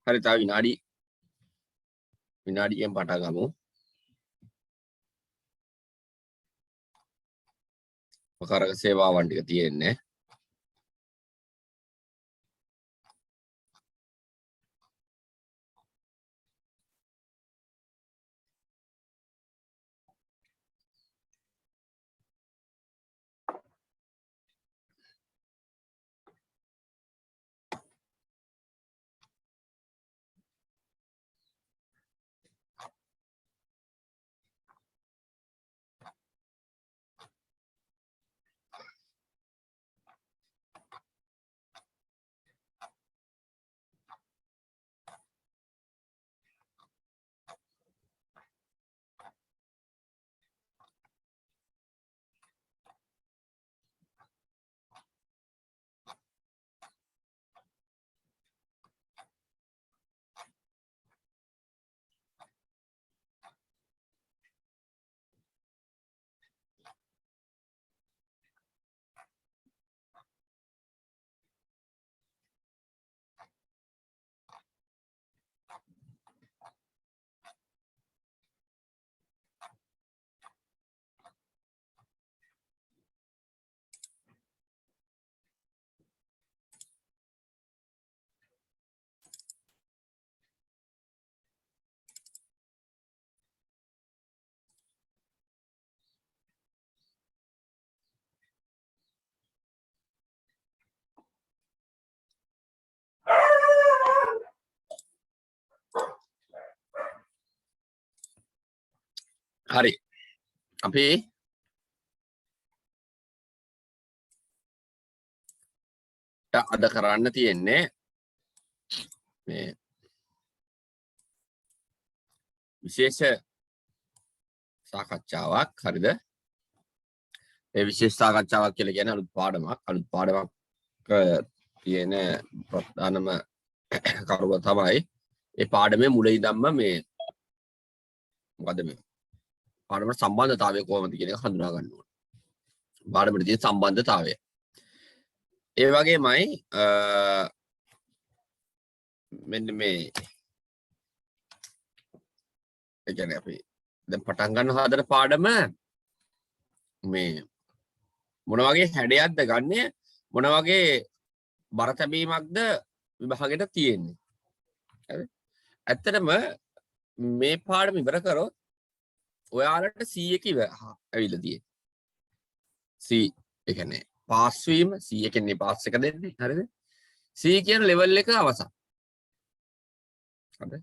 හරි තව විනාඩියෙන් පටන් ගමු. උපකාරක සේවාවන් ටික තියෙන්නේ. හරි අපි අද කරන්න තියෙන්නේ මේ විශේෂ සාකච්ඡාවක්. හරිද? ඒ විශේෂ සාකච්ඡාවක් කියලා කියන්නේ අලුත් පාඩමක් තියෙන ප්‍රධානම කරුව තමයි ඒ පාඩමේ මුල ඉඳන්ම මේ මොකද මේ පාඩමට සම්බන්ධතාවය කොහොමද කියන එක හඳුනා ගන්න ඕනේ. පාඩමට තියෙන සම්බන්ධතාවය. ඒ වගේමයි මෙන්න මේ ඒ කියන්නේ අපි දැන් පටන් ගන්න හදන පාඩම මේ මොන වගේ හැඩයක්ද ගන්නෙ, මොන වගේ බර තැබීමක්ද විභාගෙට තියෙන්නේ. හරි? ඇත්තටම මේ පාඩම ඉවර කරොත් ඔයාලට 100 එක ඇවිල්ලා තියෙන්නේ. C ඒ කියන්නේ පාස් වීම 100 කියන්නේ පාස් එක දෙන්නේ. හරිද? C කියන ලෙවල් එක අවසන්. හරිද?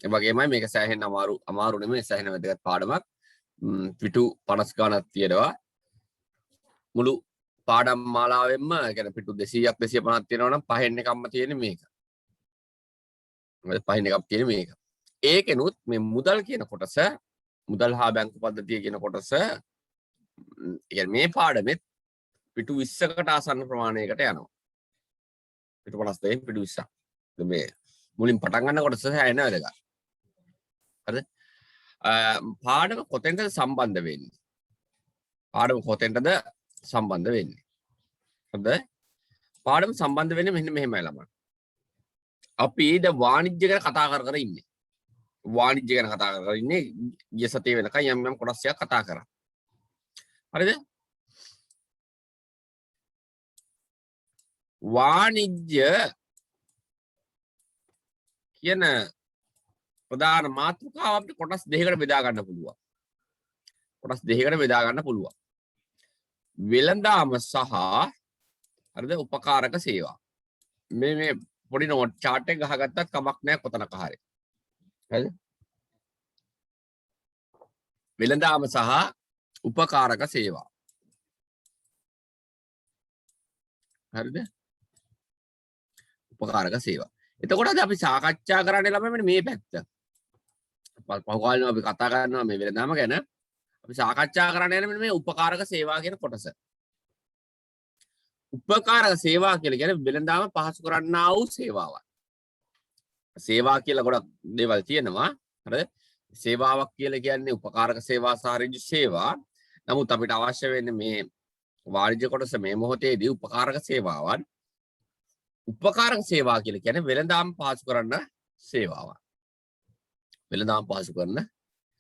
ඒ වගේමයි මේක සෑහෙන අමාරු නෙමෙයි, සෑහෙන වැදගත් පාඩමක්. පිටු 50 ගණක් තියෙනවා. මුළු පාඩම් මාලාවෙන්ම ඒ කියන්නේ පිටු 200ක් 250ක් තියෙනවා නම් පහෙන් එකක්ම තියෙන්නේ මේක. පහින් එකක් තියෙන්නේ මේක. ඒකෙනුත් මේ මුදල් කියන කොටස, මුදල් හා බැංකු පද්ධතිය කියන කොටස මේ පාඩමෙත් පිටු 20කට ආසන්න ප්‍රමාණයකට යනවා. පිටු 52න් පිටු 20ක්. මේ මුලින් පටන් ගන්න කොටස හැයෙන වැදගත්. හරිද? පාඩම කොතෙන්ද සම්බන්ධ වෙන්නේ? පාඩම කොතෙන්ද සම්බන්ධ වෙන්නේ? හරිද? පාඩම සම්බන්ධ වෙන්නේ මෙන්න මෙහෙමයි ළමයි. අපි දැන් වාණිජ්‍ය ගැන කතා කර ඉන්නේ. වාණිජ්‍ය ගැන කතා කර ඉන්නේ. ගිය සතියේ වෙනකන් යම් කොටසක් කතා කරා. හරිද? වාණිජ්‍ය කියන ප්‍රධාන මාතෘකාව අපිට කොටස් දෙකකට බෙදා ගන්න පුළුවන්. කොටස් දෙකකට බෙදා ගන්න පුළුවන්. වෙළඳාම සහ හරිද උපකාරක සේවා. මේ පොඩි නෝට් chart එක ගහගත්තත් කමක් නැහැ කොතනක හරි. හරිද? වෙළඳාම සහ උපකාරක සේවා. හරිද? උපකාරක සේවා. එතකොට අද අපි සාකච්ඡා කරන්න ළමයි මේ පැත්ත. පහුකාලේම අපි කතා කරනවා මේ වෙළඳාම ගැන. අපි සාකච්ඡා කරන්න යන මේ උපකාරක සේවා කියන කොටස. උපකාරක සේවා කියලා කියන්නේ වෙළඳාම පහසු කරන්නා වූ සේවාවක්. සේවා කියලා ගොඩක් දේවල් තියෙනවා. හරිද? සේවාවක් කියලා කියන්නේ උපකාරක සේවා සහ ඍජු සේවා. නමුත් අපිට අවශ්‍ය වෙන්නේ මේ වාණිජ්‍ය කොටස මේ මොහොතේදී උපකාරක සේවාවන් උපකාරක සේවා කියලා කියන්නේ වෙළඳාම් පහසු කරන සේවාවන්. වෙළඳාම් පහසු කරන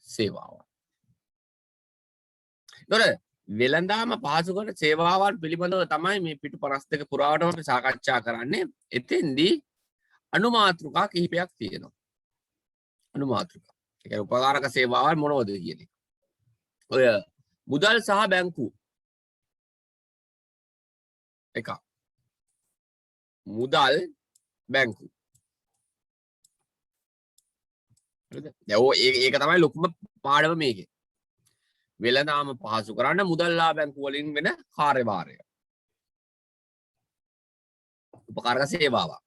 සේවාවන්. ඒතොර වෙළඳාම පහසු කරන සේවාවන් පිළිබඳව තමයි මේ පිටු 52 පුරාවටම අපි සාකච්ඡා කරන්නේ. එතෙන්දී අනුමාතෘකා කිහිපයක් තියෙනවා. අනුමාතෘකා. ඒ කියන්නේ උපකාරක සේවාවන් මොනවද කියන්නේ? ඔය මුදල් සහ බැංකු එකක්. මුදල් බැංකු. හරිද? දැන් ඒක තමයි ලොකුම පාඩම මේකේ. වෙළඳාම පහසු කරන්න මුදල්ලා බැංකු වලින් වෙන කාර්යභාරය. උපකාරක සේවාවක්.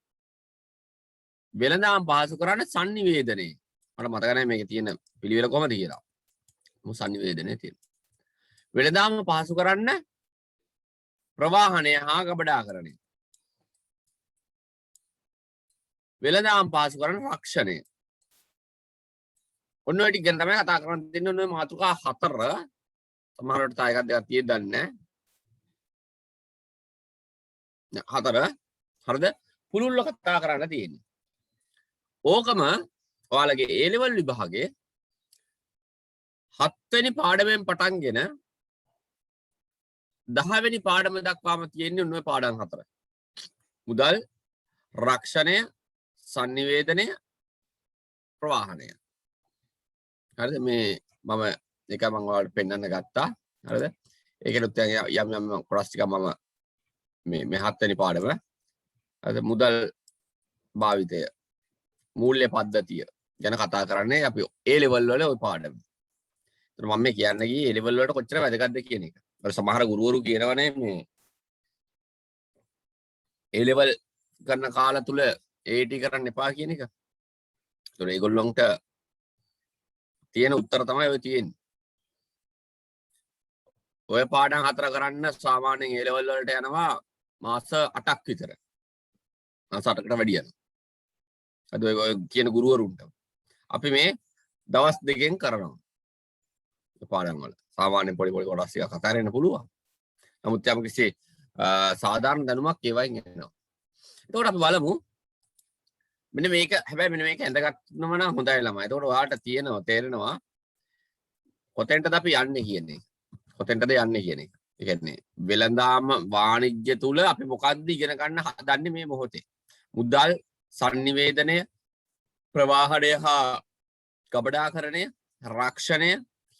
වෙළඳාම් පහසු කරන්න sannivedanaye. මට මතක නැහැ මේකේ තියෙන පිළිවෙල කොහමද කියලා. මු sannivedanaye තියෙනවා. වෙළඳාම පහසු කරන්න ප්‍රවාහනය හා ගබඩාකරණය. වෙළඳාම් පහසු කරන්න රක්ෂණය. ඔන්න ඔය ටික ගැන තමයි කතා කරන්න දෙන්නේ. ඔන්න ඔය මාතෘකා 4 සමහරවිට තා එකක් දෙකක් තියෙද්දි දන්නේ නැහැ. 4 හරිද? පුළුල්ව කතා කරන්න තියෙන්නේ. ඕකම ඔයාලගේ A level විභාගයේ 7 වෙනි පාඩමෙන් පටන්ගෙන 10 වෙනි පාඩම දක්වාම තියෙන්නේ ඔන්න ඔය පාඩම් 4. මුදල්, රක්ෂණය, sannivedanaya, ප්‍රවාහනය. හරිද? මේ මම එක මම ඔයාලට පෙන්වන්න ගත්තා. හරිද? ඒකෙනුත් යම් කොටස් ටික මම මේ 7 වෙනි පාඩම හරිද? මුදල් භාවිතය, මූල්‍ය පද්ධතිය ගැන කතා කරන්නේ අපි A level වල ওই පාඩම. ඒතර මම මේ කියන්න ගියේ A level වලට කොච්චර වැදගත්ද කියන එක. ඒතර සමහර ගුරුවරු කියනවනේ මේ A level කරන කාල තුල AT කරන්න එපා කියන එක. ඒතර ඒගොල්ලන්ට තියෙන උත්තර තමයි ඔය තියෙන්නේ. ඔය පාඩම් 4 කරන්න සාමාන්‍යයෙන් A level වලට යනවා මාස 8ක් විතර. මාස 8කට වැඩි යනවා. අද ඔය කියන ගුරුවරුන්ට. අපි මේ දවස් දෙකෙන් කරනවා. පාඩම් වල. සාමාන්‍ය පොඩි කොටස් ටිකක් කතා කරන්න පුළුවන්. නමුත් යම් කිසි සාධාරණ දැනුමක් ඒවයින් එනවා. එතකොට අපි බලමු. මෙන්න මේක හැබැයි මෙන්න මේක ඇඳගන්නම නම් හොඳයි ළමයි. එතකොට ඔයාලට තියෙනවා තේරෙනවා කොතෙන්ටද අපි යන්නේ කියන්නේ. කොතෙන්ටද යන්නේ කියන එක. ඒ කියන්නේ වෙළඳාම වාණිජ්‍ය තුල අපි මොකද්ද ඉගෙන ගන්න හදන්නේ මේ මොහොතේ. මුදල්, sannivedanaya, ප්‍රවාහණය හා ගබඩාකරණය, රක්ෂණය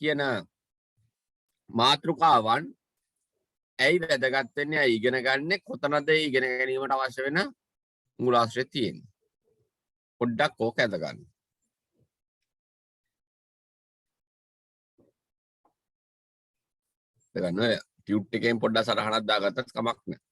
කියන මාතෘකාවන් ඇයි වැදගත් වෙන්නේ? ඇයි ඉගෙන ගන්න? කොතනද ඉගෙන ගැනීමට අවශ්‍ය වෙන මූලාශ්‍රය තියෙන්නේ? පොඩ්ඩක් ඕක ඇඳ ගන්න. ගන්න ටියුට් එකෙන් පොඩ්ඩක් සරහනක් දාගත්තත් කමක් නැහැ.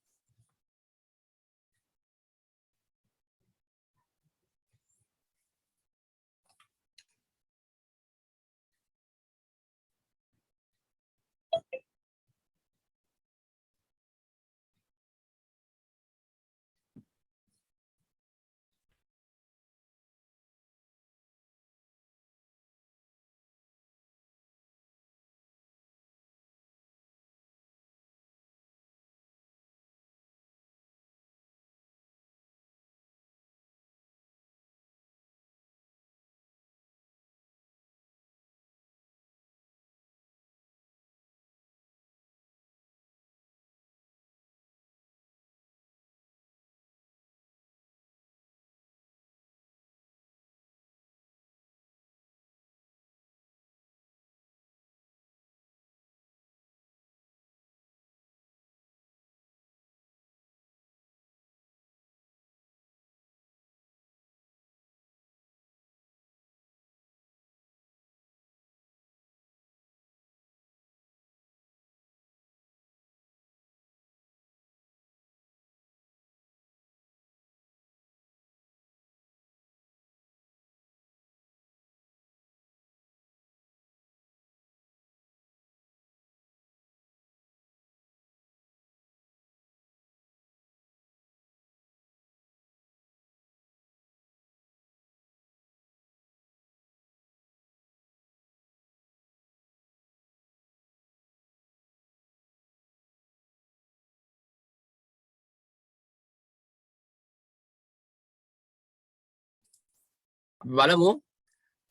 බලමු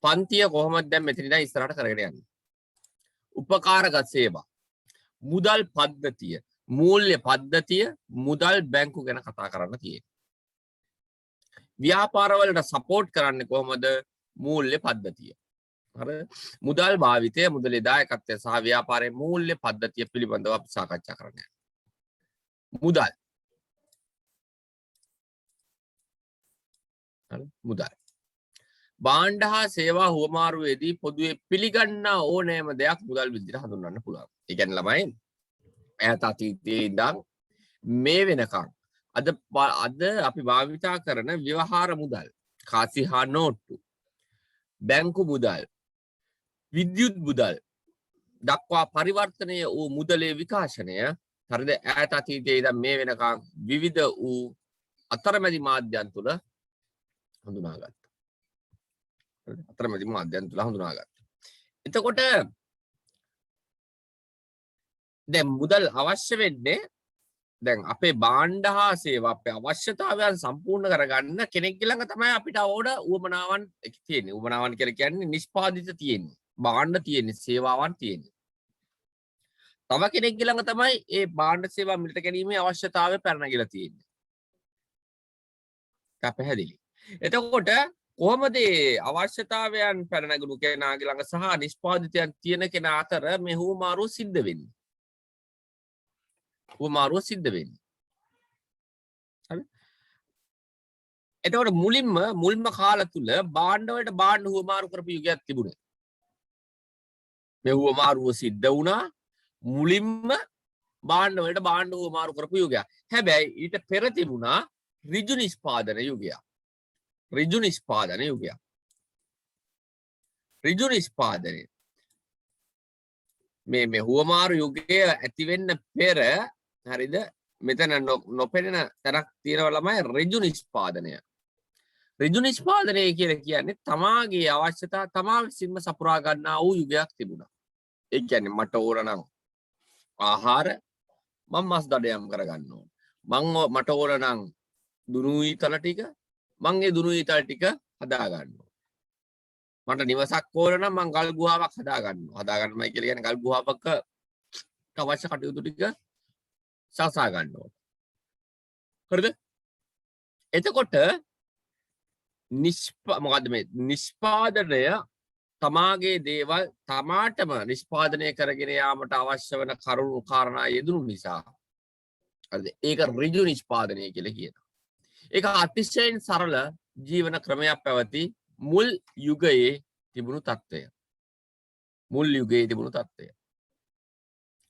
පන්තිය කොහොමද දැන් මෙතන ඉඳන් ඉස්සරහට කරගෙන යන්නේ. උපකාරක සේවා, මුදල් පද්ධතිය, මූල්‍ය පද්ධතිය, මුදල් බැංකු ගැන කතා කරන්න තියෙනවා. ව්‍යාපාරවලට සපෝට් කරන්නේ කොහොමද? මූල්‍ය පද්ධතිය. හරිද? මුදල් භාවිතය, මුදලේ දායකත්වය සහ ව්‍යාපාරයේ මූල්‍ය පද්ධතිය පිළිබඳව අපි සාකච්ඡා කරන්න. මුදල්. හරි? මුදල්. භාණ්ඩ හා සේවා හුවමාරුවේදී පොදුවේ පිළිගන්නා ඕනෑම දෙයක් මුදල් විදිහට හඳුන්වන්න පුළුවන්. ඒ කියන්නේ ළමයි ඈත අතීතයේ ඉඳන් මේ වෙනකන් අද අපි භාවිතා කරන ව්‍යවහාර මුදල්, කාසි හා නෝට්ටු, බැංකු මුදල්, විද්‍යුත් මුදල් දක්වා පරිවර්තනය වූ මුදලේ විකාශනය හරිද ඈත අතීතයේ ඉඳන් මේ වෙනකන් විවිධ වූ අතරමැදි මාධ්‍යයන් තුළ හඳුනාගත්තා. අතරමැදි මාධ්‍යයන් තුළ හඳුනාගත්තා. එතකොට දැන් මුදල් අවශ්‍ය වෙන්නේ දැන් අපේ භාණ්ඩ හා සේවා අපේ අවශ්‍යතාවයන් සම්පූර්ණ කරගන්න කෙනෙක්ගේ ළඟ තමයි අපිට ඕන උවමනාවන් තියෙන්නේ. උවමනාවන් කියලා කියන්නේ නිෂ්පාදිත තියෙන්නේ. භාණ්ඩ තියෙන්නේ, සේවාවන් තියෙන්නේ. තව කෙනෙක්ගේ ළඟ තමයි මේ භාණ්ඩ සේවා මිලට ගැනීමේ අවශ්‍යතාවය පැනනගිලා තියෙන්නේ. ඒක පැහැදිලි. එතකොට කොහොමද අවශ්‍යතාවයන් පැනනගුණු කෙනාගේ ළඟ සහ නිෂ්පාදිතයන් තියෙන කෙනා අතර මේ හුවමාරුව සිද්ධ වෙන්නේ? හුවමාරුව සිද්ධ වෙන්නේ. හරි? එතකොට මුල්ම කාල තුල භාණ්ඩ වලට භාණ්ඩ හුවමාරු කරපු යුගයක් තිබුණේ. මේ හුවමාරුව සිද්ධ වුණා මුලින්ම භාණ්ඩ වලට භාණ්ඩ හුවමාරු කරපු යුගයක්. හැබැයි ඊට පෙර තිබුණා ඍජු නිෂ්පාදන යුගයක්. ඍජු නිෂ්පාදන යුගයක්. ඍජු නිෂ්පාදනය මේ හුවමාරු යුගය ඇති වෙන්න පෙර හරිද මෙතන නොපෙනෙන තැනක් තියෙනවා ළමයි ඍජු නිෂ්පාදනය. ඍජු නිෂ්පාදනය කියලා කියන්නේ තමාගේ අවශ්‍යතා තමා විසින්ම සපුරා ගන්නා වූ යුගයක් තිබුණා. ඒ කියන්නේ මට ඕන නම් ආහාර මම මස් දඩයම් කරගන්න ඕන. මට ඕන නම් දුනු ඊතල ටික මම ඒ දුනු ඊතල ටික හදා ගන්නවා. මට නිවසක් ඕන නම් මම ගල් ගුහාවක් හදා ගන්නවා. හදා ගන්නමයි කියලා කියන්නේ ගල් ගුහාවක අවශ්‍ය කටයුතු ටික සාසා ගන්නවා. හරිද? එතකොට මොකද්ද මේ නිෂ්පාදනය තමාගේ දේවල් තමාටම නිෂ්පාදනය කරගෙන යාමට අවශ්‍ය වෙන කරුණු කාරණා යෙදුණු නිසා හරිද? ඒක ඍජු නිෂ්පාදනය කියලා කියනවා. ඒක අතිශයින් සරල ජීවන ක්‍රමයක් පැවති මුල් යුගයේ තිබුණු තත්ත්වය. මුල් යුගයේ තිබුණු තත්ත්වය.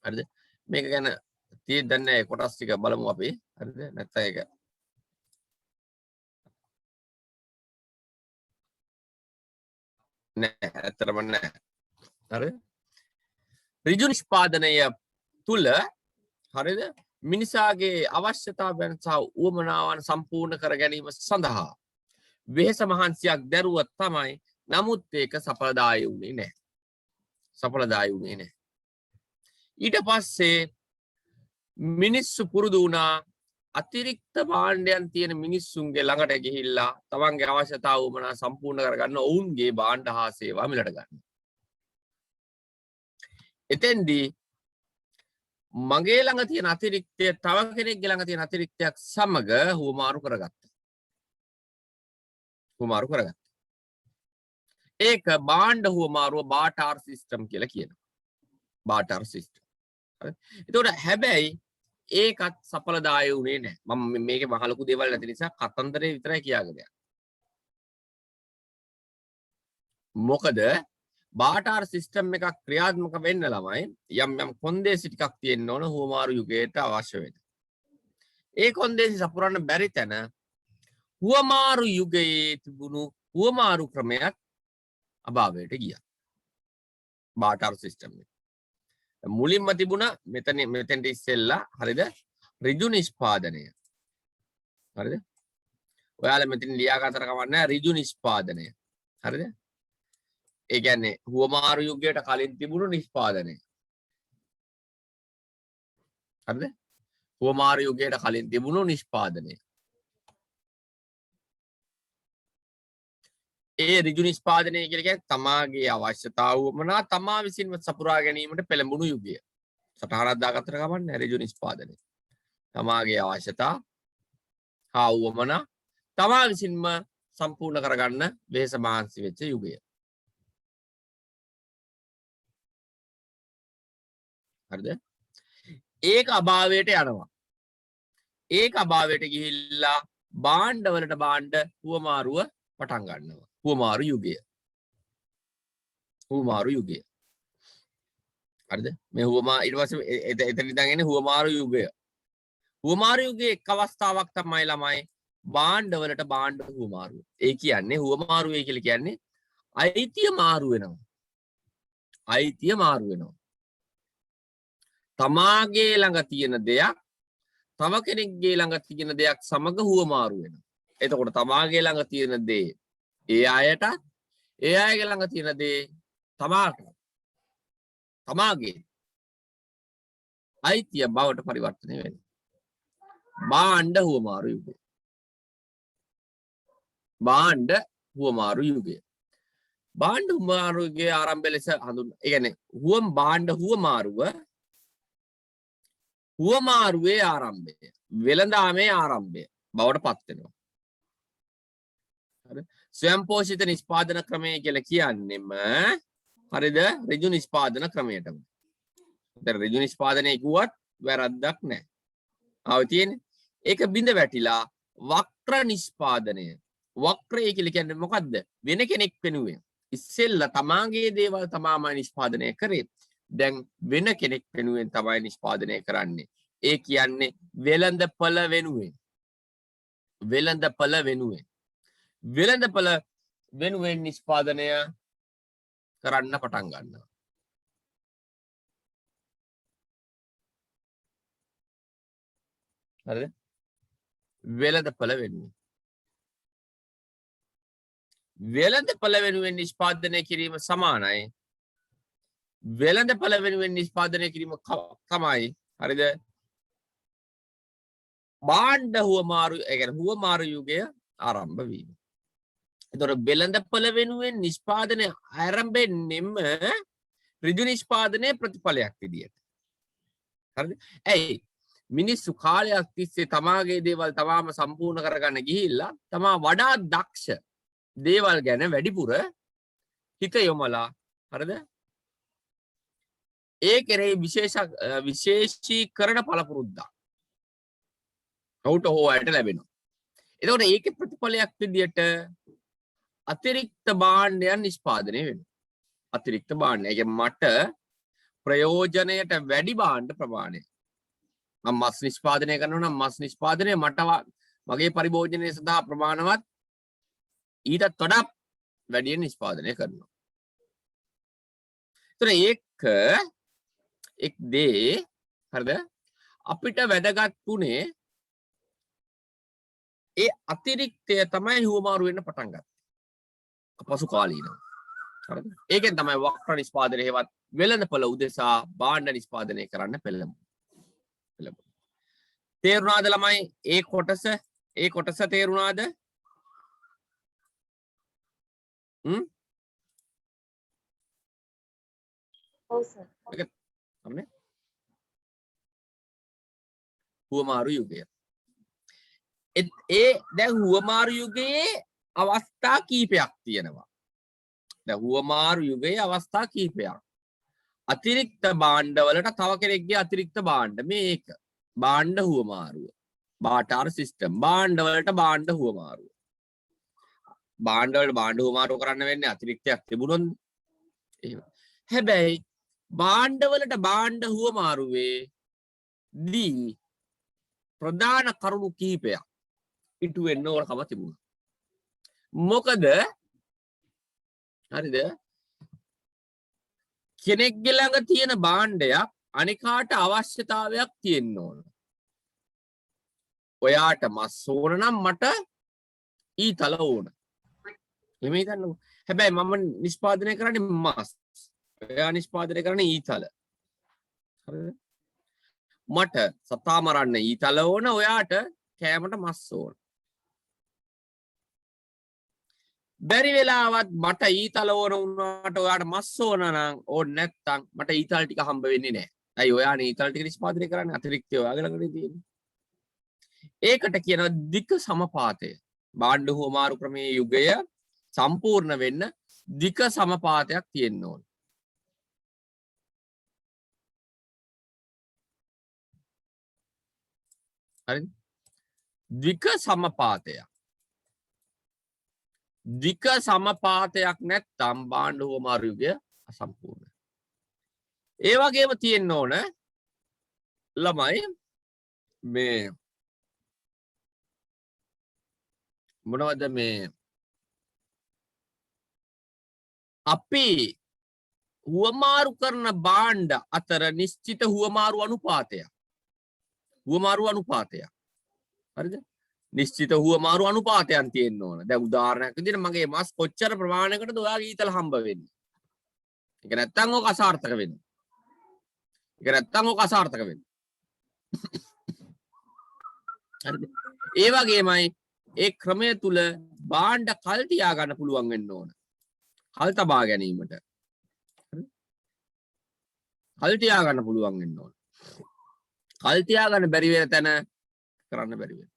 හරිද? මේක ගැන තියෙද්දන්න කොටස් ටික බලමු අපි. හරිද? නැත්නම් ඒක නෑ ඇත්තටම නෑ. හරිද? ඍජු නිෂ්පාදනය තුල හරිද? මිනිසාගේ අවශ්‍යතාවයන් සහ උවමනාවන් සම්පූර්ණ කර ගැනීම සඳහා වෙහෙස මහන්සියක් දැරුවත් තමයි. නමුත් ඒක සඵලදායී වුණේ නැහැ. සඵලදායී වුණේ නැහැ. ඊට පස්සේ මිනිස්සු පුරුදු වුණා අතිරික්ත භාණ්ඩයන් තියෙන මිනිස්සුන්ගේ ළඟට ගිහිල්ලා තමන්ගේ අවශ්‍යතාව උවමනා සම්පූර්ණ කරගන්න ඔවුන්ගේ භාණ්ඩ හා සේවා මිලට ගන්න. එතෙන්දී මගේ ළඟ තියෙන අතිරික්තය තව කෙනෙක්ගේ ළඟ තියෙන අතිරික්තයක් සමග හුවමාරු කරගත්තා. හුවමාරු කරගත්තා. ඒක භාණ්ඩ හුවමාරුව බාටාර් සිස්ටම් කියලා කියනවා. බාටාර් සිස්ටම්. හරි. ඒතකොට හැබැයි ඒකත් සඵලදායී වුණේ නැහැ. මම මේකේ මහ ලොකු දේවල් නැති නිසා කතන්දරේ විතරයි කියාගෙන යන්නේ. මොකද බාටාර් සිස්ටම් එකක් ක්‍රියාත්මක වෙන්න ළමයි යම් කොන්දේසි ටිකක් තියෙන්න ඕන හුවමාරු යුගයට අවශ්‍ය වෙන. ඒ කොන්දේසි සපුරන්න බැරි තැන හුවමාරු යුගයේ තිබුණු හුවමාරු ක්‍රමයක් අභාවයට ගියා. බාටාර් සිස්ටම් එක. මුලින්ම තිබුණා මෙතෙන්ට ඉස්සෙල්ලා හරිද? ඍජු නිෂ්පාදනය. හරිද? ඔයාලා මෙතන ලියාගත්තට කවන්න නැහැ ඍජු නිෂ්පාදනය. හරිද? ඒ කියන්නේ හුවමාරු යුගයට කලින් තිබුණු නිෂ්පාදනය. හරිද? හුවමාරු යුගයට කලින් තිබුණු නිෂ්පාදනය. ඒ ඍජු නිෂ්පාදනය කියලා කියන්නේ තමාගේ අවශ්‍යතාව වමනා තමා විසින්ම සපුරා ගැනීමට පෙළඹුණු යුගය. සටහනක් දාගත්තට කමන්නේ ඍජු නිෂ්පාදනය. තමාගේ අවශ්‍යතා හා වමනා තමා විසින්ම සම්පූර්ණ කරගන්න වෙහෙස මහන්සි වෙච්ච යුගය. හරිද? ඒක අභාවයට යනවා. ඒක අභාවයට ගිහිල්ලා භාණ්ඩ වලට භාණ්ඩ හුවමාරුව පටන් ගන්නවා. හුවමාරු යුගය. හුවමාරු යුගය. හරිද? මේ හුවමා ඊට පස්සේ එතන ඉඳන් එන්නේ හුවමාරු යුගය. හුවමාරු යුගයේ එක් අවස්ථාවක් තමයි ළමයි භාණ්ඩ වලට භාණ්ඩ හුවමාරුව. ඒ කියන්නේ හුවමාරුවේ කියලා කියන්නේ අයිතිය මාරු වෙනවා. අයිතිය මාරු වෙනවා. තමාගේ ළඟ තියෙන දෙයක් තව කෙනෙක්ගේ ළඟ තියෙන දෙයක් සමග හුවමාරු වෙනවා. එතකොට තමාගේ ළඟ තියෙන දේ ඒ අයට, ඒ අයගේ ළඟ තියෙන දේ තමාට, තමාගේ අයිතිය බවට පරිවර්තනය වෙනවා. භාණ්ඩ හුවමාරු යුගය. භාණ්ඩ හුවමාරු යුගය. භාණ්ඩ හුවමාරු යුගයේ ආරම්භය ලෙස හඳුන්වනවා. ඒ කියන්නේ භාණ්ඩ හුවමාරුව හුවමාරුවේ ආරම්භය, වෙළඳාමේ ආරම්භය බවට පත් වෙනවා. හරි? ස්වයංපෝෂිත නිෂ්පාදන ක්‍රමය කියලා කියන්නෙම හරිද? ඍජු නිෂ්පාදන ක්‍රමයටම. දැන් ඍජු නිෂ්පාදනය කිව්වත් වැරද්දක් නැහැ. ආව තියෙන්නේ. ඒක බිඳ වැටිලා වක්‍ර නිෂ්පාදනය. වක්‍රය කියලා කියන්නේ මොකද්ද? වෙන කෙනෙක් වෙනුවෙන්. ඉස්සෙල්ලා තමාගේ දේවල් තමාමයි නිෂ්පාදනය කරේ. දැන් වෙන කෙනෙක් වෙනුවෙන් තමයි නිෂ්පාදනය කරන්නේ. ඒ කියන්නේ වෙළඳපළ වෙනුවෙන්. වෙළඳපළ වෙනුවෙන්. වෙළඳපළ වෙනුවෙන් නිෂ්පාදනය කරන්න පටන් ගන්නවා. හරිද? වෙළඳපළ වෙනුවෙන්. වෙළඳපළ වෙනුවෙන් නිෂ්පාදනය කිරීම සමානයි වෙළඳපළ වෙනුවෙන් නිෂ්පාදනය කිරීම තමයි හරිද? භාණ්ඩ හුවමාරු, ඒ කියන්නේ හුවමාරු යුගය ආරම්භ වීම. එතකොට වෙළඳපළ වෙනුවෙන් නිෂ්පාදනය ආරම්භෙන්නෙම ඍජු නිෂ්පාදනයේ ප්‍රතිඵලයක් විදියට. හරිද? ඇයි? මිනිස්සු කාලයක් තිස්සේ තමාගේ දේවල් තමාම සම්පූර්ණ කරගන්න ගිහිල්ලා තමා වඩා දක්ෂ දේවල් ගැන වැඩිපුර හිත යොමලා හරිද? ඒ කෙරෙහි විශේෂීකරණ පළපුරුද්දක් ඔහුට හෝ අයට ලැබෙනවා. එතකොට ඒකේ ප්‍රතිඵලයක් විදියට අතිරික්ත භාණ්ඩයන් නිෂ්පාදනය වෙනවා. අතිරික්ත භාණ්ඩ. ඒ කියන්නේ මට ප්‍රයෝජනයට වැඩි භාණ්ඩ ප්‍රමාණය. මම මස් නිෂ්පාදනය කරනවා නම් මස් නිෂ්පාදනය මට මගේ පරිභෝජනය සඳහා ප්‍රමාණවත් ඊටත් වඩා වැඩියෙන් නිෂ්පාදනය කරනවා. එතකොට එක් දේ හරිද? අපිට වැදගත් උනේ ඒ අතිරික්තය තමයි හුවමාරු වෙන්න පටන් ගත්තේ. පසු කාලීනව. හරිද? ඒකෙන් තමයි වක්‍ර නිෂ්පාදනය හේවත් වෙළඳපළ උදෙසා භාණ්ඩ නිෂ්පාදනය කරන්න පෙළඹුණේ. තේරුණාද ළමයි? ඒ කොටස තේරුණාද? ඔව් සර්. අනේ හුවමාරු යුගය. දැන් හුවමාරු යුගයේ අවස්ථා කීපයක් තියෙනවා. දැන් හුවමාරු යුගයේ අවස්ථා කීපයක්. අතිරික්ත භාණ්ඩ වලට තව කෙනෙක්ගේ අතිරික්ත භාණ්ඩ මේක. භාණ්ඩ හුවමාරුව. බාටාර සිස්ටම්. භාණ්ඩ වලට භාණ්ඩ හුවමාරුව. භාණ්ඩ වලට භාණ්ඩ හුවමාරු කරන්න වෙන්නේ අතිරික්තයක් තිබුණොත්. එහෙම. හැබැයි භාණ්ඩ වලට භාණ්ඩ හුවමාරුවේ දී ප්‍රධාන කරුණු කිහිපයක් ඉටු වෙන්න ඕනකම තිබුණා. මොකද හරිද? කෙනෙක්ගේ ළඟ තියෙන භාණ්ඩයක් අනිකාට අවශ්‍යතාවයක් තියෙන්න ඕන. ඔයාට මස් ඕන නම් මට ඊතල ඕන. එහෙම හිතන්නකෝ. හැබැයි මම නිෂ්පාදනය කරන්නේ මස්. ඔයා නිෂ්පාදනය කරන්නේ ඊතල. හරිද? මට සතා මරන්න ඊතල ඕන, ඔයාට කෑමට මස් ඕන. බැරි වෙලාවත් මට ඊතල ඕන වුණාට ඔයාට මස් ඕන නම් ඕනේ නැත්තම් මට ඊතල ටික හම්බ වෙන්නේ නැහැ. ඇයි ඔයානේ ඊතල ටික නිෂ්පාදනය කරන්නේ අතිරික්තය ඔයාගේ ළඟනේ තියෙන්නේ. ඒකට කියනවා දික සමපාතය. භාණ්ඩ හුවමාරු ක්‍රමයේ යුගය සම්පූර්ණ වෙන්න දික සමපාතයක් තියෙන්න ඕන. හරිද? දික සමපාතයක්. දික සමපාතයක් නැත්නම් භාණ්ඩ හුවමාරු යුගය අසම්පූර්ණයි. ඒ වගේම තියෙන්න ඕන ළමයි මේ මොනවද මේ අපි හුවමාරු කරන භාණ්ඩ අතර නිශ්චිත හුවමාරු අනුපාතයක්. හුවමාරු අනුපාතයක්. හරිද? නිශ්චිත හුවමාරු අනුපාතයන් තියෙන්න ඕන. දැන් උදාහරණයක් විදිහට මගේ මස් කොච්චර ප්‍රමාණයකටද ඔයාගේ ඊතල හම්බ වෙන්නේ. ඒක නැත්තම් ඕක අසාර්ථක වෙන්නේ. ඒක නැත්තම් ඕක අසාර්ථක වෙන්නේ. හරිද? ඒ වගේමයි ඒ ක්‍රමය තුල භාණ්ඩ කල් තියා ගන්න පුළුවන් වෙන්න ඕන. කල් තබා ගැනීමට. කල් තියා ගන්න පුළුවන් වෙන්න ඕන. කල් තියා ගන්න බැරි වෙන තැන කරන්න බැරි වෙන.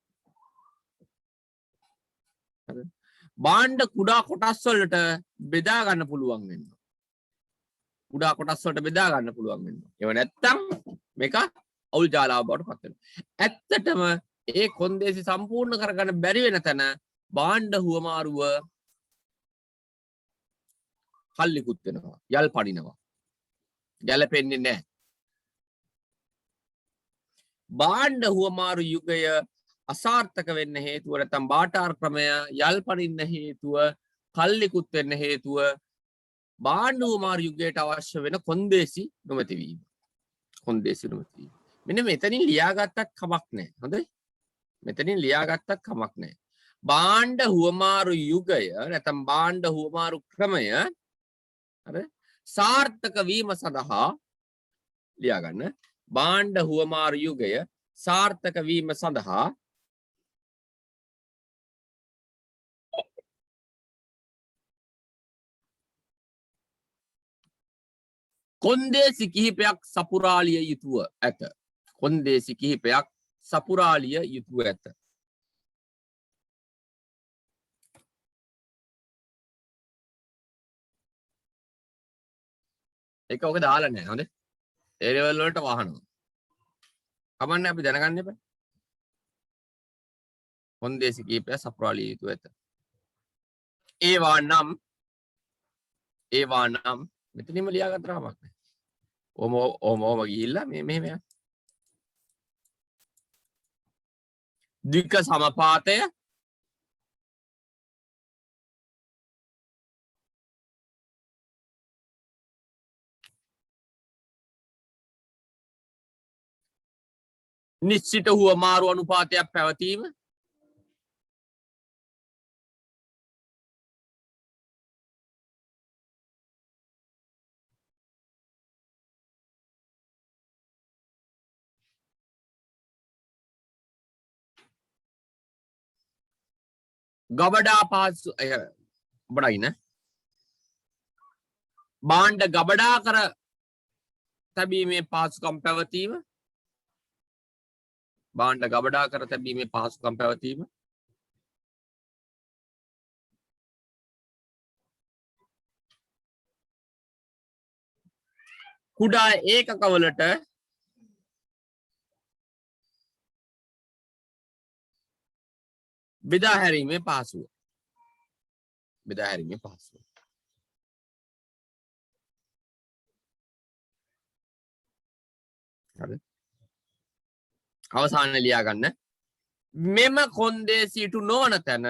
හරිද? භාණ්ඩ කුඩා කොටස් වලට බෙදා ගන්න පුළුවන් වෙන්න. කුඩා කොටස් වලට බෙදා ගන්න පුළුවන් වෙන්න. ඒව නැත්තම් මේක අවුල් ජාලාව බවට පත් වෙනවා. ඇත්තටම ඒ කොන්දේසි සම්පූර්ණ කරගන්න බැරි වෙන තැන භාණ්ඩ හුවමාරුව කල්ලිකුත් වෙනවා. යල් පනිනවා. ගැලපෙන්නේ නැහැ. භාණ්ඩ හුවමාරු යුගය අසාර්ථක වෙන්න හේතුව නැත්නම් බාටාර් ක්‍රමය යල් පනින්න හේතුව කල්ලිකුත් වෙන්න හේතුව භාණ්ඩ හුවමාරු යුගයට අවශ්‍ය වෙන කොන්දේසි නොමැති වීම. කොන්දේසි නොමැති වීම. මෙන්න මෙතනින් ලියාගත්තත් කමක් නැහැ. හොඳයි? මෙතනින් ලියාගත්තත් කමක් නැහැ. භාණ්ඩ හුවමාරු යුගය නැත්නම් භාණ්ඩ හුවමාරු ක්‍රමය හරි සාර්ථක වීම සඳහා ලියාගන්න. භාණ්ඩ හුවමාරු යුගය සාර්ථක වීම සඳහා කොන්දේසි කිහිපයක් සපුරාලිය යුතුව ඇත. කොන්දේසි කිහිපයක් සපුරාලිය යුතුව ඇත. ඒක ඔක දාලා නැහැ. හොඳේ. ඒ ලෙවල් වලට වහනවා. කමන්නේ අපි දැනගන්න එපා. කොන්දේසි කිහිපයක් සපුරාලිය යුතුව ඇත. ඒවා නම් මෙතනින්ම ලියාගත්ත කමක් නැහැ. ඕම ගිහිල්ලා මේ මෙහෙම යන්න. දික සමපාතය නිශ්චිත හුවමාරු අනුපාතයක් පැවතීම ගබඩා පහසු බඩයින භාණ්ඩ ගබඩා කර තැබීමේ පහසුකම් පැවතීම භාණ්ඩ ගබඩා කර තැබීමේ පහසුකම් පැවතීම කුඩා ඒකකවලට බෙදා හැරීමේ පහසුව හරි අවසාන ලියා ගන්න මෙම කොන්දේසියටු නොවන තැන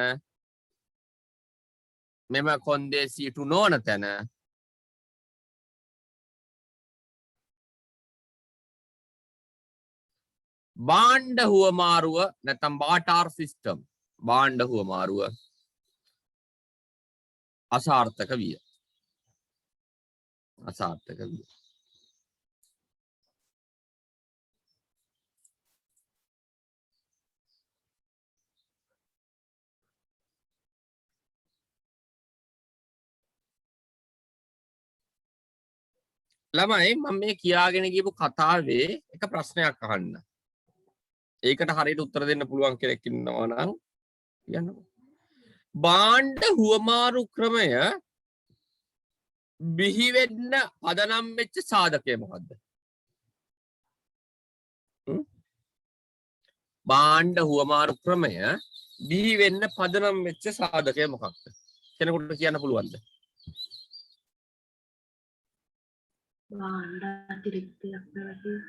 භාණ්ඩ හුවමාරුව නැත්නම් බාටාර් සිස්ටම් භාණ්ඩ හුවමාරුව අසාර්ථක විය. ළමයි මම මේ කියාගෙන ගියපු කතාවේ එක ප්‍රශ්නයක් අහන්න. ඒකට හරියට උත්තර දෙන්න පුළුවන් කෙනෙක් ඉන්නවා නම් කියන්නකෝ. භාණ්ඩ හුවමාරු ක්‍රමය බිහි වෙන්න පදනම් වෙච්ච සාධකය මොකද්ද? භාණ්ඩ හුවමාරු ක්‍රමය බිහි වෙන්න පදනම් වෙච්ච සාධකය මොකක්ද? කෙනෙකුට කියන්න පුළුවන්ද? භාණ්ඩ අතිරික්තයක් පැවතීම.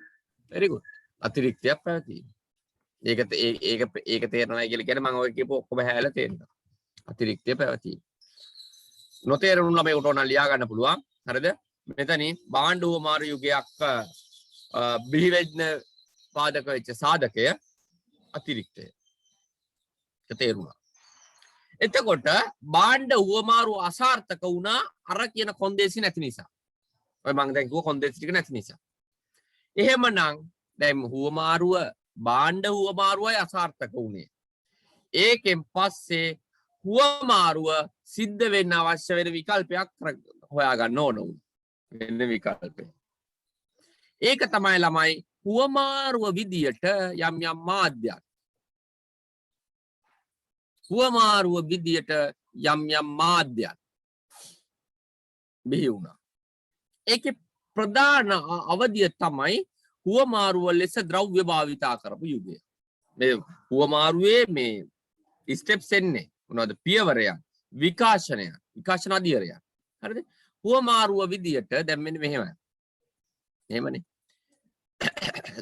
very good. අතිරික්තයක් පැවතීම. ඒක තේරෙනවා කියලා කියන්නේ මම ඔය කියපු ඔක්කොම හැලලා තේරෙනවා. අතිරික්තය පැවතීම. නොතේරුණු ළමයෙකුට ඕන ලියා ගන්න පුළුවන්. හරිද? මෙතනින් භාණ්ඩ හුවමාරු යුගයක් බිහි වෙන්න පාදක වෙච්ච සාධකය අතිරික්තය. ඒක තේරුණා. එතකොට භාණ්ඩ හුවමාරු අසාර්ථක වුණා අර කියන කොන්දේසි නැති නිසා. ඔය මම දැන් කිව්ව කොන්දේසි ටික නැති නිසා. එහෙමනම් දැන් හුවමාරුව භාණ්ඩ හුවමාරුවයි අසාර්ථක වුණේ. ඒකෙන් පස්සේ හුවමාරුව සිද්ධ වෙන්න අවශ්‍ය වෙන විකල්පයක් හොයාගන්න ඕන උන්. වෙන විකල්පය. ඒක තමයි ළමයි හුවමාරුව විදියට යම් යම් මාධ්‍යයක්. හුවමාරුව විදියට යම් යම් මාධ්‍යයක් බිහි වුණා. ඒකේ ප්‍රධාන අවධිය තමයි හුවමාරුව ලෙස ද්‍රව්‍ය භාවිතා කරපු යුගය. මේ හුවමාරුවේ මේ ස්ටෙප්ස් එන්නේ මොනවද? පියවරයන්, විකාශන අධීරය. හරිද? හුවමාරුව විදියට දැන් මෙන්න මෙහෙමයි. එහෙමනේ.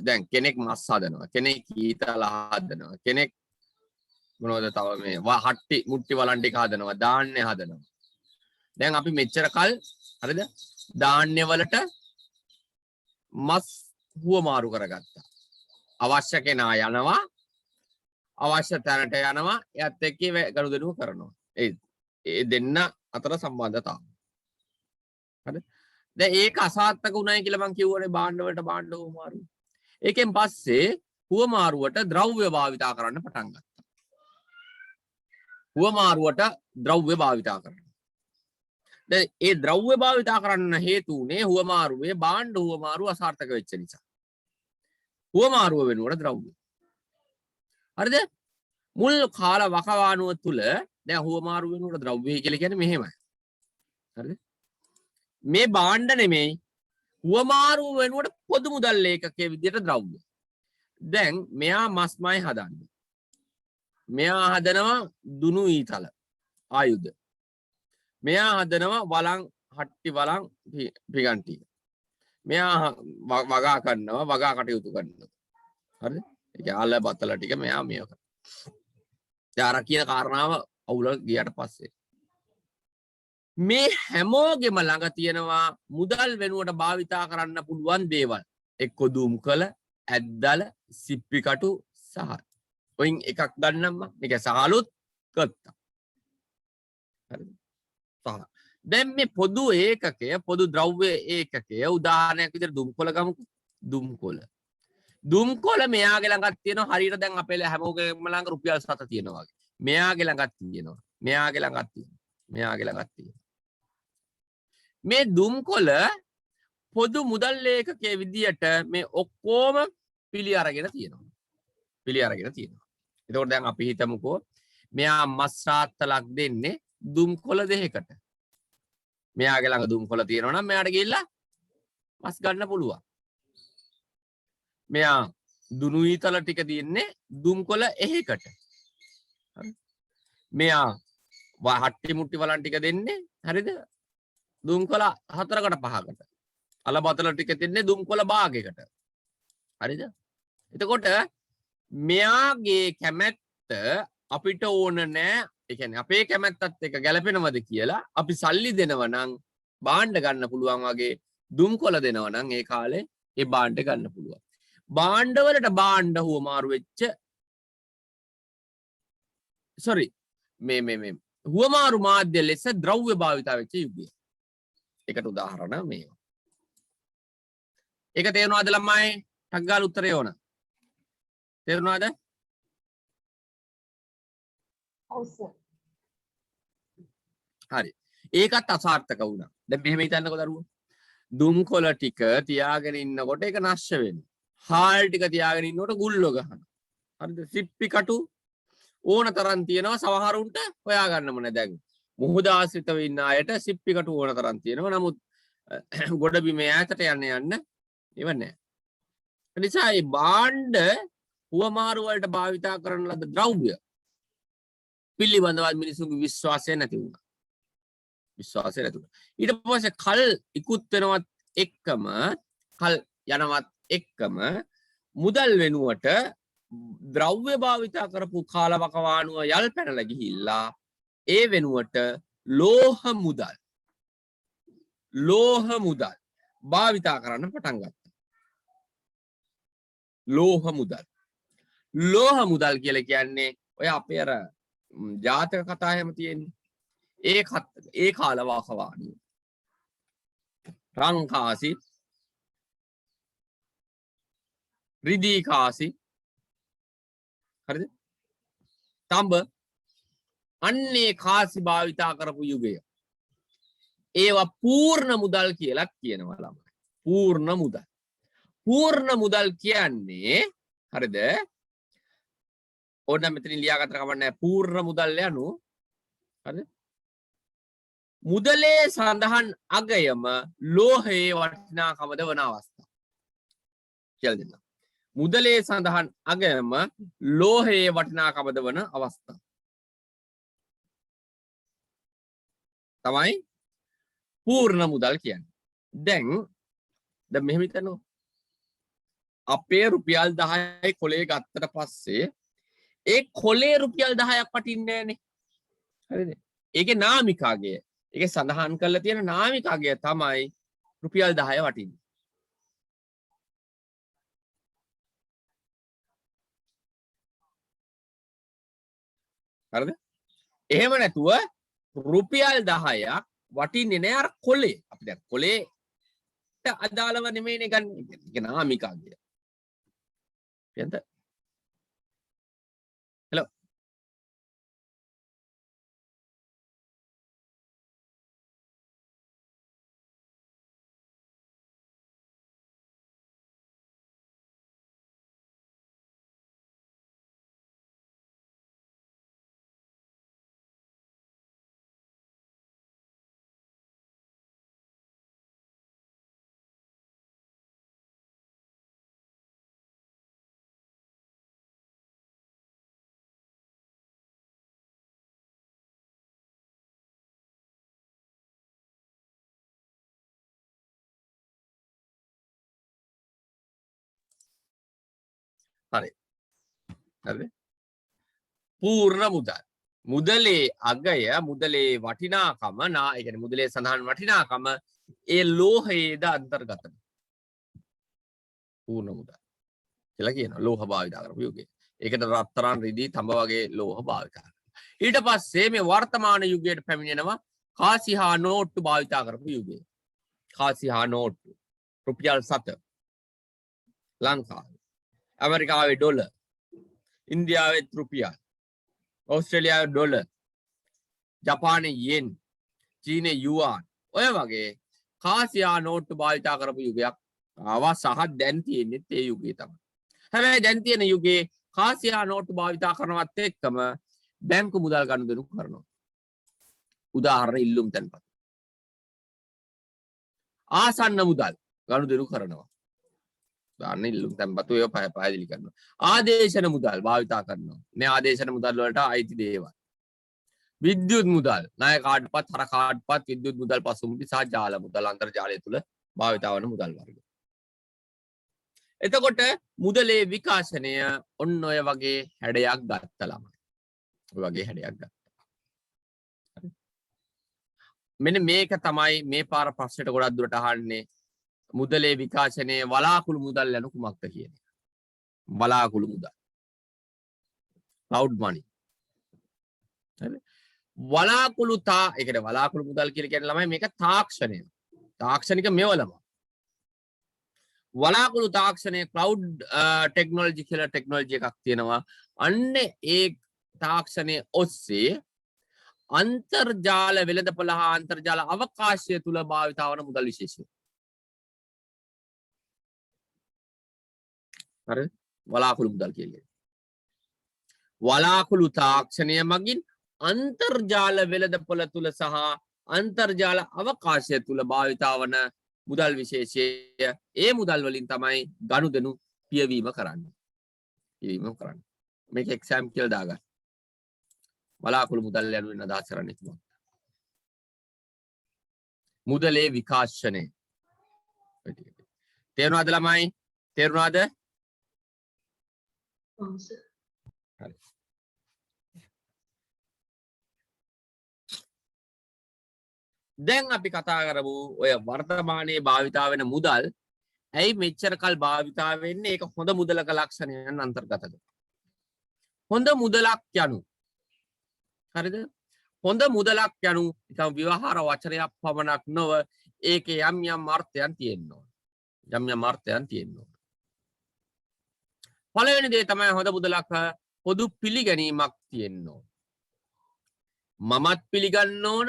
දැන් කෙනෙක් මස් හදනවා, කෙනෙක් ඊතල හදනවා, කෙනෙක් මොනවද තව මේ හට්ටි මුට්ටි වලන් ටික හදනවා, ධාන්‍ය හදනවා. දැන් අපි මෙච්චර කල් හරිද? ධාන්‍ය වලට මස් හුවමාරු කරගත්තා. අවශ්‍ය කෙනා යනවා, අවශ්‍ය තැනට යනවා, එයත් එක්ක ගනුදෙනු කරනවා. ඒ දෙන්න අතර සම්බන්ධතාව. හරිද? දැන් ඒක අසාර්ථක වුණයි කියලා මම කිව්වනේ භාණ්ඩ වලට භාණ්ඩ හුවමාරු. ඒකෙන් පස්සේ හුවමාරුවට ද්‍රව්‍ය භාවිතා කරන්න පටන් ගත්තා. හුවමාරුවට ද්‍රව්‍ය භාවිතා කරන්න. දැන් ඒ ද්‍රව්‍ය භාවිතා කරන්න හේතු උනේ හුවමාරුවේ භාණ්ඩ හුවමාරුව අසාර්ථක වෙච්ච නිසා. හුවමාරුව වෙනුවට ද්‍රව්‍ය. හරිද? මුල් කාල වකවානුව තුල දැන් හුවමාරුව වෙනුවට ද්‍රව්‍ය කියලා කියන්නේ මෙහෙමයි. හරිද? මේ භාණ්ඩ නෙමෙයි හුවමාරුව වෙනුවට පොදු මුදල් ලේඛකයේ විදියට ද්‍රව්‍ය. දැන් මෙයා මස්මයි හදන්නේ. මෙයා හදනවා දුනු ඊතල ආයුධ. මෙයා හදනවා වලං හට්ටි වලං පිගන්ටි. මෙයා වගා කරනවා, වගා කටයුතු කරනවා. හරිද? ඒ ආල බතල ටික මෙයා මේක. දැන් අර කියන කාරණාව අවුල ගියට පස්සේ මේ හැමෝගෙම ළඟ තියෙනවා මුදල් වෙනුවට භාවිතා කරන්න පුළුවන් දේවල්. එක්ක දුම්කල, ඇද්දල, සිප්පි කටු සහ ඔයින් එකක් ගන්නම් මම. මේක සහලුත් ගත්තා. හරිද? සහ. දැන් මේ පොදු ඒකකය, පොදු ද්‍රව්‍ය ඒකකය උදාහරණයක් විදිහට දුම්කොළ ගමුකෝ. දුම්කොළ. දුම්කොළ මෙයාගේ ළඟක් තියෙනවා හරියට දැන් අපේ හැමෝගෙම ළඟ රුපියල් 7 තියෙනවා වගේ. මෙයාගේ ළඟක් තියෙනවා. මෙයාගේ ළඟක් තියෙනවා. මෙයාගේ ළඟක් තියෙනවා. මේ දුම්කොළ පොදු මුදල් ලේඛකයේ විදියට මේ ඔක්කොම පිළි අරගෙන තියෙනවා. පිළි අරගෙන තියෙනවා. එතකොට දැන් අපි හිතමුකෝ මෙයා මස් රාත්තලක් දෙන්නේ දුම්කොළ දෙකකට. මෙයාගේ ළඟ දුම්කොළ තියෙනවා නම් මෙයාට ගිහිල්ලා මස් ගන්න පුළුවන්. මෙයා දුනු ඊතල ටික දින්නේ දුම්කොළ එහෙකට. හරි. මෙයා හට්ටි මුට්ටි වලන් ටික දෙන්නේ හරිද? දුම්කොළ 4කට 5කට. අල බතල ටික දෙන්නේ දුම්කොළ භාගයකට. හරිද? එතකොට මෙයාගේ කැමැත්ත අපිට ඕන නෑ. ඒ කියන්නේ අපේ කැමැත්තත් එක්ක ගැලපෙනවද කියලා අපි සල්ලි දෙනවා නම් භාණ්ඩ ගන්න පුළුවන් වගේ දුම්කොළ දෙනවා නම් ඒ කාලේ ඒ භාණ්ඩ ගන්න පුළුවන්. භාණ්ඩ වලට භාණ්ඩ හුවමාරු වෙච්ච මේ හුවමාරු මාධ්‍ය ලෙස ද්‍රව්‍ය භාවිතා වෙච්ච යුගය. ඒකට උදාහරණ මේවා. ඒක තේරුණාද ළමයි? ටක් ගාලා උත්තරේ ඕන. තේරුණාද? ඔව් සර්. හරි. ඒකත් අසාර්ථක වුණා. දැන් මෙහෙම හිතන්නකෝ දරුවෝ. දුම්කොළ ටික තියාගෙන ඉන්නකොට ඒක නැස්ස වෙනවා. හාල් ටික තියාගෙන ඉන්නකොට ගුල්ලෝ ගහනවා. හරිද? සිප්පි කටු ඕන තරම් තියෙනවා සමහරුන්ට හොයාගන්නම නැහැ දැන්. මුහුද ආශ්‍රිතව ඉන්න අයට සිප්පි කටු ඕන තරම් තියෙනවා. නමුත් ගොඩබිම ඈතට යන්න ඒව නැහැ. ඒ නිසා මේ භාණ්ඩ හුවමාරු වලට භාවිතා කරන ලද ද්‍රව්‍ය පිළිබඳව මිනිසුන්ගේ විශ්වාසය නැති වුණා. විශ්වාසය නැති වුණා. ඊට පස්සේ කල් ඉක්ුත් වෙනවත් එක්කම කල් යනවත් එක්කම මුදල් වෙනුවට ද්‍රව්‍ය භාවිතා කරපු කාලවකවානුව යල් පැනලා ගිහිල්ලා ඒ වෙනුවට ලෝහ මුදල් භාවිතා කරන්න පටන් ගත්තා. ලෝහ මුදල් කියලා කියන්නේ ඔය අපේ අර ජාතක කතා හැම තියෙන්නේ. ඒ කාලවකවානුව රංකාසි රිදී කාසි හරිද? තඹ අන්නේ කාසි භාවිතා කරපු යුගය. ඒවා පූර්ණ මුදල් කියලා කියනවා ළමයි. පූර්ණ මුදල් කියන්නේ හරිද? ඕන මෙතනින් ලියාගත්තට කමක් නැහැ. පූර්ණ මුදල් යනු හරිද? මුදලේ සඳහන් අගයම ලෝහයේ වටිනාකමද වන අවස්ථාව. කියලා දෙන්න. මුදලේ සඳහන් අගයම ලෝහයේ වටිනාකමද වන අවස්ථාව. තමයි පූර්ණ මුදල් කියන්නේ. දැන් මෙහෙම හිතනවා. අපේ රුපියල් 10යි කොලේ ගත්තට පස්සේ ඒ කොලේ රුපියල් 10ක් වටින්නේ නැහනේ. හරිද? ඒකේ නාමිකාගය. ඒකේ සඳහන් කරලා තියෙන නාමිකාගය තමයි රුපියල් 10 වටින්නේ. හරිද? එහෙම නැතුව රුපියල් 10ක් වටින්නේ නෑ අර කොලේ. අපි දැන් කොලේට අදාළව නෙමෙයිනේ ගන්න. ඒක නාමිකාගය. කියන්ද? හෙලෝ. හරි. හරිද? පූර්ණ මුදල්. මුදලේ අගය මුදලේ වටිනාකම ඒ කියන්නේ මුදලේ සඳහන් වටිනාකම ඒ ලෝහයේද අන්තර්ගත. පූර්ණ මුදල් කියලා කියනවා. ලෝහ භාවිත කරපු යුගයේ. ඒකට රත්තරන් රිදී තඹ වගේ ලෝහ භාවිත කරනවා. ඊට පස්සේ මේ වර්තමාන යුගයට පැමිණෙනවා කාසි හා නෝට්ටු භාවිත කරපු යුගය. කාසි හා නෝට්ටු රුපියල් 7 ලංකාවේ. ඇමරිකාවේ ඩොලර්, ඉන්දියාවේ රුපියල්, ඕස්ට්‍රේලියාවේ ඩොලර්, ජපානයේ යෙන්, චීනයේ යුවාන් ඔය වගේ කාසියා නෝට්ටු භාවිත කරපු යුගයක් ආවා සහ දැන් තියෙන්නේ ඒ යුගයේ තමයි. හැබැයි දැන් තියෙන යුගයේ කාසියා නෝට්ටු භාවිත කරනවත් එක්කම බැංකු මුදල් ගනුදෙනු කරනවා. උදාහරණ ඉල්ලුම් තැන්පත්. ආසන්න මුදල් ගනුදෙනු කරනවා. දාන්න ඉල්ලුම් තැන්පත් ඒව පැහැදිලි කරනවා. ආදේශන මුදල් භාවිතා කරනවා. මේ ආදේශන මුදල් වලට අයිති දේවල්. විද්‍යුත් මුදල්, ණය කාඩ්පත්, හර කාඩ්පත්, විද්‍යුත් මුදල්, පසුම්බි සහ ජාල මුදල් අන්තර්ජාලය තුල භාවිතා වන මුදල් වර්ග. එතකොට මුදලේ විකාශනය ඔන්න ඔය වගේ හැඩයක් ගත්තා ළමයි. ඔය වගේ හැඩයක් ගත්තා. මෙන්න මේක තමයි මේ පාර ප්‍රශ්නෙට ගොඩක් දුරට අහන්නේ. මුදලේ විකාශනයේ වලාකුළු මුදල් යනු කුමක්ද කියන එක. වලාකුළු මුදල්. cloud money. හරි. ඒ කියන්නේ වලාකුළු මුදල් කියලා කියන්නේ ළමයි මේක තාක්ෂණය. තාක්ෂණික මෙවලම. වලාකුළු තාක්ෂණයේ cloud technology කියලා ටෙක්නොලොජි එකක් තියෙනවා. අන්න ඒ තාක්ෂණයේ ඔස්සේ අන්තර්ජාල වෙළඳපොළ හා අන්තර්ජාල අවකාශය තුල භාවිත වන මුදල් විශේෂය. හරි වලාකුළු මුදල් කියන්නේ වලාකුළු තාක්ෂණය මගින් අන්තර්ජාල වෙළඳපොළ තුල සහ අන්තර්ජාල අවකාශය තුල භාවිතා වන මුදල් විශේෂය ඒ මුදල් වලින් තමයි ගනුදෙනු පියවීම කරන්නේ. මේක එක්සෑම් කියලා දාගන්න. වලාකුළු මුදල් යනුවෙන් අදහස් කරන්නේ කොහොමද? මුදලේ විකාශනය. තේරුණාද ළමයි? තේරුණාද? ඔව් සර්. හරි. දැන් අපි කතා කරමු ඔය වර්තමානයේ භාවිතා වෙන මුදල් ඇයි මෙච්චර කල් භාවිතා වෙන්නේ? ඒක හොඳ මුදලක ලක්ෂණයන් අන්තර්ගතද? හොඳ මුදලක් යනු හරිද? හොඳ මුදලක් යනු නිකම් ව්‍යවහාර වචනයක් පමණක් නොව ඒකේ යම් යම් අර්ථයන් තියෙනවා. පළවෙනි දේ තමයි හොඳ මුදලක් පොදු පිළිගැනීමක් තියෙනවා. මමත් පිළිගන්න ඕන,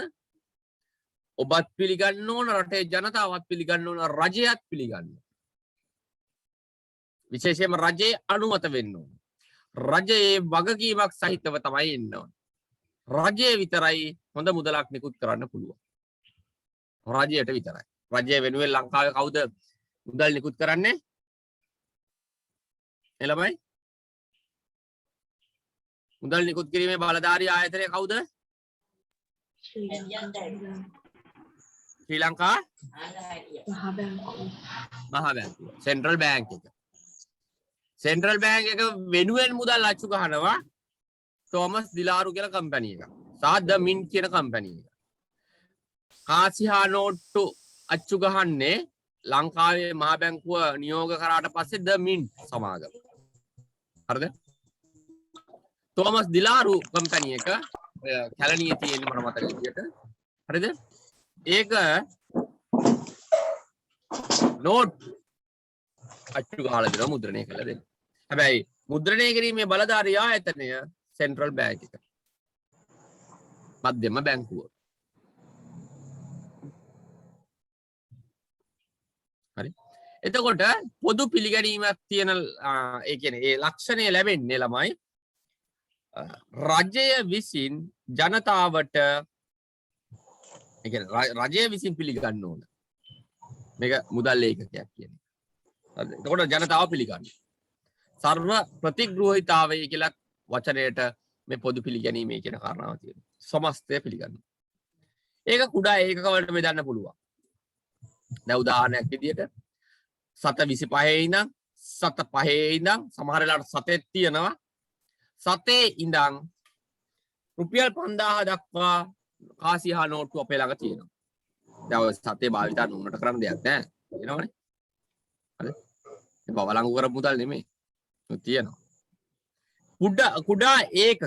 ඔබත් පිළිගන්න ඕන, රටේ ජනතාවත් පිළිගන්න ඕන, රජයත් පිළිගන්න. විශේෂයෙන්ම රජයේ අනුමත වෙන්න ඕන. රජයේ වගකීමක් සහිතව තමයි ඉන්න ඕන. රජය විතරයි හොඳ මුදලක් නිකුත් කරන්න පුළුවන්. රජයට විතරයි. රජය වෙනුවෙන් ලංකාවේ කවුද මුදල් නිකුත් කරන්නේ? එළමයි මුදල් නිකුත් කිරීමේ බලධාරී ආයතනය කවුද? ශ්‍රී ලංකා මහා බැංකුව. මහා බැංකුව. සෙන්ට්‍රල් බැංක් එක. සෙන්ට්‍රල් බැංක් එක වෙනුවෙන් මුදල් අච්චු ගහනවා තෝමස් දිලාරු කියලා කම්පැනි එක. සහ ද මින්ට් කියන කම්පැනි එක. කාසිහා නෝට්ටු අච්චු ගහන්නේ ලංකාවේ මහා බැංකුව නියෝග කරාට පස්සේ ද මින්ට් සමාගම. හරිද? තෝමස් දිලාරු කම්පැනි එක ඔය කැලණියේ තියෙන මට මතක විදියට. හරිද? ඒක නෝට් අච්චු ගහලා දෙනවා මුද්‍රණය කරලා දෙන්න. හැබැයි මුද්‍රණය කිරීමේ බලධාරී ආයතනය සෙන්ට්‍රල් බැංක් එක. මධ්‍යම බැංකුව. හරි. එතකොට පොදු පිළිගැනීමක් තියෙන ඒ කියන්නේ ඒ ලක්ෂණය ලැබෙන්නේ ළමයි රජය විසින් ජනතාවට ඒ කියන්නේ රජය විසින් පිළිගන්න ඕන. මේක මුදල් ඒකකයක් කියන්නේ. හරිද? එතකොට ජනතාව පිළිගන්නේ. සර්ව ප්‍රතිග්‍රහිතාවය කියලා වචනයට මේ පොදු පිළිගැනීමේ කියන කාරණාව තියෙනවා. සමස්තය පිළිගන්නවා. ඒක කුඩා ඒකක වලට බෙදන්න පුළුවන්. දැන් උදාහරණයක් විදියට 725 ඉඳන් 705 ඉඳන් සමහර වෙලාවට 7ක් තියෙනවා. 7 ඉඳන් රුපියල් 5000 දක්වා කාසිහා නෝට්ටු අපේ ළඟ තියෙනවා. දැන් ඔය 7 භාවිතා නුනට කරන්න දෙයක් නැහැ. එනවනේ. හරි. ඒ බවලංගු කරපු මුදල් නෙමෙයි. ඒක තියෙනවා. කුඩා ඒකක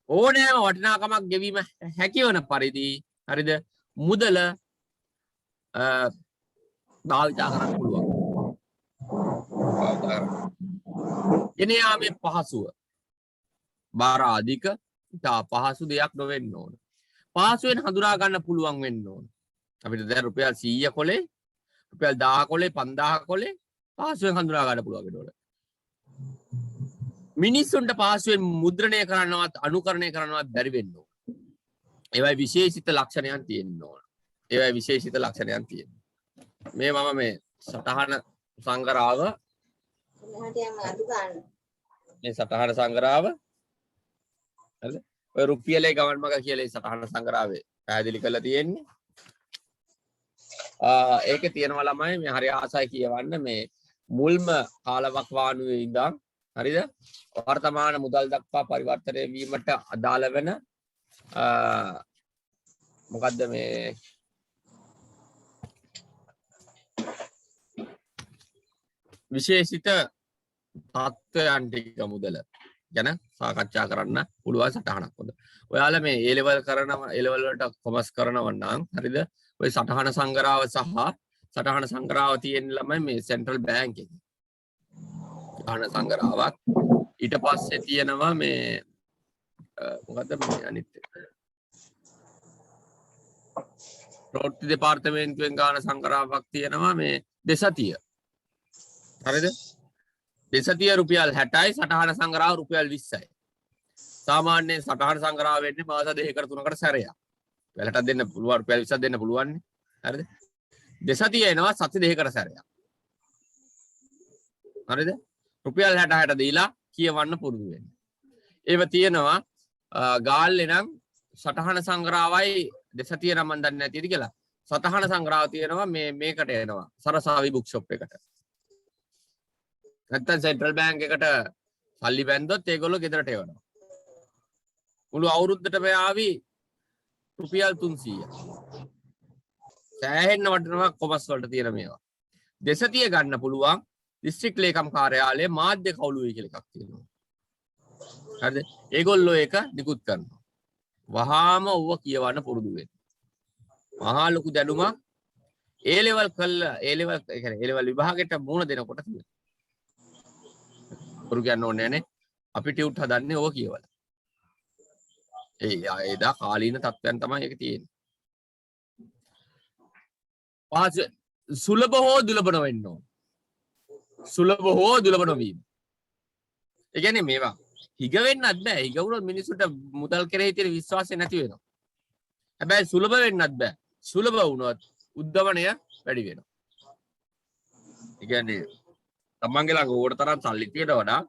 ඕනෑම වටිනාකමක් ගෙවීම හැකිවන පරිදි හරිද මුදල භාවිතා කරන්න පුළුවන්. ගෙන යාමේ පහසුව බාර අධික ඉතා පහසු දෙයක් නොවෙන්න ඕන. පහසුවෙන් හඳුනා ගන්න පුළුවන් වෙන්න ඕන. අපිට දැන් රුපියල් 100 කොලේ රුපියල් 1000 කොලේ 5000 කොලේ පහසුවෙන් හඳුනා ගන්න පුළුවන් වෙනවල. මිනිස්සුන්ට පහසුවෙන් මුද්‍රණය කරන්නවත් අනුකරණය කරන්නවත් බැරි වෙන්න ඕන. ඒවයි විශේෂිත ලක්ෂණයන් තියෙන්න ඕන. මේ මම මේ සටහන සංගරාව මේ සටහන සංගරාව හරිද? ඔය රුපියලේ ගමන් මග කියලා ඒ සටහන සංගරාවේ පැහැදිලි කරලා තියෙන්නේ. ඒකේ තියෙනවා ළමයි මේ හරි ආසයි කියවන්න මේ මුල්ම කාලවකවානුවේ ඉඳන් හරිද වර්තමාන මුදල් දක්වා පරිවර්තනය වීමට අදාළ වෙන මොකද්ද මේ විශේෂිත තත්ත්වයන් ටික මුදල ගැන සාකච්ඡා කරන්න පුළුවන් සටහනක් හොඳ. ඔයාලා මේ A level කරනවා A level වලට කොමර්ස් කරනවා නම් හරිද? ඔය සටහන සංගරාව සහ සටහන සංගරාව තියෙන ළමයි මේ සෙන්ට්‍රල් බැංක් එකේ. සටහන සංගරාවක් ඊට පස්සේ තියෙනවා මේ මොකද්ද මේ අනිත් එක. රෝට්ටු දෙපාර්තමේන්තුවෙන් ගාන සංගරාවක් තියෙනවා මේ දෙසතිය. හරිද? දෙසතිය රුපියල් 60යි සටහන සංග්‍රහය රුපියල් 20යි. සාමාන්‍යයෙන් සටහන සංග්‍රහය වෙන්නේ මාස 2කට 3කට සැරයක්. ඔයාලට දෙන්න පුළුවන් රුපියල් 20ක් දෙන්න පුළුවන් නේ. හරිද? දෙසතිය එනවා සති දෙකකට සැරයක්. හරිද? රුපියල් 60ට දීලා කියවන්න පුරුදු වෙන්න. ඒව තියෙනවා ගාල්ලේ නම් සටහන සංග්‍රහයයි දෙසතිය නම් මන් දන්නේ නැතිද කියලා. සටහන සංග්‍රහය තියෙනවා මේකට එනවා. සරසාවි බුක් ෂොප් එකට. නැත්තම් සෙන්ට්‍රල් බැංක් එකට සල්ලි බැන්දොත් ඒගොල්ලෝ ගෙදරට එවනවා. මුළු අවුරුද්දටම ආවි රුපියල් 300. සෑහෙන්න වටිනවා කොමර්ස් වලට තියෙන මේවා. දෙසතිය ගන්න පුළුවන් දිස්ත්‍රික් ලේකම් කාර්යාලයේ මාධ්‍ය කවුළුවේ කියලා එකක් තියෙනවා. හරිද? ඒගොල්ලෝ ඒක නිකුත් කරනවා. වහාම ඌව කියවන්න පුරුදු වෙන්න. මහා ලොකු දැනුමක් A level කළා A level ඒ කියන්නේ A level විභාගෙට මුණ දෙනකොට තියෙනවා. කරු කියන්න ඕනේ නැනේ. අපි ටියුට් හදන්නේ ඕක කියවලා. එදා කාලීන තත්ත්වයන් තමයි ඒක තියෙන්නේ. පහස සුලභ හෝ දුලභ නොවෙන්න ඕන. සුලභ හෝ දුලභ නොවීම. ඒ කියන්නේ මේවා හිග වෙන්නත් බෑ. හිග වුණොත් මිනිස්සුන්ට මුදල් කෙරෙහි තියෙන විශ්වාසය නැති වෙනවා. හැබැයි සුලභ වෙන්නත් බෑ. සුලභ වුණොත් උද්දමනය වැඩි වෙනවා. ඒ කියන්නේ තමන්ගේ ළඟ ඕන තරම් සල්ලි තියෙනවා වඩා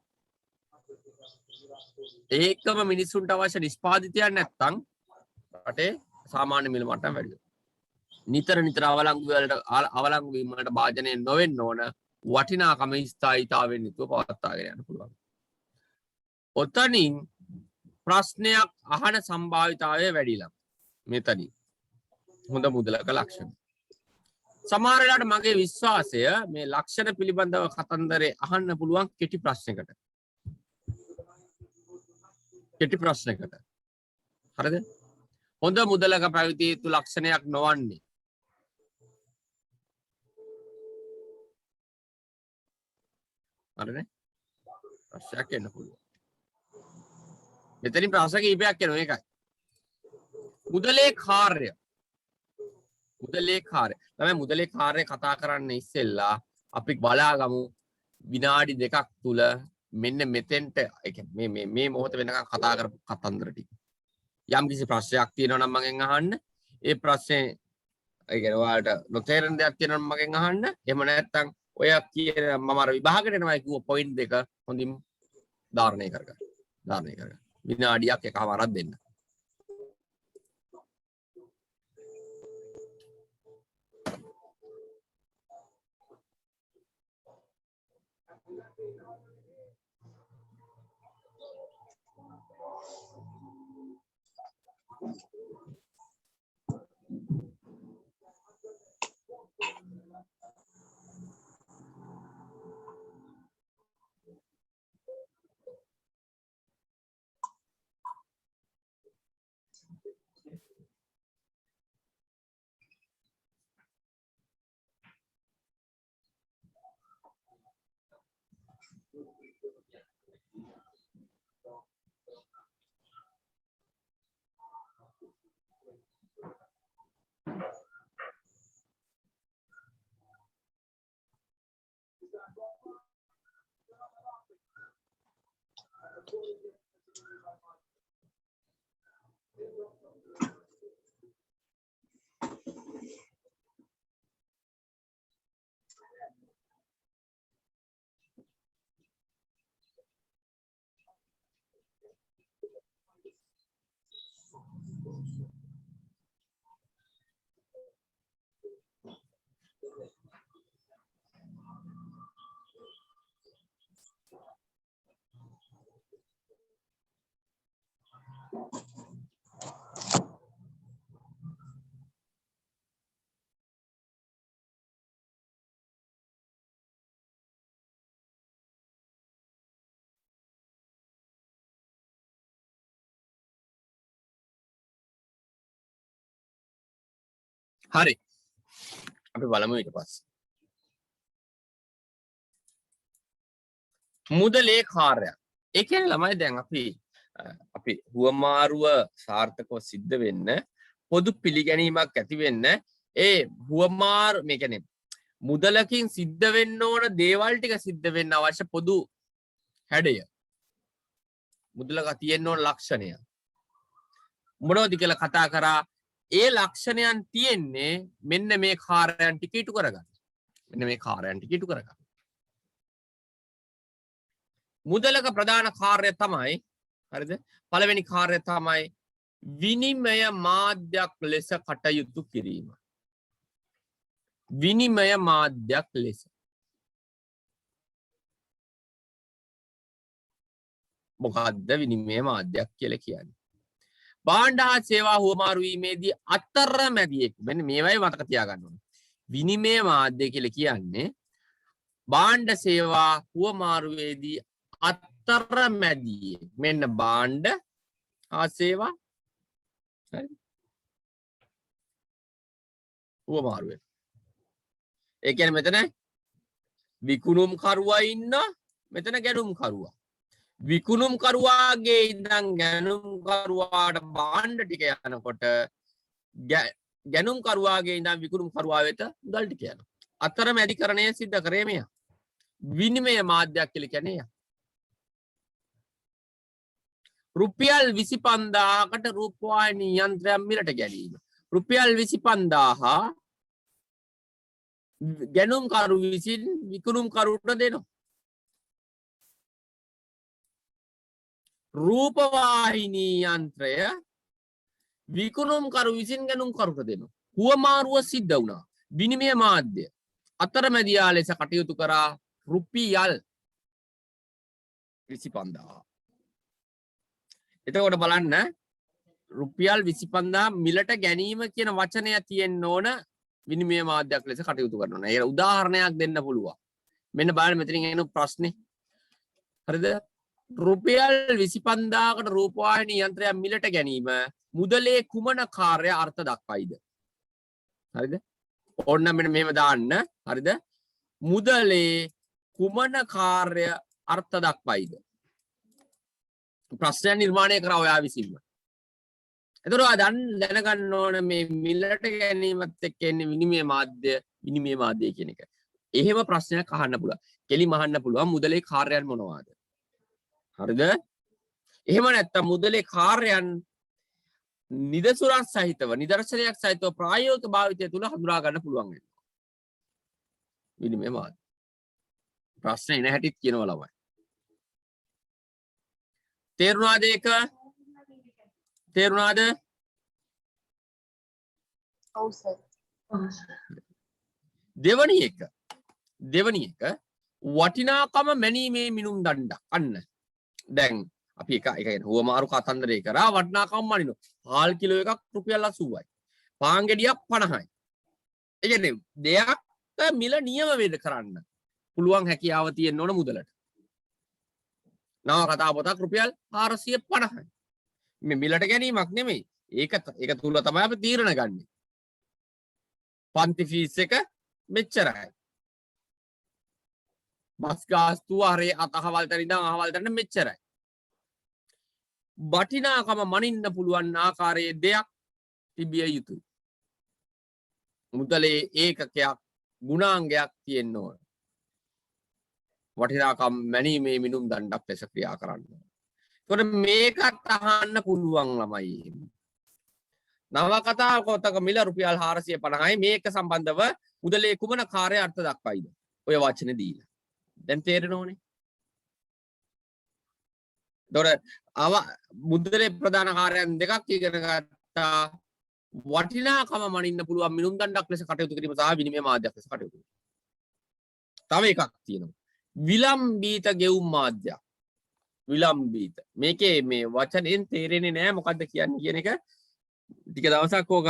ඒකම මිනිස්සුන්ට අවශ්‍ය නිෂ්පාදිතයක් නැත්තම් රටේ සාමාන්‍ය මිල මට්ටම වැඩි වෙනවා. නිතර අවලංගු වීම වලට භාජනය නොවෙන්න ඕන වටිනාකම ස්ථායීතාවයෙන් යුතුව පවත්වාගෙන යන්න පුළුවන්. ඔතනින් ප්‍රශ්නයක් අහන සම්භාවිතාවය වැඩිලා. මෙතනින් හොඳ මුදලක ලක්ෂණ. සමහර වෙලාවට මගේ විශ්වාසය මේ ලක්ෂණ පිළිබඳව කතන්දරේ අහන්න පුළුවන් කෙටි ප්‍රශ්නයකට. කෙටි ප්‍රශ්නයකට. හරිද? හොඳ මුදලක පැවතිය යුතු ලක්ෂණයක් නොවන්නේ. හරිනේ? ප්‍රශ්නයක් එන්න පුළුවන්. මෙතනින් ප්‍රශ්න කීපයක් එනවා ඒකයි. මුදලේ කාර්ය. මුදලේ කාර්ය. තමයි මුදලේ කාර්ය කතා කරන්න ඉස්සෙල්ලා අපි බලාගමු විනාඩි 2ක් තුල මෙන්න මෙතෙන්ට ඒ කියන්නේ මේ මොහොත වෙනකන් කතා කරපු කතන්දර ටික. යම් කිසි ප්‍රශ්නයක් තියෙනවා නම් මගෙන් අහන්න. ඒ ප්‍රශ්නේ ඒ කියන්නේ ඔයාලට නොතේරෙන දෙයක් තියෙනවා නම් මගෙන් අහන්න. එහෙම නැත්නම් ඔය කියන මම අර විභාගයට එනවා කිව්ව පොයින්ට් දෙක හොඳින් ධාරණය කරගන්න. ධාරණය කරගන්න. විනාඩියක් එකමාරක් දෙන්න. හරි. අපි බලමු ඊට පස්සේ. මුදලේ කාර්යය. ඒ කියන්නේ ළමයි දැන් අපි හුවමාරුව සාර්ථකව සිද්ධ වෙන්න පොදු පිළිගැනීමක් ඇති වෙන්න ඒ හුවමාරු මේ කියන්නේ මුදලකින් සිද්ධ වෙන්න ඕන දේවල් ටික සිද්ධ වෙන්න අවශ්‍ය පොදු හැඩය. මුදලක තියෙන්න ඕන ලක්ෂණය. මොනවද කියලා කතා කරා. ඒ ලක්ෂණයන් තියෙන්නේ මෙන්න මේ කාර්යයන් ටික ඉටු කරගන්න. මෙන්න මේ කාර්යයන් ටික ඉටු කරගන්න. මුදලක ප්‍රධාන කාර්යය තමයි හරිද? පළවෙනි කාර්යය තමයි විනිමය මාධ්‍යයක් ලෙස කටයුතු කිරීම. විනිමය මාධ්‍යයක් ලෙස. මොකද්ද විනිමය මාධ්‍යයක් කියලා කියන්නේ? භාණ්ඩ හා සේවා හුවමාරු වීමේදී අතරමැදියෙක්. මෙන්න මේවයි මතක තියාගන්න ඕනේ. විනිමය මාධ්‍ය කියලා කියන්නේ භාණ්ඩ සේවා හුවමාරුවේදී අතරමැදියෙක්. මෙන්න භාණ්ඩ හා සේවා හරි හුවමාරුවේ. ඒ කියන්නේ මෙතන විකුණුම් කරුවා ඉන්නවා, මෙතන ගැනුම් කරුවා. විකුණුම් කරුවාගේ ඉඳන් ගැනුම් කරුවාට භාණ්ඩ ටික යනකොට ගැනුම් කරුවාගේ ඉඳන් විකුණුම් කරුවා වෙත මුදල් ටික යනවා. අතරමැදිකරණය සිද්ධ කරේ මෙයා. විනිමය මාධ්‍යයක් කියලා කියන්නේ. රුපියල් 25000කට රූපවාහිනී යන්ත්‍රයක් මිලට ගැනීම. රුපියල් 25000 ගැනුම් කරු විසින් විකුණුම් කරුට දෙනවා. රූපවාහිනී යන්ත්‍රය විකුණුම් කරු විසින් ගැනුම් කරුට දෙනවා. හුවමාරුව සිද්ධ වුණා. විනිමය මාධ්‍ය අතරමැදියා ලෙස කටයුතු කරා රුපියල් 25000. එතකොට බලන්න රුපියල් 25000 මිලට ගැනීම කියන වචනය තියෙන්න ඕන විනිමය මාධ්‍යයක් ලෙස කටයුතු කරනවා. ඒක උදාහරණයක් දෙන්න පුළුවන්. මෙන්න බලන්න මෙතනින් එන ප්‍රශ්නේ. හරිද? රුපියල් 25000කට රූපවාහිනී යන්ත්‍රයක් මිලට ගැනීම මුදලේ කුමන කාර්ය අර්ථ දක්වයිද? හරිද? ඕන්න මෙන්න මෙහෙම දාන්න. හරිද? මුදලේ කුමන කාර්ය අර්ථ දක්වයිද? ප්‍රශ්නය නිර්මාණය කරා ඔයා විසින්ම. එතකොට ඔයා දැනගන්න ඕන මේ මිලට ගැනීමත් එක්ක එන්නේ විනිමය මාධ්‍ය කියන එක. එහෙම ප්‍රශ්නයක් අහන්න පුළුවන්. කෙලිම අහන්න පුළුවන් මුදලේ කාර්යයන් මොනවාද? හරිද? එහෙම නැත්නම් මුදලේ කාර්යයන් නිදසුරක් සහිතව නිදර්ශනයක් සහිතව ප්‍රායෝගික භාවිතය තුළ හඳුනා ගන්න පුළුවන් වෙනවා. විනිමය මාධ්‍ය. ප්‍රශ්නේ එන හැටිත් කියනවා ළමයි. තේරුණාද ඒක? තේරුණාද? ඔව් සර්. දෙවනි එක වටිනාකම මැනීමේ මිනුම් දණ්ඩක්. අන්න දැන් අපි එක හුවමාරු කතන්දරේ කරා වටිනාකම් මනිනවා. පාල් කිලෝ එකක් රුපියල් 80යි. පාන් ගෙඩියක් 50යි. ඒ කියන්නේ දෙයක් මිල නියම වෙන්න කරන්න පුළුවන් හැකියාව තියෙන්න ඕන මුදලට. නව කතා පොතක් රුපියල් 450යි. මේ මිලට ගැනීමක් නෙමෙයි. ඒක තුල තමයි අපි තීරණ ගන්නෙ. පන්ති ෆීස් එක මෙච්චරයි. බස් ගාස්තුව හරේ අතහවල් තැන ඉඳන් අහවල් තැනට මෙච්චරයි. වටිනාකම මනින්න පුළුවන් ආකාරයේ දෙයක් තිබිය යුතුයි. මුදලේ ඒකකයක් ගුණාංගයක් තියෙන්න ඕන. වටිනාකම් මැනීමේ මිනුම් දණ්ඩක් ලෙස ක්‍රියා කරන්න. ඒකට මේකත් අහන්න පුළුවන් ළමයි. නවකතා පොතක මිල රුපියල් 450යි මේක සම්බන්ධව මුදලේ කුමන කාර්ය අර්ථ දක්වයිද? ඔය වචනේ දීලා. දැන් තේරෙනවනේ. මුදලේ ප්‍රධාන කාර්යයන් දෙකක් ඉගෙන ගත්තා. වටිනාකම මනින්න පුළුවන් මිනුම් දණ්ඩක් ලෙස කටයුතු කිරීම සහ විනිමය මාධ්‍යයක් ලෙස කටයුතු කිරීම. තව එකක් තියෙනවා. විලම්බීත ගෙවුම් මාධ්‍යයක්. විලම්බීත. මේකේ මේ වචනෙන් තේරෙන්නේ නැහැ මොකද්ද කියන්නේ කියන එක ටික දවසක් ඕක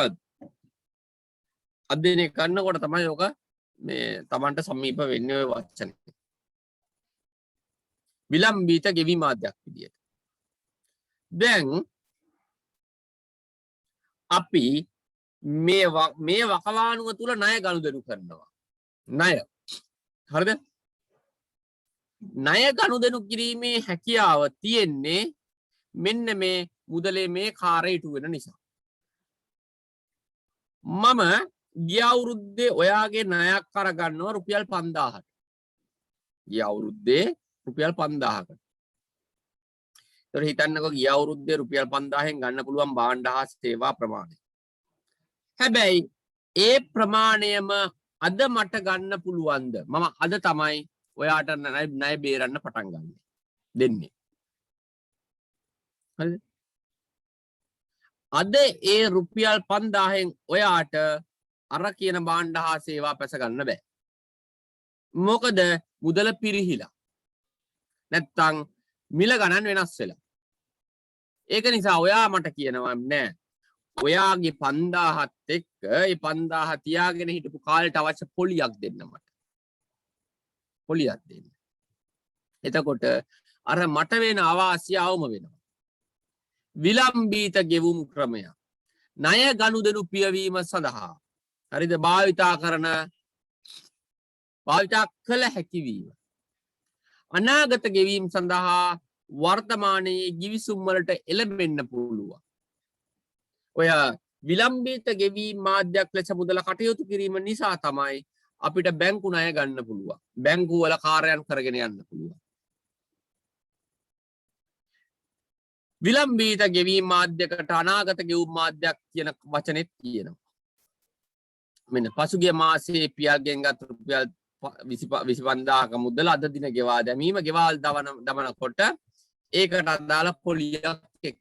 අධ්‍යයනය කරනකොට තමයි ඕක මේ Tamanට සමීප වෙන්නේ ඔය වචනේ. විලම්බීත ගෙවි මාධ්‍යයක් විදියට. දැන් අපි මේ වකවානුව තුල ණය ගනුදෙනු කරනවා. ණය. හරිද? ණය ගනුදෙනු කිරීමේ හැකියාව තියෙන්නේ මෙන්න මේ මුදලේ මේ කාර්යය ඉටු වෙන නිසා. මම ගිය අවුරුද්දේ ඔයාගේ ණයක් අරගන්නවා රුපියල් 5000ට. ගිය අවුරුද්දේ රුපියල් 5000කට. ඒතර හිතන්නකෝ ගිය අවුරුද්දේ රුපියල් 5000න් ගන්න පුළුවන් භාණ්ඩ හා සේවා ප්‍රමාණය. හැබැයි ඒ ප්‍රමාණයම අද මට ගන්න පුළුවන්ද? මම අද තමයි ඔයාට ණය බේරන්න පටන් ගන්න දෙන්නේ. හරිද? අද ඒ රුපියල් 5000න් ඔයාට අර කියන භාණ්ඩ හා සේවා පැස ගන්න බෑ. මොකද මුදල පිරිහිලා. නැත්තම් මිල ගණන් වෙනස් වෙලා. ඒක නිසා ඔයා මට කියනවා නෑ. ඔයාගේ 5000ත් එක්ක ඒ 5000 තියාගෙන හිටපු කාලේට අවශ්‍ය පොලියක් දෙන්න මට. පොලියක් දෙන්න. එතකොට අර මට වෙන අවාසිය අවම වෙනවා. විලම්බීත ගෙවුම් ක්‍රමය. ණය ගනුදෙනු පියවීම සඳහා හරිද භාවිතා කළ හැකි වීම. අනාගත ගෙවීම සඳහා වර්තමානයේ ගිවිසුම් වලට එළඹෙන්න පුළුවන්. ඔය විලම්බීත ගෙවීම් මාධ්‍යයක් ලෙස මුදල කටයුතු කිරීම නිසා තමයි අපිට බැංකු ණය ගන්න පුළුවන්. බැංකු වල කාර්යයන් කරගෙන යන්න පුළුවන්. විලම්බීත ගෙවීම් මාධ්‍යකට අනාගත ගෙවුම් මාධ්‍යයක් කියන වචනේත් කියනවා. මෙන්න පසුගිය මාසයේ පියල්ගෙන් ගත් රුපියල් 25000ක මුදල අද දින ගෙවා දැමීම ගෙවල් දමනකොට ඒකට අදාළ පොලියක් එක්ක.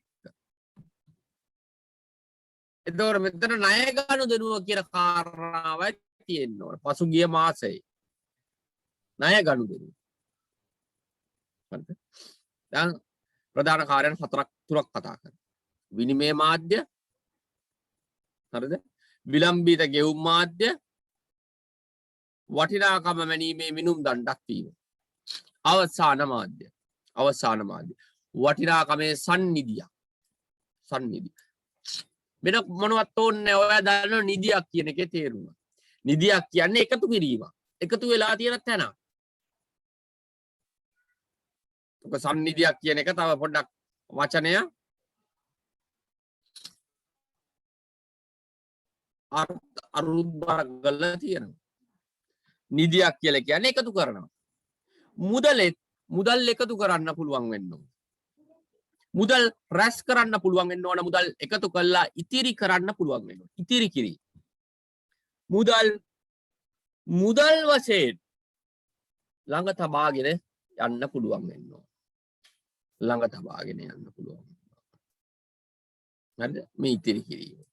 එතකොට මෙතන ණය ගනුදෙනුව කියන කාරණාවයි තියෙන්න ඕන. පසුගිය මාසයේ ණය ගනුදෙනුව. හරිද? දැන් ප්‍රධාන කාර්යයන් තුනක් කතා කරනවා. විනිමය මාධ්‍ය, හරිද? විලම්බිත ගෙවුම් මාධ්‍ය, වටිනාකම මැනීමේ මිනුම් දණ්ඩක් වීම. අවසාන මාධ්‍ය. වටිනාකමේ සන්නිධිය. වෙන මොනවත් ඕනේ ඔයා දන්න නිධියක් කියන එකේ තේරුම. නිධියක් කියන්නේ එකතු කිරීම. එකතු වෙලා තියෙන තැන. ඔක සන්නිධියක් කියන එක තව පොඩ්ඩක් වචනය අරුත්බර කරලා තියෙනවා. නිධියක් කියලා කියන්නේ එකතු කරනවා. මුදල් එකතු කරන්න පුළුවන් වෙන්න ඕන. මුදල් රැස් කරන්න පුළුවන් වෙන්න ඕන. මුදල් එකතු කළා ඉතිරි කරන්න පුළුවන් වෙන්න ඕන. ඉතිරි කිරි. මුදල් වශයෙන් ළඟ තබාගෙන යන්න පුළුවන් වෙන්න ඕන. හරිද? මේ ඉතිරි කිරීම.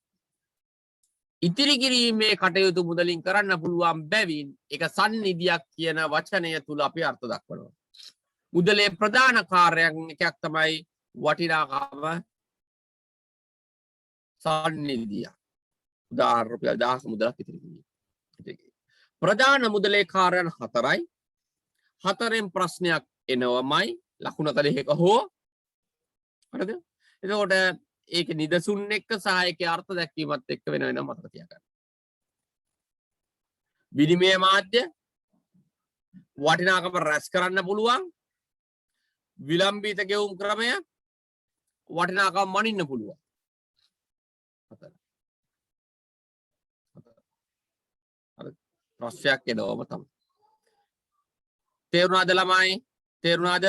ඉතිරි කිරීමේ කටයුතු මුදලින් කරන්න පුළුවන් බැවින් ඒක සන්නිධියක් කියන වචනය තුල අපි අර්ථ දක්වනවා. මුදලේ ප්‍රධාන කාර්යයන් එකක් තමයි වටිනාකම සන්නිධිය. උදාහරණ රුපියල් 1000ක මුදලක් ඉතිරි කිරීම. ප්‍රධාන මුදලේ කාර්යයන් 4යි. 4න් ප්‍රශ්නයක් එනවමයි ලකුණක දෙකක හෝ. හරිද? එතකොට ඒක නිදසුන් එක්ක සහායකයේ අර්ථ දැක්වීමත් එක්ක වෙන වෙනම මතක තියාගන්න. විනිමය මාධ්‍ය වටිනාකම රැස් කරන්න පුළුවන්. විලම්බිත ගෙවුම් ක්‍රමය වටිනාකම මනින්න පුළුවන්. හරි. ප්‍රශ්නයක් එනවම තමයි. තේරුණාද ළමයි? තේරුණාද?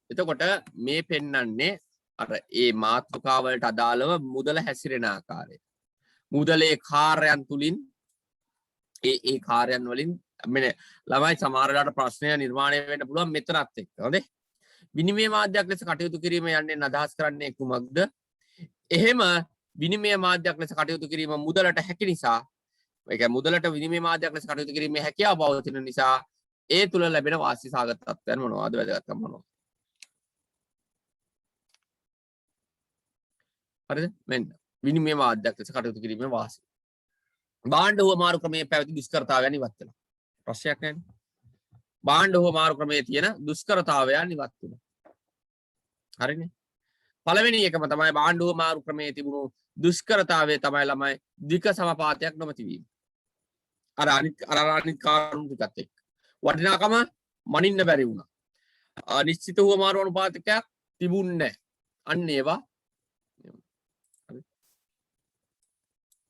එතකොට මේ පෙන්වන්නේ අර ඒ මාතෘකාවලට අදාළව මුදල හැසිරෙන ආකාරය. මුදලේ කාර්යයන් තුලින් ඒ කාර්යයන් වලින් මෙන්න ළමයි සමහර වෙලාවට ප්‍රශ්නය නිර්මාණය වෙන්න පුළුවන් මෙතනත් එක්ක. හරිද? විනිමය මාධ්‍යයක් ලෙස කටයුතු කිරීම යන්නේ අදහස් කරන්නේ කුමක්ද? එහෙම විනිමය මාධ්‍යයක් ලෙස කටයුතු කිරීම මුදලට හැකි නිසා ඒක මුදලට විනිමය මාධ්‍යයක් ලෙස කටයුතු කිරීමේ හැකියාව පවතින නිසා ඒ තුල ලැබෙන වාසි සාගත තත්ත්වයන් මොනවද? වැදගත්කම් මොනවද? හරිද? මෙන්න විනිමය මාධ්‍යයක් ලෙස කටයුතු කිරීමේ වාසි. භාණ්ඩ හුවමාරු ක්‍රමයේ පැවති දුෂ්කරතාවයන් ඉවත් වෙනවා. ප්‍රශ්නයක් නැහැ. භාණ්ඩ හුවමාරු ක්‍රමයේ තියෙන දුෂ්කරතාවයන් ඉවත් වෙනවා. හරිනේ? පළවෙනි එකම තමයි භාණ්ඩ හුවමාරු ක්‍රමයේ තිබුණු දුෂ්කරතාවය තමයි ළමයි ධික සමපාතයක් නොමැති වීම. අර අනිත් කාරණු ටිකත් එක්ක. වටිනාකම මනින්න බැරි වුණා. නිශ්චිත හුවමාරු අනුපාතයක් තිබුණේ නැහැ. අන්න ඒවා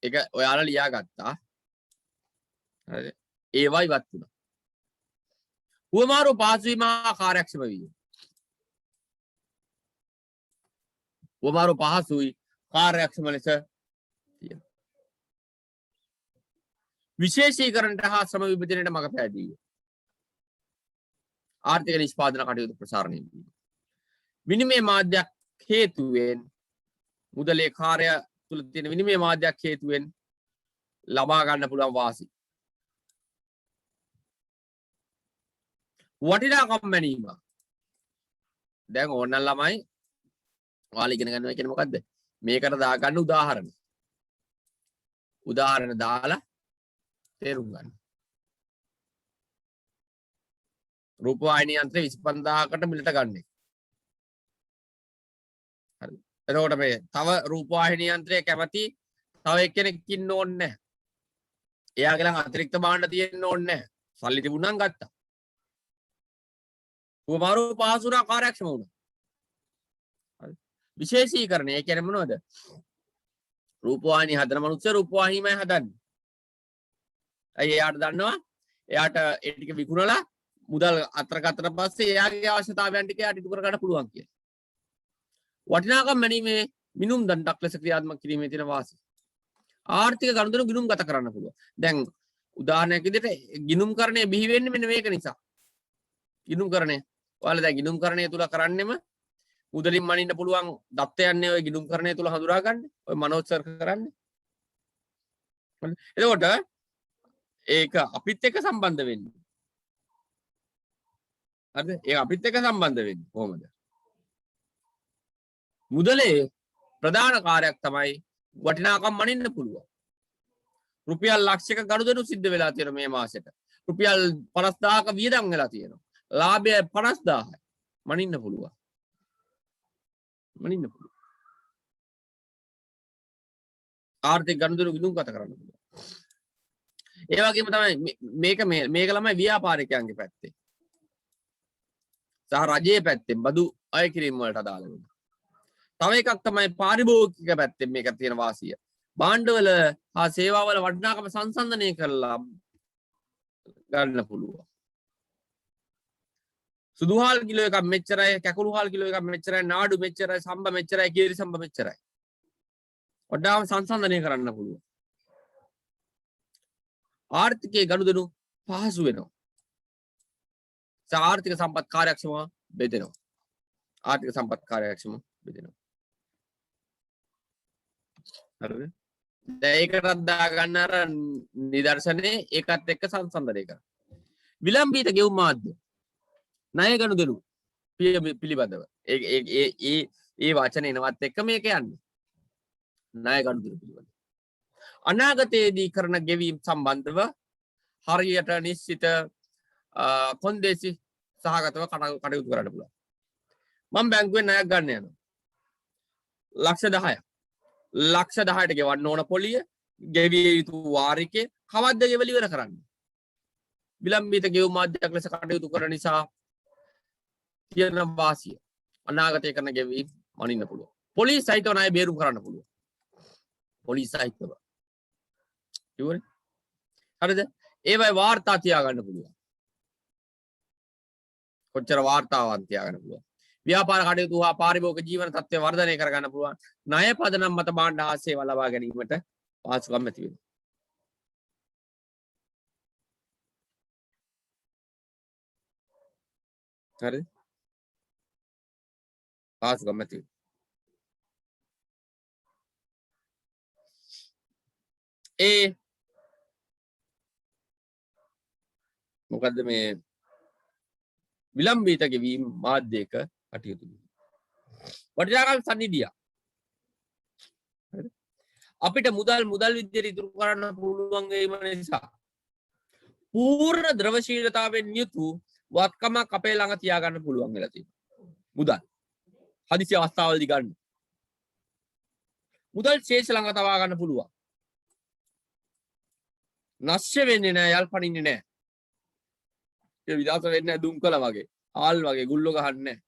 ඒක ඔයාලා ලියාගත්තා. හරිද? ඒවයි ඉවත් වුණා. හුවමාරු පහසු වීම හා කාර්යක්ෂම වීම. හුවමාරු පහසුයි කාර්යක්ෂම ලෙස තියෙනවා. විශේෂීකරණයට හා ශ්‍රම විභජනයට මඟ පෑදීම. ආර්ථික නිෂ්පාදන කටයුතු ප්‍රසාරණය වීම. විනිමය මාධ්‍යයක් හේතුවෙන් මුදලේ කාර්ය තුළ තියෙන විනිමය මාධ්‍යයක් හේතුවෙන් ලබා ගන්න පුළුවන් වාසි. වටිනාකම් මැනීම. දැන් ඕනනම් ළමයි ඔයාලා ඉගෙන ගන්නවා කියන්නේ මොකද්ද? මේකට දාගන්න උදාහරණ. උදාහරණ දාලා තේරුම් ගන්න. රූපවාහිනී යන්ත්‍රය 25000කට මිලට ගන්න. හරි. එතකොට මේ තව රූපවාහිනී යන්ත්‍රය කැමති තව එක්කෙනෙක් ඉන්න ඕනේ නැහැ. එයාගේ ළඟ අතිරික්ත භාණ්ඩ තියෙන්න ඕනේ නැහැ. සල්ලි තිබුණනම් ගත්තා. උවමාරු පහසුනා කාර්යක්ෂම වුණා. හරි. විශේෂීකරණය ඒ කියන්නේ මොනවද? රූපවාහිනී හදන මනුස්සය රූපවාහිනීමයි හදන්නේ. අය එයාට දන්නවා එයාට ඒ ටික විකුණලා මුදල් අතර ගත්තට පස්සේ එයාගේ අවශ්‍යතාවයන් ටික එයාට ඉටු කර ගන්න පුළුවන් කියලා. වටිනාකම් මැනීමේ මිනුම් දණ්ඩක් ලෙස ක්‍රියාත්මක කිරීමේ තියෙන වාසි. ආර්ථික ගනුදෙනු ගිණුම් ගත කරන්න පුළුවන්. දැන් උදාහරණයක් විදිහට ගිණුම්කරණය බිහි වෙන්නේ මෙන්න මේක නිසා. ගිණුම්කරණය. ඔයාලා දැන් ගිණුම්කරණය තුල කරන්නෙම මුදලින් මනින්න පුළුවන් දත්තයන්නේ ඔය ගිණුම්කරණය තුල හඳුනා ගන්න. ඔය මනෝත්සර්ග කරන්නේ. එතකොට ඒක අපිත් එක්ක සම්බන්ධ වෙන්නේ. හරිද? ඒක අපිත් එක්ක සම්බන්ධ වෙන්නේ කොහොමද? මුදලේ ප්‍රධාන කාර්යයක් තමයි වටිනාකම් මනින්න පුළුවන්. රුපියල් ලක්ෂයක ගනුදෙනු සිද්ධ වෙලා තියෙන මේ මාසෙට. රුපියල් 50000ක වියදම් වෙලා තියෙනවා. ලාභය 50000යි. මනින්න පුළුවන්. මනින්න පුළුවන්. ආර්ථික ගනුදෙනු ගිණුම් ගත කරන්න පුළුවන්. ඒ වගේම තමයි මේක ළමයි ව්‍යාපාරිකයන්ගේ පැත්තේ. සහ රජයේ පැත්තෙන් බදු අය කිරීම වලට අදාළ වෙනවා. තව එකක් තමයි පාරිභෝගික පැත්තෙන් මේක තියෙන වාසිය. භාණ්ඩවල හා සේවාවල වටිනාකම සංසන්දනය කරලා ගන්න පුළුවන්. සුදුහාල් කිලෝ එකක් මෙච්චරයි, කැකුළුහාල් කිලෝ එකක් මෙච්චරයි, නාඩු මෙච්චරයි, සම්බ මෙච්චරයි, කීරි සම්බ මෙච්චරයි. වඩාම සංසන්දනය කරන්න පුළුවන්. ආර්ථිකයේ ගනුදෙනු පහසු වෙනවා. ආර්ථික සම්පත් කාර්යක්ෂම බෙදෙනවා. ආර්ථික සම්පත් කාර්යක්ෂම බෙදෙනවා. හරිද? දැන් ඒකටත් දාගන්න අර නිදර්ශනේ ඒකත් එක්ක සංසන්දනය කරා. විලම්බිත ගෙවුම් මාධ්‍ය ණය ගනුදෙනු පිළිබඳව ඒ වචනේ එනවත් එක්ක මේක යන්නේ. ණය ගනුදෙනු පිළිබඳව. අනාගතයේදී කරන ගෙවීම් සම්බන්ධව හරියට නිශ්චිත කොන්දේසි සහගතව කටයුතු කරන්න පුළුවන්. මම බැංකුවෙන් ණයක් ගන්න යනවා. ලක්ෂ 10ක්. ලක්ෂ 10ට ගෙවන්න ඕන පොලිය, ගෙවිය යුතු වාරිකය කවද්ද ගෙවල ඉවර කරන්නේ? විලම්බිත ගෙවුම් මාධ්‍යයක් ලෙස කටයුතු කරන නිසා තියෙන වාසිය. අනාගතයේ කරන ගෙවීම් මනින්න පුළුවන්. පොලිස් සහිතව ණය බේරුම් කරන්න පුළුවන්. පොලිස් සහිතව. ඉවරයි. හරිද? ඒවයි වාර්තා තියාගන්න පුළුවන්. කොච්චර වාර්තාවක් තියාගන්න පුළුවන්. ව්‍යාපාර කටයුතු හා පාරිභෝගික ජීවන තත්ත්වය වර්ධනය කරගන්න පුළුවන්. ණය පදනම් මත භාණ්ඩ හා සේවා ලබා ගැනීමට පහසුකම් ඇති වෙනවා. හරිද? පහසුකම් ඇති වෙනවා. මොකද්ද මේ විලම්බිත ගෙවීම් මාධ්‍යයක කටයුතු. වටිනාකම් සම්නිධිය. අපිට මුදල් විදියට ඉදිරි කරන්න පුළුවන් වීම නිසා පූර්ණ ද්‍රවශීලතාවෙන් යුතු වත්කමක් අපේ ළඟ තියාගන්න පුළුවන් වෙලා තියෙනවා. මුදල්. හදිසි අවස්ථාවලදී ගන්න. මුදල් ශේෂ ළඟ තබා ගන්න පුළුවන්. නැස්ය වෙන්නේ නැහැ, යල්පනින්නේ නැහැ. ඒ විලාස වෙන්නේ නැහැ දුම් කළා වගේ. ආල් වගේ ගුල්ලෝ ගහන්නේ නැහැ.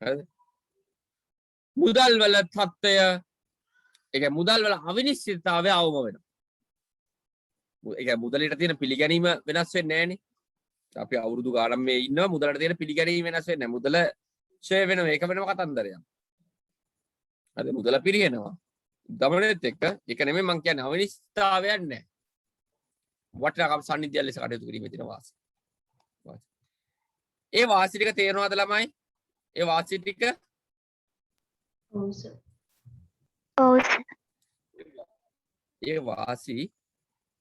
හරිද? මුදල් වල තත්ත්වය ඒක මුදල් වල අවිනිශ්චිතතාවය අවම වෙනවා. ඒක මුදලට තියෙන පිළිගැනීම වෙනස් වෙන්නේ නැහනේ. අපි අවුරුදු ගානක් මේ ඉන්නවා මුදලට තියෙන පිළිගැනීම වෙනස් වෙන්නේ නැහැ. මුදල ෂේ වෙනවා ඒක වෙනම කතන්දරයක්. අද මුදල පිරිනනවා. ගමනෙත් එක්ක ඒක නෙමෙයි මම කියන්නේ අවිනිශ්චිතතාවයක් නැහැ. වටිනාකම් සම්නිධිය ලෙස කටයුතු කිරීමේ තියෙන වාසිය. ඒ වාසි ටික තේරෙනවද ළමයි? ඒ වාසි ටික ඔව් සර්. ඔව් සර්. ඒ වාසි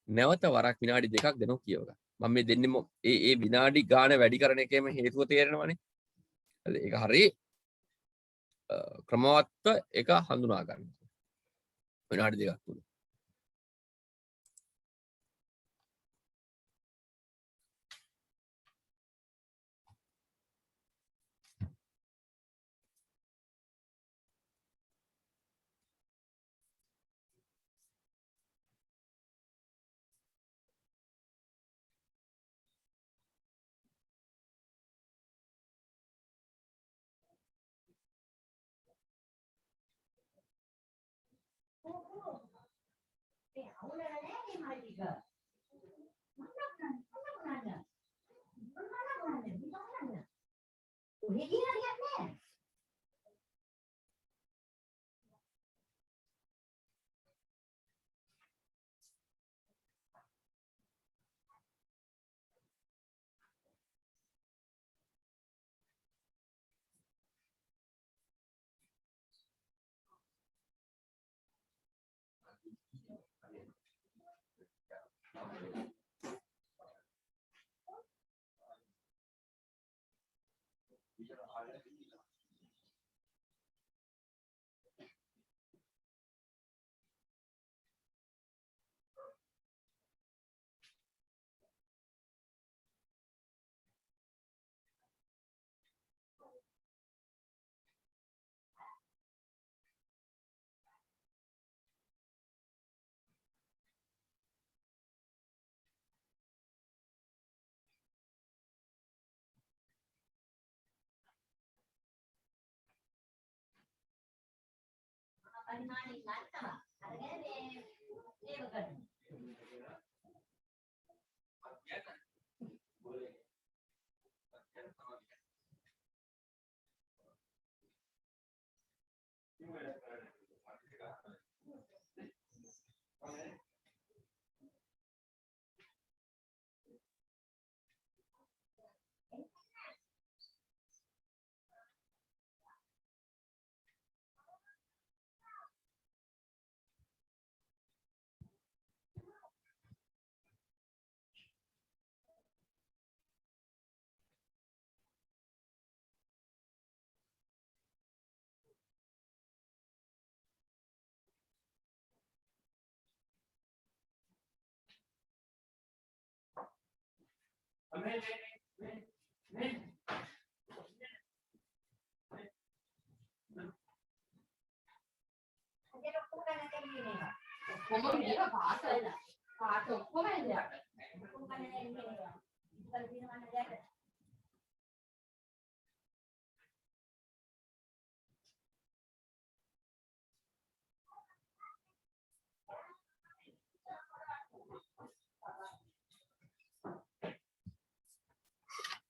නැවත වරක් විනාඩි 2ක් දෙනවා කියව ගන්න. මම මේ දෙන්නේ ඒ විනාඩි ගාන වැඩි කරන එකේම හේතුව තේරෙනවනේ. ඒක හරිය ක්‍රමවත්ව ඒක හඳුනා ගන්න. විනාඩි 2ක් තුල.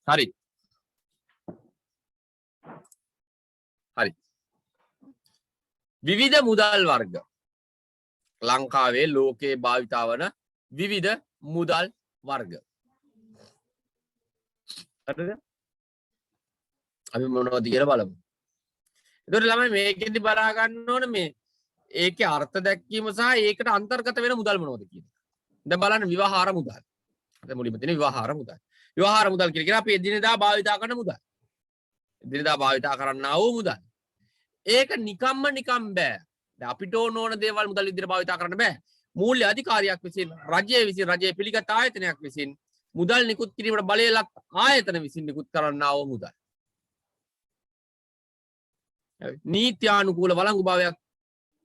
හරි. හරි. විවිධ මුදල් වර්ග. ලංකාවේ ලෝකයේ භාවිතා වන විවිධ මුදල් වර්ග. හරිද? අපි මොනවද කියලා බලමු. ඒතකොට ළමයි මේකෙදි බලා ගන්න ඕන මේ ඒකේ අර්ථ දැක්වීම සහ ඒකට අන්තර්ගත වෙන මුදල් මොනවද කියන එක. දැන් බලන්න විවහාර මුදල්. දැන් මුලින්ම තියෙන විවහාර මුදල්. විවහාර මුදල් කියලා අපි එදිනෙදා භාවිතා කරන මුදල්. එදිනෙදා භාවිතා කරන්නා වූ මුදල්. ඒක නිකම්ම නිකම් බෑ. දැන් අපිට ඕන දේවල් මුදල් විදිහට භාවිතා කරන්න බෑ. මූල්‍ය අධිකාරියක් විසින් රජයේ පිළිගත් ආයතනයක් විසින් මුදල් නිකුත් කිරීමට බලය ලත් ආයතන විසින් නිකුත් කරන්නා වූ මුදල්. නීත්‍යානුකූල වළංගු භාවයක්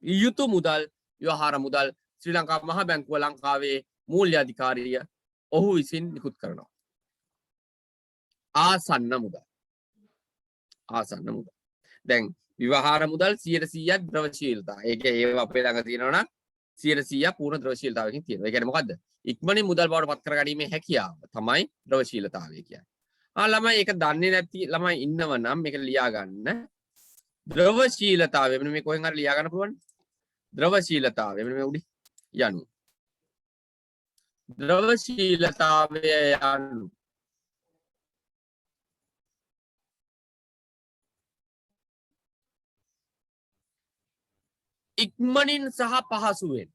යුතු මුදල් ව්‍යවහාර මුදල් ශ්‍රී ලංකා මහ බැංකුව ලංකාවේ මූල්‍ය අධිකාරිය ඔහු විසින් නිකුත් කරනවා. ආසන්න මුදල්. ආසන්න මුදල්. දැන් විවහාර මුදල් 100%ක් ද්‍රවශීලතා. ඒක ඒව අපේ ළඟ තියෙනවා නම් 100% පූර්ණ ද්‍රවශීලතාවකින් තියෙනවා. ඒ කියන්නේ මොකද්ද? ඉක්මනින් මුදල් බවට පත් කරගැනීමේ හැකියාව තමයි ද්‍රවශීලතාවය කියන්නේ. ළමයි ඒක දන්නේ නැති ළමයි ඉන්නව නම් මේක ලියා ගන්න. ද්‍රවශීලතාවය මෙන්න මේ කොහෙන් හරි ලියා ගන්න පුළුවන්. ද්‍රවශීලතාවය මෙන්න මේ උඩි යනු. ද්‍රවශීලතාවය යනු ඉක්මනින් සහ පහසුවෙන්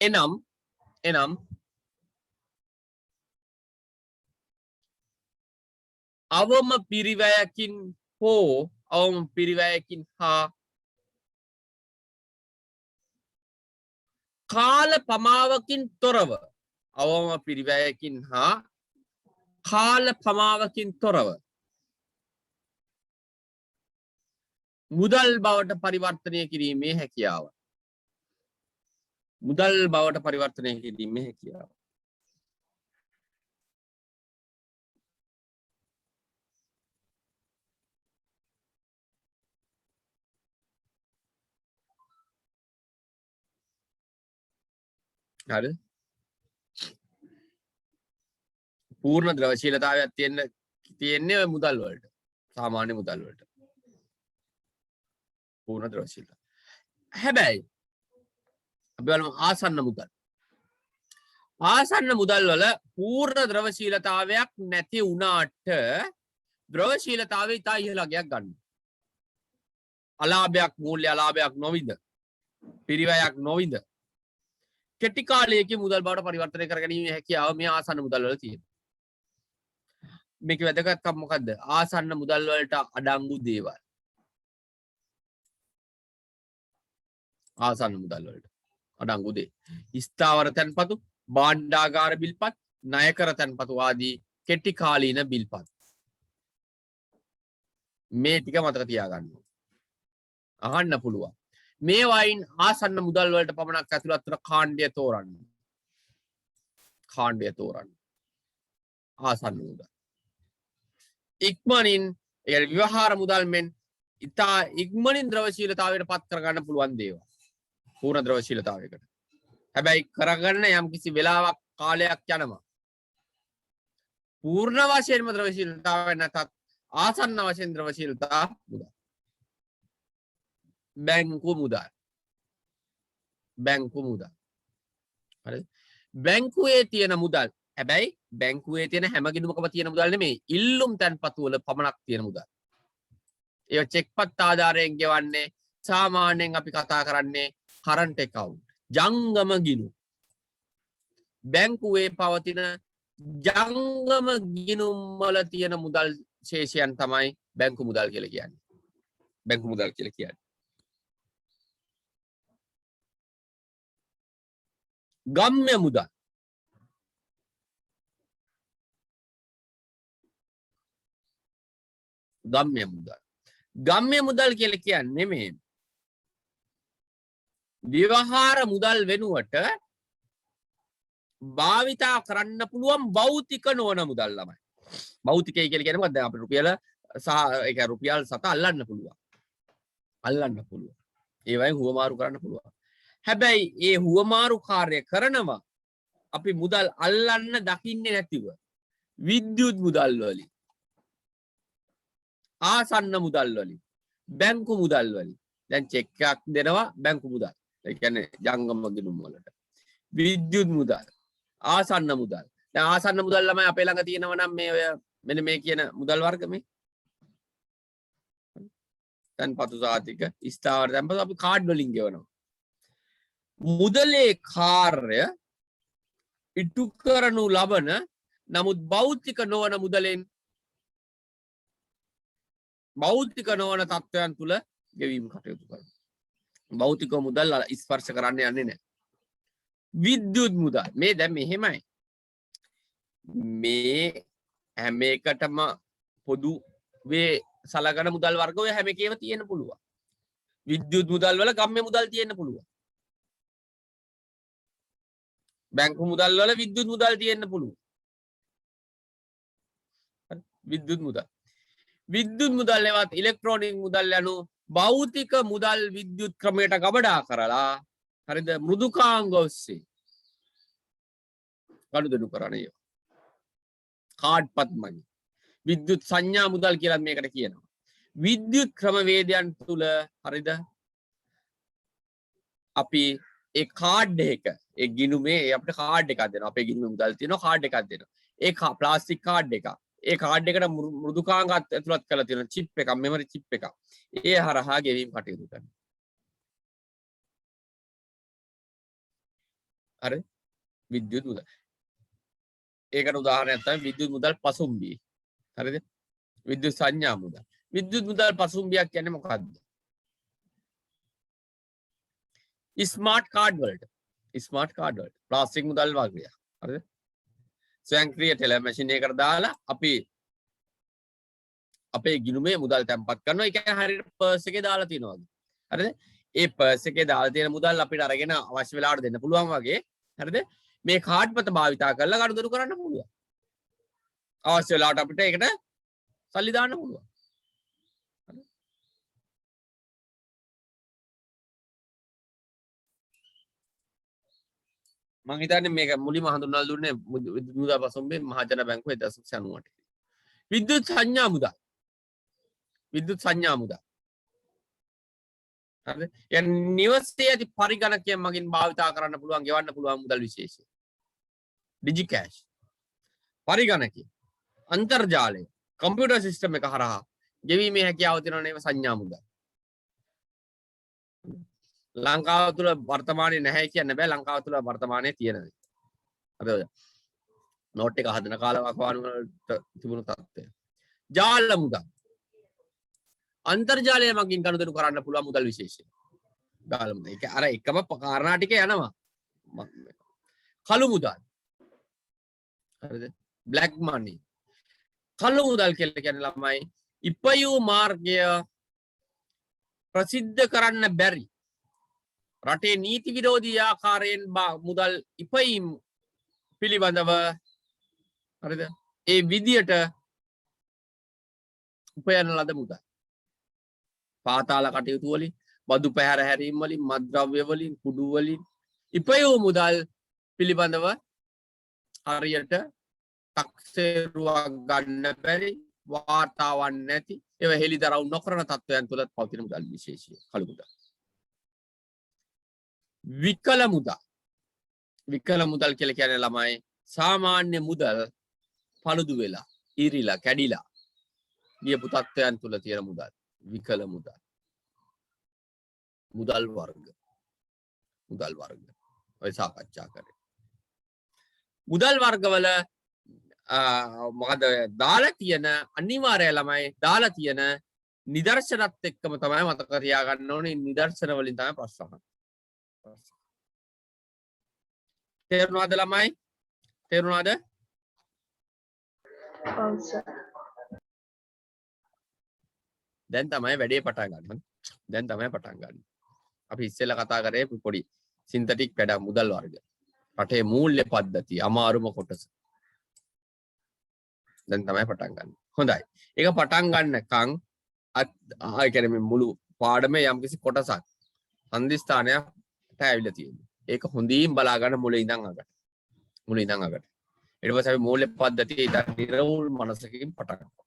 එනම් අවම පිරිවැයකින් හා කාල පමාවකින් තොරව මුදල් බවට පරිවර්තනය කිරීමේ හැකියාව. හරි. පූර්ණ ද්‍රවශීලතාවයක් තියෙන්නේ ඔය මුදල් වලට. සාමාන්‍ය මුදල් වලට. පූර්ණ ද්‍රවශීලතාව. හැබැයි අපි බලමු ආසන්න මුදල්. ආසන්න මුදල් වල පූර්ණ ද්‍රවශීලතාවයක් නැති වුණාට ද්‍රවශීලතාවය ඉතා ඉහළගයක් ගන්න. අලාභයක් මූල්‍ය අලාභයක් නොවිද. පිරිවැයක් නොවිද. කෙටි කාලයකින් මුදල් බවට පරිවර්තනය කර ගැනීමේ හැකියාව මේ ආසන්න මුදල් වල තියෙනවා. මේක වැදගත්කම මොකද්ද? ආසන්න මුදල් වලට අඩංගු දේවල්. ආසන්න මුදල් වලට අඩංගු දේ. ස්ථාවර තැන්පතු, භාණ්ඩාගාර බිල්පත්, ණයකර තැන්පතු ආදී කෙටි කාලීන බිල්පත්. මේ ටික මතක තියාගන්න. අහන්න පුළුවන්. මේ වයින් ආසන්න මුදල් වලට පමණක් ඇතුළත් වන කාණ්ඩය තෝරන්න. ආසන්න මුදල්. ඉක්මනින් ඒ විවහාර මුදල් මෙන් ඉතා ඉක්මනින් ද්‍රවශීලතාවයට පත් කරගන්න පුළුවන් දේවල්. පූර්ණ ද්‍රවශීලතාවයකට. හැබැයි කරගන්න යම්කිසි වෙලාවක් කාලයක් යනවා. පූර්ණ වශයෙන්ම ද්‍රවශීලතාවය නැතත් ආසන්න වශයෙන් ද්‍රවශීලතා මුදල්. බැංකු මුදල්. හරි. බැංකුවේ තියෙන මුදල්. හැබැයි බැංකුවේ තියෙන හැම ගිණුමකම තියෙන මුදල් නෙමෙයි. ඉල්ලුම් තැන්පතු වල පමණක් තියෙන මුදල්. ඒවා චෙක්පත් ආධාරයෙන් ගෙවන්නේ සාමාන්‍යයෙන් අපි කතා කරන්නේ කරන්ට් account. ජංගම ගිණුම්. බැංකුවේ පවතින ජංගම ගිණුම් වල තියෙන මුදල් ශේෂයන් තමයි බැංකු මුදල් කියලා කියන්නේ. ගම්ම්‍ය මුදල්. ගම්ම්‍ය මුදල් කියලා කියන්නේ මේ විවහාර මුදල් වෙනුවට භාවිතා කරන්න පුළුවන් භෞතික නොවන මුදල් ළමයි. භෞතිකය කියලා කියන්නේ මොකක්ද? අපේ රුපියල් රුපියල් 7 අල්ලන්න පුළුවන්. ඒ වයින් හුවමාරු කරන්න පුළුවන්. හැබැයි ඒ හුවමාරු කාර්ය කරනවා අපි මුදල් අල්ලන්න දකින්නේ නැතිව. විද්‍යුත් මුදල් වලින්, ආසන්න මුදල් වලින්, බැංකු මුදල් වලින්. දැන් චෙක් එකක් දෙනවා බැංකු මුදල්. ඒ කියන්නේ ජංගම ගිණුම් වලට. විද්‍යුත් මුදල්, ආසන්න මුදල්. දැන් ආසන්න මුදල් ළමයි අපේ ළඟ තියෙනවා නම් මේ ඔය මෙන්න මේ කියන මුදල් වර්ග මේ. තන්පතු සාතික, ස්ථාවර තන්පතු අපි කාඩ් වලින් ගෙවනවා. මුදලේ කාර්ය ඉටු කරනු ලබන නමුත් භෞතික නොවන මුදලෙන් භෞතික නොවන තත්ත්වයන් තුල ගෙවීම කටයුතු කරනවා. භෞතික මුදල් ස්පර්ශ කරන්න යන්නේ නැහැ. විද්‍යුත් මුදල් මේ දැන් මෙහෙමයි. මේ හැම එකටම පොදු වේ සලකන මුදල් වර්ග ඔය හැම එකේම තියෙන්න පුළුවන්. විද්‍යුත් මුදල් වල ගම්ම්‍ය මුදල් තියෙන්න පුළුවන්. බැංකු මුදල් වල විද්‍යුත් මුදල් තියෙන්න පුළුවන්. විද්‍යුත් මුදල්. විද්‍යුත් මුදල් එවත් ඉලෙක්ට්‍රොනික මුදල් යනු භෞතික මුදල් විද්‍යුත් ක්‍රමයට ගබඩා කරලා හරිද මෘදුකාංග ඔස්සේ ගනුදෙනු කරන්නේ. කාඩ් පත් මනි. විද්‍යුත් සංඥා මුදල් කියලා මේකට කියනවා. විද්‍යුත් ක්‍රමවේදයන් තුල හරිද අපි ඒ කාඩ් එක ඒ ගිණුමේ අපිට කාඩ් එකක් දෙනවා. අපේ ගිණුමේ මුදල් තියෙනවා කාඩ් එකක් දෙනවා. ඒ ප්ලාස්ටික් කාඩ් එකක්. ඒ කාඩ් එකට මෘදුකාංග ඇතුළත් කරලා තියෙන චිප් එකක් මෙමරි චිප් එකක්. ඒ හරහා ගෙවීම් කටයුතු කරනවා. හරි විද්‍යුත් මුදල්. ඒකට උදාහරණයක් තමයි විද්‍යුත් මුදල් පසුම්බිය. හරිද? විද්‍යුත් සංඥා මුදල්. විද්‍යුත් මුදල් පසුම්බියක් කියන්නේ මොකක්ද? ස්මාර්ට් කාඩ් වලට. ස්මාර්ට් කාඩ් වලට. ප්ලාස්ටික් මුදල් වගේ. හරිද? ස්වයංක්‍රීය ටෙලර් මැෂින් එකකට දාලා අපි අපේ ගිණුමේ මුදල් තැන්පත් කරනවා. ඒ කියන්නේ හරියට පර්ස් එකේ දාලා තියනවා. හරිද? ඒ පර්ස් එකේ දාලා තියෙන මුදල් අපිට අරගෙන අවශ්‍ය වෙලාවට දෙන්න පුළුවන් වගේ. හරිද? මේ කාඩ් පත භාවිතා කරලා ගනුදෙනු කරන්න පුළුවන්. අවශ්‍ය වෙලාවට අපිට ඒකට සල්ලි දාන්න පුළුවන්. මම හිතන්නේ මේක මුලින්ම හඳුන්වලා දුන්නේ විද්‍යුත් මුදල් පසුම්බියේ මහජන බැංකුව 1998. විද්‍යුත් සංඥා මුදල්. විද්‍යුත් සංඥා මුදල්. හරිද? يعني නිවසේ ඇති පරිගණකයන් මගින් භාවිතා කරන්න පුළුවන්, ගෙවන්න පුළුවන් මුදල් විශේෂය. ඩිජි කෑෂ්. පරිගණකය. අන්තර්ජාලය. කම්පියුටර් සිස්ටම් එක හරහා ගෙවීමේ හැකියාව තියෙනවා ඒව සංඥා මුදල්. ලංකාව තුළ වර්තමානයේ නැහැ කියන්න බෑ ලංකාව තුළ වර්තමානයේ තියෙනවා. හරිද? නෝට් එක හදන කාලවකවානු වලට තිබුණු තත්ත්වය. ජාල මුදල්. අන්තර්ජාලය මගින් ගනුදෙනු කරන්න පුළුවන් මුදල් විශේෂය. ජාල මුදල්. ඒක අර එකම කාරණා ටික යනවා. කළු මුදල්. හරිද? බ්ලැක් මනි. කළු මුදල් කියලා කියන්නේ ළමයි ඉපයූ මාර්ගය ප්‍රසිද්ධ කරන්න බැරි රටේ නීති විරෝධී ආකාරයෙන් මුදල් ඉපයීම් පිළිබඳව හරිද ඒ විදියට උපයන ලද මුදල් පාතාල කටයුතු වලින් බදු පැහැර හැරීම් වලින් මත්ද්‍රව්‍ය වලින් කුඩු වලින් ඉපයූ මුදල් පිළිබඳව හරියට තක්සේරුවක් ගන්න බැරි වාර්තාවක් නැති ඒව හෙළිදරව් නොකරන තත්ත්වයන් තුළ පවතින මුදල් විශේෂය කළු මුදල්. විකල මුදල්. විකල මුදල් කියලා කියන්නේ ළමයි සාමාන්‍ය මුදල් පළුදු වෙලා ඉරිලා කැඩිලා ගියපු තත්ත්වයන් තුළ තියෙන මුදල්. විකල මුදල්. මුදල් වර්ග. මුදල් වර්ග. ඔය සාකච්ඡා කරේ. මුදල් වර්ගවල මොකද දාලා තියෙන අනිවාර්ය ළමයි දාලා තියෙන නිදර්ශනත් එක්කම තමයි මතක තියාගන්න ඕනේ නිදර්ශන වලින් තමයි ප්‍රශ්න අහන්නේ. තේරුණාද ළමයි? තේරුණාද? ඔව් සර්. දැන් තමයි වැඩේ පටන් ගන්න. දැන් තමයි පටන් ගන්න. අපි ඉස්සෙල්ලා කතා කරේ පොඩි සින්තටික් වැඩ මුදල් වර්ග. රටේ මූල්‍ය පද්ධතිය අමාරුම කොටස. දැන් තමයි පටන් ගන්න. හොඳයි. ඒක පටන් ගන්නකම් ආය කියන්නේ මේ මුළු පාඩමේ යම්කිසි කොටසක් හන්දිස්ථානයට ඇවිල්ලා තියෙනවා. ඒක හොඳින් බලා ගන්න මුලින් ඉඳන් අගට. මුලින් ඉඳන් අගට. ඊට පස්සේ අපි මූල්‍ය පද්ධතිය ඉතින් නිරවුල් මනසකින් පටන් ගන්නවා.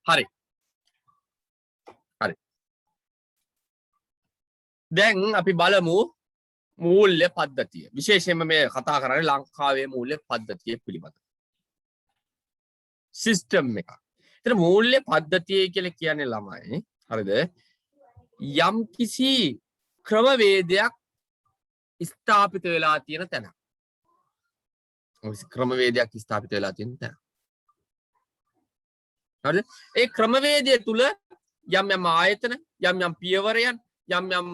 හරි. හරි. දැන් අපි බලමු මූල්‍ය පද්ධතිය. විශේෂයෙන්ම මේ කතා කරන්නේ ලංකාවේ මූල්‍ය පද්ධතිය පිළිබඳ. සිස්ටම් එක. එතන මූල්‍ය පද්ධතිය කියලා කියන්නේ ළමයි. හරිද? යම් කිසි ක්‍රමවේදයක් ස්ථාපිත වෙලා තියෙන තැන. ක්‍රමවේදයක් ස්ථාපිත වෙලා තියෙන තැන. හරිද? ඒ ක්‍රමවේදය තුල යම් යම් ආයතන, යම් යම් පියවරයන්, යම් යම්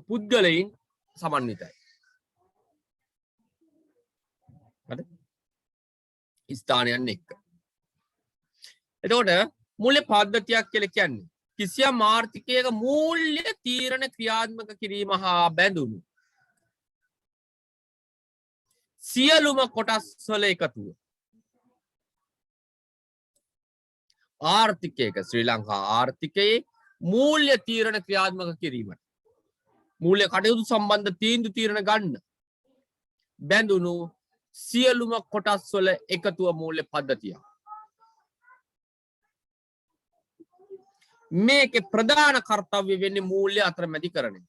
පුද්ගලයන් සමන්විතයි. හරිද? ස්ථානයන් එක්ක. එතකොට මූල්‍ය පද්ධතියක් කියලා කියන්නේ කිසියම් ආර්ථිකයක මූල්‍ය තීරණ ක්‍රියාත්මක කිරීම හා බැඳුණු සියලුම කොටස් වල එකතුව. ආර්ථිකයක ශ්‍රී ලංකා ආර්ථිකයේ මූල්‍ය තීරණ ක්‍රියාත්මක කිරීමට මූල්‍ය කටයුතු සම්බන්ධ තීන්දුව තීරණ ගන්න බැඳුණු සියලුම කොටස් වල එකතුව මූල්‍ය පද්ධතිය. මේකේ ප්‍රධාන කර්තව්‍ය වෙන්නේ මූල්‍ය අතරමැදිකරණය.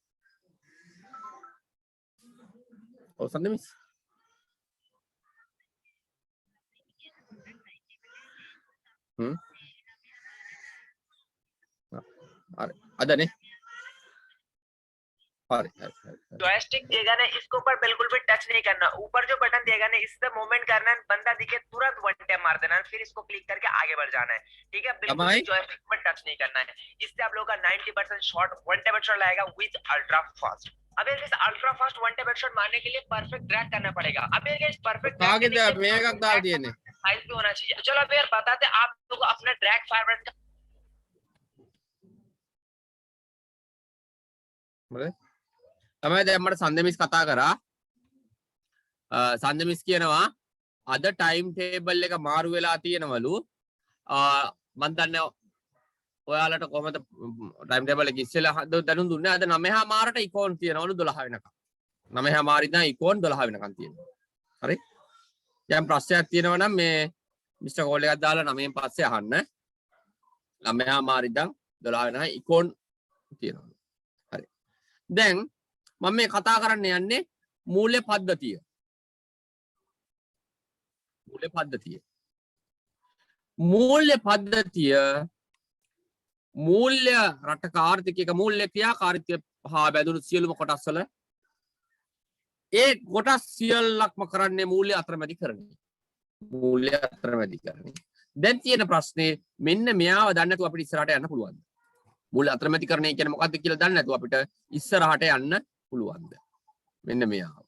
ඔව් සඳ මිස්. अरे अदा नहीं जॉयस्टिक देगा ना, इसके ऊपर बिल्कुल भी टच नहीं करना। ऊपर जो बटन देगा ना, इससे मूवमेंट करना है, बंदा दिखे तुरंत वन टैप मार देना है, फिर इसको क्लिक करके आगे बढ़ जाना है। ठीक है, बिल्कुल भी जॉयस्टिक पर टच नहीं करना है। इससे आप लोगों का 90% शॉट वन टैप हेडशॉट लाएगा विद अल्ट्रा फास्ट। अब इस ultra fast one tap headshot मारने के लिए परफेक्ट ड्रैग करना पड़ेगा। अब इस परफेक्ट आगे दे मेगा डाल दिए ने साइज भी होना चाहिए। चलो अब यार बताते आप लोग अपना ड्रैग फायर තමයි දැන් මට සන්දමිස් කතා කරා. සන්දමිස් කියනවා අද ටයිම් ටේබල් එක මාරු වෙලා තියෙනවලු. මම දන්නේ ඔයාලට කොහමද ටයිම් ටේබල් එක ඉස්සෙල්ලා දැනුම් දුන්නේ. අද 9:00 ඉකෝන් තියෙනවලු 12 වෙනකම්. 9:00 ඉඳන් ඉකෝන් 12 වෙනකම් තියෙනවා. හරි? යම් ප්‍රශ්නයක් තියෙනවා නම් මේ මිස්ටර් කෝල් එකක් දාලා 9න් පස්සේ අහන්න. 9:00 ඉඳන් 12 වෙනකම් ඉකෝන් තියෙනවා. හරි. දැන් මම මේ කතා කරන්න යන්නේ මූල්‍ය පද්ධතිය. මූල්‍ය පද්ධතිය. මූල්‍ය පද්ධතිය මූල්‍ය රටක ආර්ථිකයක මූල්‍ය ක්‍රියාකාරීත්වය හා බැඳුණු සියලුම කොටස් වල ඒ කොටස් සියල්ලක්ම කරන්නේ මූල්‍ය අතරමැදිකරණය. මූල්‍ය අතරමැදිකරණය. දැන් තියෙන ප්‍රශ්නේ මෙන්න මෙයාව දන්නේ නැතුව අපිට ඉස්සරහට යන්න පුළුවන්ද? මූල්‍ය අතරමැදිකරණය කියන්නේ මොකක්ද කියලා දන්නේ නැතුව අපිට ඉස්සරහට යන්න පුළුවන්ද? මෙන්න මෙයාව.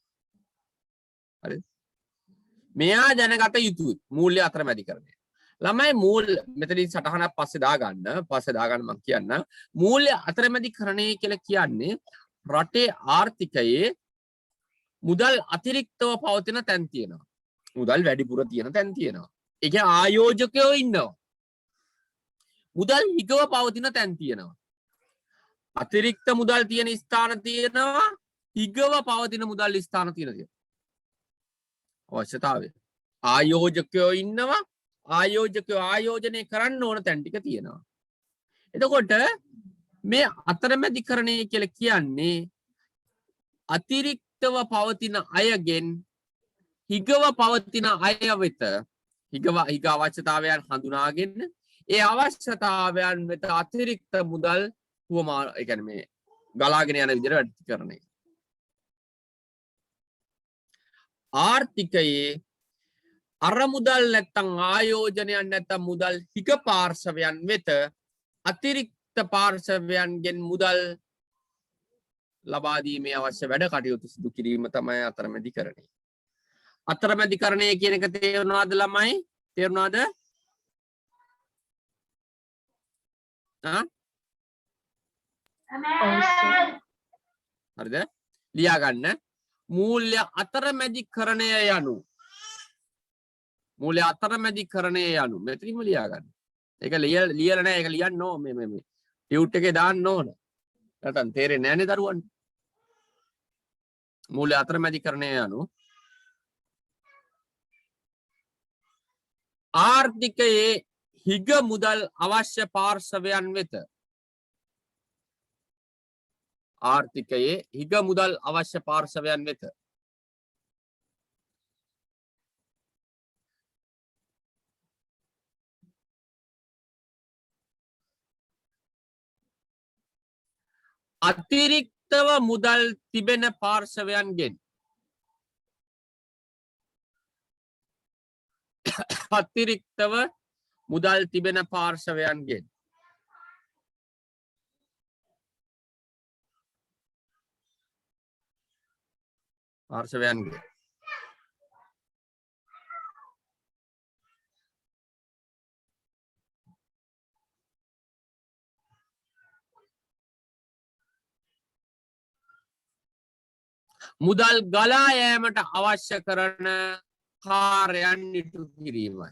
හරිද? මෙයා දැනගත යුතුයි මූල්‍ය අතරමැදිකරණය. ළමයි මෙතනින් සටහනක් පස්සේ දාගන්න මම කියන්න. මූල්‍ය අතරමැදිකරණය කියලා කියන්නේ රටේ ආර්ථිකයේ මුදල් අතිරික්තව පවතින තැන් තියෙනවා. මුදල් වැඩිපුර තියෙන තැන් තියෙනවා. ඒ කියන්නේ ආයෝජකයෝ ඉන්නවා. මුදල් හිගව පවතින තැන් තියෙනවා. අතිරික්ත මුදල් තියෙන ස්ථාන තියෙනවා. හිගව පවතින මුදල් ස්ථාන තියෙනවා. අවශ්‍යතාවය. ආයෝජකයෝ ඉන්නවා. ආයෝජකයෝ ආයෝජනය කරන්න ඕන තැන් ටික තියෙනවා. එතකොට මේ අතරමැදිකරණය කියලා කියන්නේ අතිරික්තව පවතින අයගෙන් හිගව පවතින අය වෙත හිග අවශ්‍යතාවයන් හඳුනාගෙන ඒ අවශ්‍යතාවයන් වෙත අතිරික්ත මුදල් වුවමා ඒ කියන්නේ මේ ගලාගෙන යන විදිහට වැඩිකරණය. ආර්ථිකයේ අර මුදල් නැත්තම් ආයෝජනයක් නැත්තම් මුදල් හිග පාර්ශවයන් වෙත අතිරික්ත පාර්ශවයන්ගෙන් මුදල් ලබා දීමේ අවශ්‍ය වැඩ කටයුතු සිදු කිරීම තමයි අතරමැදිකරණය. අතරමැදිකරණය කියන එක තේරුණාද ළමයි? තේරුණාද? හරිද? ලියා ගන්න. මූල්‍ය අතරමැදිකරණය යනු මූල්‍ය අතරමැදිකරණය යනු මෙතනින්ම ලියා ගන්න. ඒක ලියලා නැහැ. ඒක ලියන්න ඕන මේ ටියුට් එකේ දාන්න ඕන. නැත්නම් තේරෙන්නේ නැහැ නේ දරුවන්ට. මූල්‍ය අතරමැදිකරණය යනු ආර්ථිකයේ හිග මුදල් අවශ්‍ය පාර්ශවයන් වෙත ආර්ථිකයේ හිග මුදල් අවශ්‍ය පාර්ශවයන් වෙත අතිරික්තව මුදල් තිබෙන පාර්ශවයන්ගෙන් අතිරික්තව මුදල් තිබෙන පාර්ශවයන්ගෙන් මුදල් ගලා යෑමට අවශ්‍ය කරන කාර්යයන් ඉටු කිරීමයි.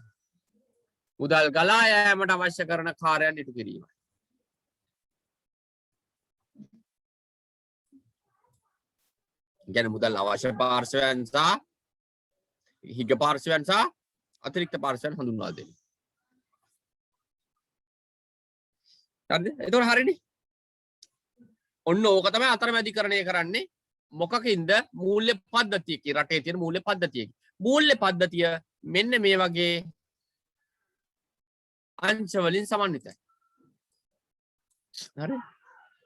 මුදල් ගලා යෑමට අවශ්‍ය කරන කාර්යයන් ඉටු කිරීමයි. ගැන මුදල් අවශ්‍ය පාර්ශවයන් සහ හිග පාර්ශවයන් සහ අතිරික්ත පාර්ශවයන් හඳුන්වා දෙන්න. හරිද? එතකොට හරිනේ. ඔන්න ඕක තමයි අතරමැදිකරණය කරන්නේ. මොකකින්ද? මූල්‍ය පද්ධතියක. රටේ තියෙන මූල්‍ය පද්ධතියක. මූල්‍ය පද්ධතිය මෙන්න මේ වගේ අංශ වලින් සමන්විතයි. හරි?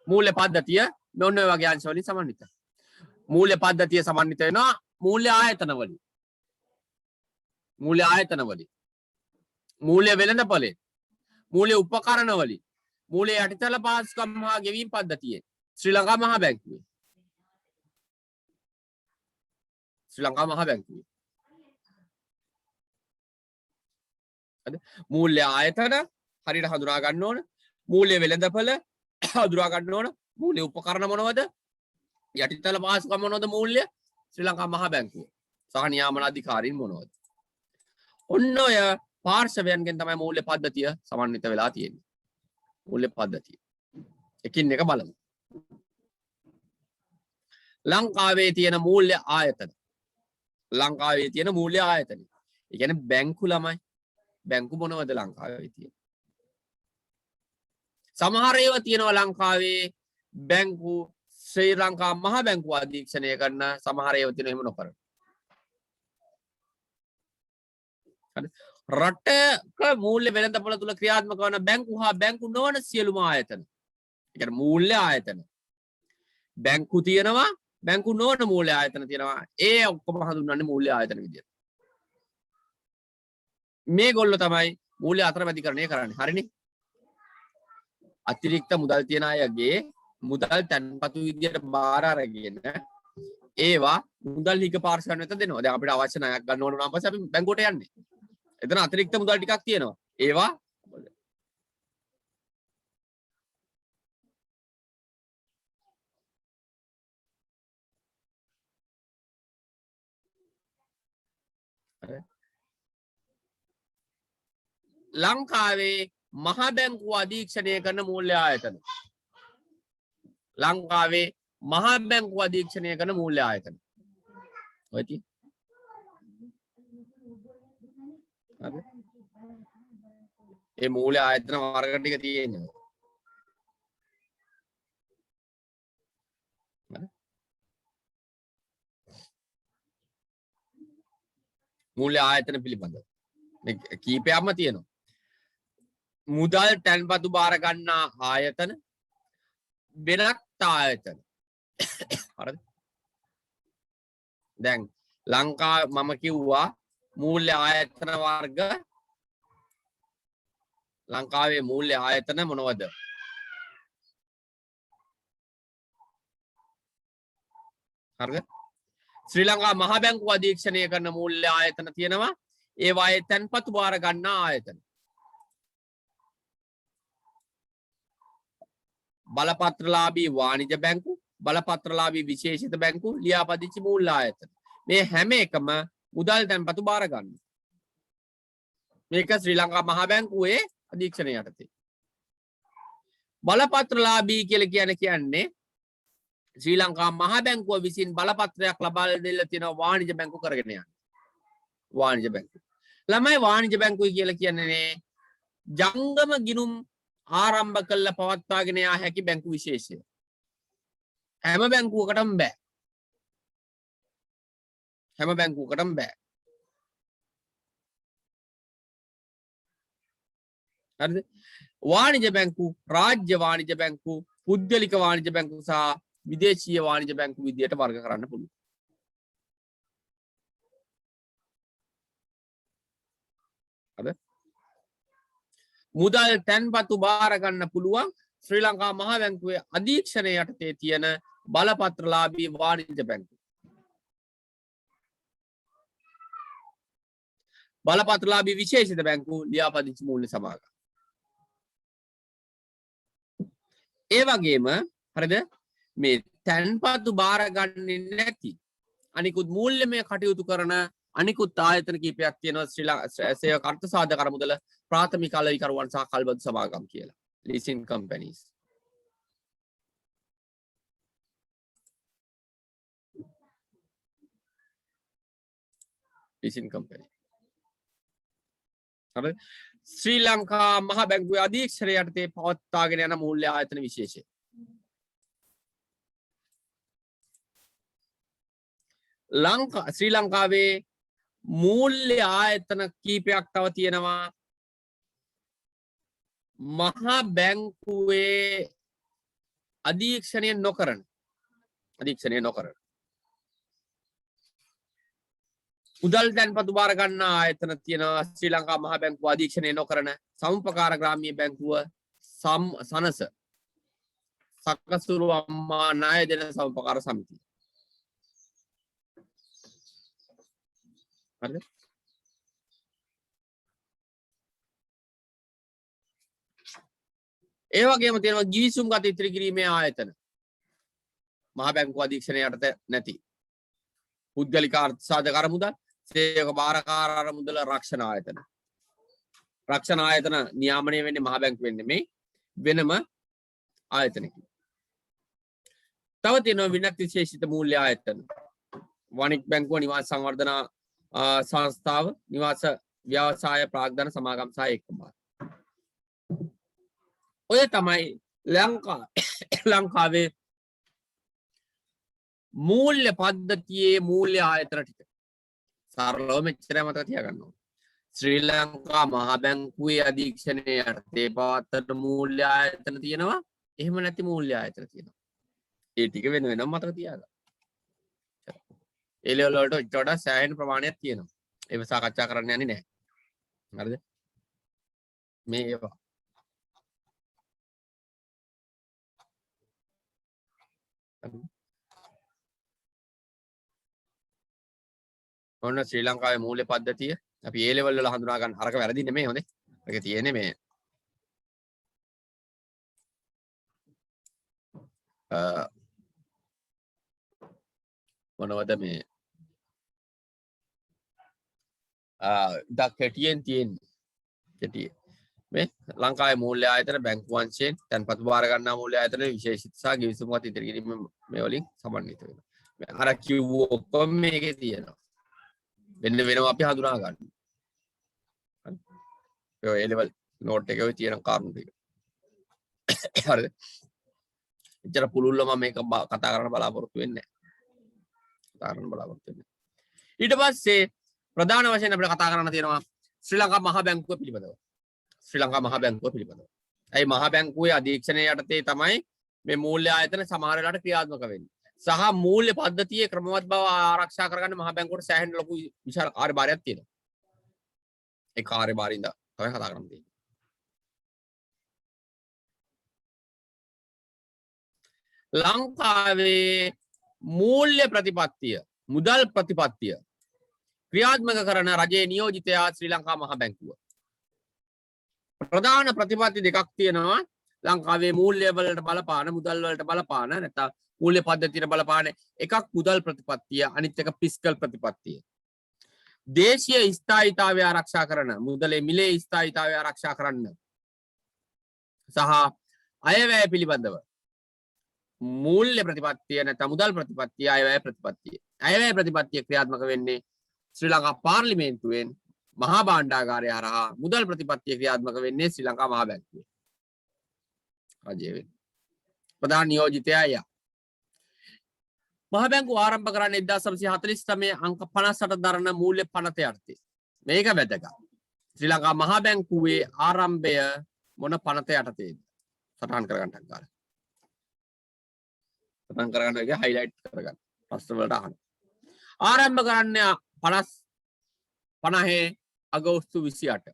මූල්‍ය පද්ධතිය මෙන්න ඔය වගේ අංශ වලින් සමන්විතයි. මූල්‍ය පද්ධතිය සමන්විත වෙනවා මූල්‍ය ආයතන වලින්. මූල්‍ය ආයතන වලින්. මූල්‍ය වෙළඳපොලේ. මූල්‍ය උපකරණ වලින්. මූල්‍ය යටිතල පහසුකම් හා ගෙවීම් පද්ධතියේ. ශ්‍රී ලංකා මහා බැංකුවේ. ශ්‍රී ලංකා මහා බැංකුවේ. මූල්‍ය ආයතන හරියට හඳුනා ගන්න ඕන. මූල්‍ය වෙළඳපොළ හඳුනා ගන්න ඕන. මූල්‍ය උපකරණ මොනවද? යටිතල පහසුකම් මොනවද? මූල්‍ය ශ්‍රී ලංකා මහා බැංකුව සහ නියාමන අධිකාරීන් මොනවද? ඔන්න ඔය පාර්ශවයන්ගෙන් තමයි මූල්‍ය පද්ධතිය සමන්විත වෙලා තියෙන්නේ. මූල්‍ය පද්ධතිය. එකින් එක බලමු. ලංකාවේ තියෙන මූල්‍ය ආයතන. ලංකාවේ තියෙන මූල්‍ය ආයතන. ඒ කියන්නේ බැංකු ළමයි. බැංකු මොනවද ලංකාවේ තියෙන? සමහර ඒවා තියෙනවා ලංකාවේ බැංකු ශ්‍රී ලංකා මහා බැංකුව අධීක්ෂණය කරන සමහර ඒවා තියෙනවා එහෙම නොකරන. හරි. රටක මූල්‍ය වෙළඳපොළ තුල ක්‍රියාත්මක වන බැංකු හා බැංකු නොවන සියලුම ආයතන. ඒ කියන්නේ මූල්‍ය ආයතන. බැංකු තියෙනවා බැංකු නොවන මූල්‍ය ආයතන තියෙනවා. ඒ ඔක්කොම හඳුන්වන්නේ මූල්‍ය ආයතන විදියට. මේගොල්ලෝ තමයි මූල්‍ය අතරමැදිකරණය කරන්නේ. හරිනේ? අතිරික්ත මුදල් තියන අයගේ මුදල් තැන්පතු විදියට බාර අරගෙන ඒවා මුදල් හිග පාර්ශවයන් වෙත දෙනවා. දැන් අපිට අවශ්‍ය ණයක් ගන්න ඕන නම් පස්සේ අපි බැංකුවට යන්නේ. එතන අතිරික්ත මුදල් ටිකක් තියෙනවා. ඒවා ලංකාවේ මහා බැංකුව අධීක්ෂණය කරන මූල්‍ය ආයතන. ලංකාවේ මහා බැංකුව අධීක්ෂණය කරන මූල්‍ය ආයතන. ඔය තියෙන්නේ. හරි. ඒ මූල්‍ය ආයතන වර්ග ටික තියෙන්නේ. හරි. මූල්‍ය ආයතන පිළිබඳව මේ කීපයක්ම තියෙනවා. මුදල් තැන්පතු බාර ගන්නා ආයතන වෙනත් ආයතන. හරිද? දැන් මම කිව්වා මූල්‍ය ආයතන වර්ග ලංකාවේ මූල්‍ය ආයතන මොනවද? හරිද? ශ්‍රී ලංකා මහා බැංකුව අධීක්ෂණය කරන මූල්‍ය ආයතන තියෙනවා. ඒවායේ තැන්පතු බාර ගන්නා ආයතන. බලපත්‍රලාභී වාණිජ බැංකු, බලපත්‍රලාභී විශේෂිත බැංකු, ලියාපදිංචි මූල්‍ය ආයතන. මේ හැම එකම මුදල් තැන්පතු බාර ගන්න. මේක ශ්‍රී ලංකා මහා බැංකුවේ අධීක්ෂණය යටතේ. බලපත්‍රලාභී කියලා කියන්නේ ශ්‍රී ලංකා මහා බැංකුව විසින් බලපත්‍රයක් ලබා දෙලා තියෙන වාණිජ බැංකු කරගෙන යන. වාණිජ බැංකු. ළමයි වාණිජ බැංකුයි කියලා කියන්නේ ජංගම ගිණුම් ආරම්භ කළ පවත්වාගෙන යා හැකි බැංකු විශේෂය. හැම බැංකුවකටම බෑ. හැම බැංකුවකටම බෑ. හරිද? වාණිජ බැංකු, රාජ්‍ය වාණිජ බැංකු, පුද්ගලික වාණිජ බැංකු සහ විදේශීය වාණිජ බැංකු විදියට වර්ග කරන්න පුළුවන්. හරිද? මුදල් තැන්පතු බාර ගන්න පුළුවන් ශ්‍රී ලංකා මහා බැංකුවේ අධීක්ෂණය යටතේ තියෙන බලපත්‍රලාභී වාණිජ බැංකු. බලපත්‍රලාභී විශේෂිත බැංකු ලියාපදිංචි මූල්‍ය සමාගම්. ඒ වගේම හරිද මේ තැන්පතු බාර ගන්නේ නැති අනිකුත් මූල්‍යමය කටයුතු කරන අනිකුත් ආයතන කීපයක් තියෙනවා ශ්‍රී ලංකා සේවක අර්ථ සාධක අරමුදල ප්‍රාථමික අලෙවිකරුවන් සහ කල්බදු සමාගම් කියලා. leasing companies. leasing company. හරි ශ්‍රී ලංකා මහ බැංකුවේ අධීක්ෂණය යටතේ පවත්වාගෙන යන මූල්‍ය ආයතන විශේෂය. ශ්‍රී ලංකාවේ මූල්‍ය ආයතන කීපයක් තව තියෙනවා මහා බැංකුවේ අධීක්ෂණය නොකරන මුදල් තැන්පතු බාර ගන්න ආයතන තියෙනවා ශ්‍රී ලංකා මහා බැංකුව අධීක්ෂණය නොකරන සමුපකාර ග්‍රාමීය බැංකුව සනස සකසුරු අම්මා ණය දෙන සමුපකාර සමිතිය. හරිද? ඒ වගේම තියෙනවා ගිවිසුම් ගත ඉතිරි කිරීමේ ආයතන. මහා බැංකුව අධීක්ෂණය යටතේ නැති. පුද්ගලික අර්ථ සාධක අරමුදල්, සේවක බාරකාර අරමුදල, රක්ෂණ ආයතන. රක්ෂණ ආයතන නියාමනය වෙන්නේ මහා බැංකුවෙන් නෙමෙයි වෙනම ආයතනකින්. තව තියෙනවා විනත් විශේෂිත මූල්‍ය ආයතන. වාණිජ බැංකුව, නිවාස සංවර්ධන සංස්ථාව, නිවාස ව්‍යවසාය ප්‍රාග්ධන සමාගම් සහ ඒකමාර. ඔය තමයි ලංකාවේ මූල්‍ය පද්ධතියේ මූල්‍ය ආයතන ටික. සරලව මෙච්චර මතක තියාගන්න ඕනේ. ශ්‍රී ලංකා මහා බැංකුවේ අධීක්ෂණය යටතේ පවත්වන මූල්‍ය ආයතන තියෙනවා. එහෙම නැති මූල්‍ය ආයතන තියෙනවා. ඒ ටික වෙන වෙනම මතක තියාගන්න. ඒ ලෙවල් වලට ඊට වඩා සෑහෙන ප්‍රමාණයක් තියෙනවා. ඒව සාකච්ඡා කරන්න යන්නේ නැහැ. හරිද? මේ ඒවා ඔන්න ශ්‍රී ලංකාවේ මූල්‍ය පද්ධතිය අපි ඒ ලෙවල් වල හඳුනා ගන්න අරක වැරදි නෙමෙයි හොඳේ. ඒක තියෙන්නේ මේ මොනවද මේ කෙටියෙන් තියෙන්නේ. කෙටියෙන් මේ ලංකාවේ මූල්‍ය ආයතන බැංකු වංශයෙන් තැන්පතු බාර ගන්නා මූල්‍ය ආයතන විශේෂිත සහ ගිවිසුම්වත් ඉදිරි කිරීම මේ වලින් සමන්විත වෙනවා. අර කිව්ව ඔක්කොම මේකේ තියෙනවා. වෙන වෙනම අපි හඳුනා ගන්න. හරි. ඒ ලෙවල් නෝට් එකේ තියෙන කාරණා ටික. හරිද? එච්චර පුළුල්ව මම මේක කතා කරන්න බලාපොරොත්තු වෙන්නේ නැහැ. ඊට පස්සේ ප්‍රධාන වශයෙන් අපිට කතා කරන්න තියෙනවා ශ්‍රී ලංකා මහා බැංකුව පිළිබඳව. ශ්‍රී ලංකා මහා බැංකුව පිළිබඳව. ඒ මහා බැංකුවේ අධීක්ෂණය යටතේ තමයි මේ මූල්‍ය ආයතන සමහර වෙලාවට ක්‍රියාත්මක වෙන්නේ. සහ මූල්‍ය පද්ධතියේ ක්‍රමවත් බව ආරක්ෂා කරගන්න මහා බැංකුවට සෑහෙන ලොකු විශාල කාර්යභාරයක් තියෙනවා. ඒ කාර්යභාරින්ද තමයි කතා කරන්න තියෙන්නේ. ලංකාවේ මූල්‍ය ප්‍රතිපත්තිය, මුදල් ප්‍රතිපත්තිය ක්‍රියාත්මක කරන රජයේ නියෝජිතයා ශ්‍රී ලංකා මහා බැංකුව. ප්‍රධාන ප්‍රතිපත්ති දෙකක් තියෙනවා ලංකාවේ මූල්‍ය වලට බලපාන, මුදල් වලට බලපාන නැත්නම් මූල්‍ය පද්ධතියට බලපාන එකක් මුදල් ප්‍රතිපත්තිය, අනිත් එක ෆිස්කල් ප්‍රතිපත්තිය. දේශීය ස්ථායීතාවය ආරක්ෂා කරන, මුදලේ මිලේ ස්ථායීතාවය ආරක්ෂා කරන්න සහ අයවැය පිළිබඳව මූල්‍ය ප්‍රතිපත්තිය නැත්නම් මුදල් ප්‍රතිපත්තිය, අයවැය ප්‍රතිපත්තිය. අයවැය ප්‍රතිපත්තිය ක්‍රියාත්මක වෙන්නේ ශ්‍රී ලංකා පාර්ලිමේන්තුවෙන් මහා භාණ්ඩාගාරය හරහා මුදල් ප්‍රතිපත්තිය ක්‍රියාත්මක වෙන්නේ ශ්‍රී ලංකා මහා බැංකුවේ. රජය වෙන්නේ. ප්‍රධාන නියෝජිතයා යා. මහා බැංකුව ආරම්භ කරන්නේ 1949 අංක 58 දරන මූල්‍ය පනත යටතේ. මේක වැදගත්. ශ්‍රී ලංකා මහා බැංකුවේ ආරම්භය මොන පනත යටතේද? සටහන් කරගන්නක් ගාලා. සටහන් කරගන්න එක highlight කරගන්න. ප්‍රශ්න වලට අහන්න. ආරම්භ කරන්නේ 50 අගෝස්තු 28.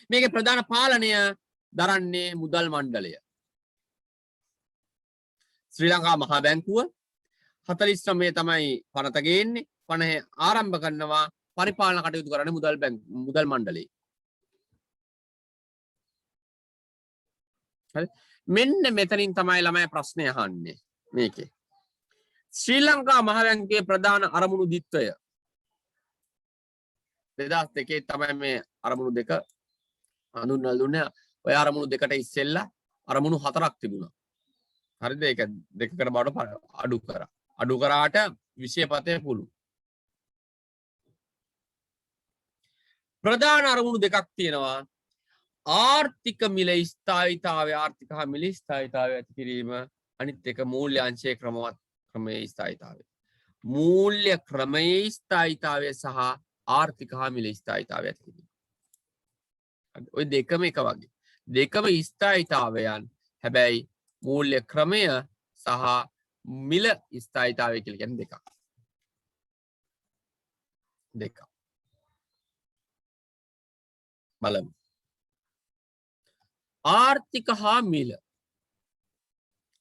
මේකේ ප්‍රධාන පාලනය දරන්නේ මුදල් මණ්ඩලය. ශ්‍රී ලංකා මහා බැංකුව 49 තමයි පනත ගේන්නේ. 50 ආරම්භ කරනවා පරිපාලන කටයුතු කරන්නේ මුදල් මණ්ඩලය. හරි. මෙන්න මෙතනින් තමයි ළමයි ප්‍රශ්නය අහන්නේ මේකේ. ශ්‍රී ලංකා මහ බැංකුවේ ප්‍රධාන අරමුණු දිත්වය 2002 තමයි මේ අරමුණු දෙක හඳුන්වලා දුන්නේ. ඔය අරමුණු දෙකට ඉස්සෙල්ලා අරමුණු 4ක් තිබුණා. හරිද? ඒක දෙකකට බවට අඩු කරා. අඩු කරාට විෂයපතේ පුළු. ප්‍රධාන අරමුණු දෙකක් තියෙනවා. ආර්ථික මිල ස්ථායීතාවය, ආර්ථික හා මිල ස්ථායීතාවය ඇති කිරීම. අනිත් එක මූල්‍ය අංශයේ ක්‍රමයේ ස්ථායීතාවය. මූල්‍ය ක්‍රමයේ ස්ථායීතාවය සහ ආර්ථික හා මිල ස්ථායීතාවය ඇති කිරීම. ඔය දෙකම එක වගේ. දෙකම ස්ථායීතාවයන්. හැබැයි මූල්‍ය ක්‍රමය සහ මිල ස්ථායීතාවය කියලා කියන්නේ දෙකක්. දෙකක්. බලමු. ආර්ථික හා මිල.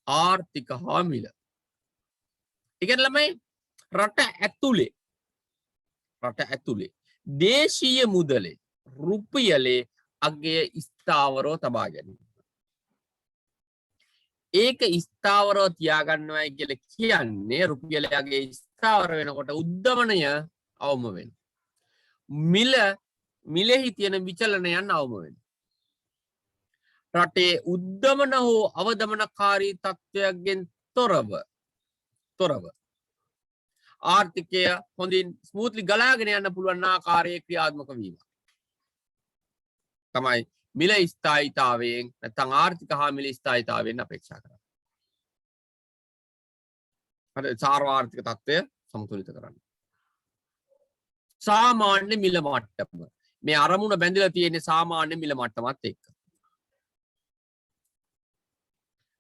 ආර්ථික හා මිල. ඒ කියන්නේ ළමයි රට ඇතුලේ දේශීය මුදලේ රුපියලේ අගය ස්ථාවරව තබා ගැනීම. ඒක ස්ථාවරව තියාගන්නවයි කියලා කියන්නේ රුපියලේ අගය ස්ථාවර වෙනකොට උද්දමනය අවම වෙනවා. මිලෙහි තියෙන විචලනයන් අවම වෙනවා. රටේ උද්දමන හෝ අවදමනකාරී තත්ත්වයන්ගෙන් තොරව ආර්ථිකය හොඳින් ස්මූත්ලි ගලාගෙන යන්න පුළුවන් ආකාරයේ ක්‍රියාත්මක වීම තමයි මිල ස්ථායීතාවයෙන් නැත්නම් ආර්ථික හා මිල ස්ථායීතාවයෙන් අපේක්ෂා කරන්නේ. හරි, සාර්වාර්ථික තත්ත්වය සමතුලිත කරන්න. සාමාන්‍ය මිල මට්ටම. මේ අරමුණ බැඳිලා තියෙන්නේ සාමාන්‍ය මිල මට්ටමත් එක්ක.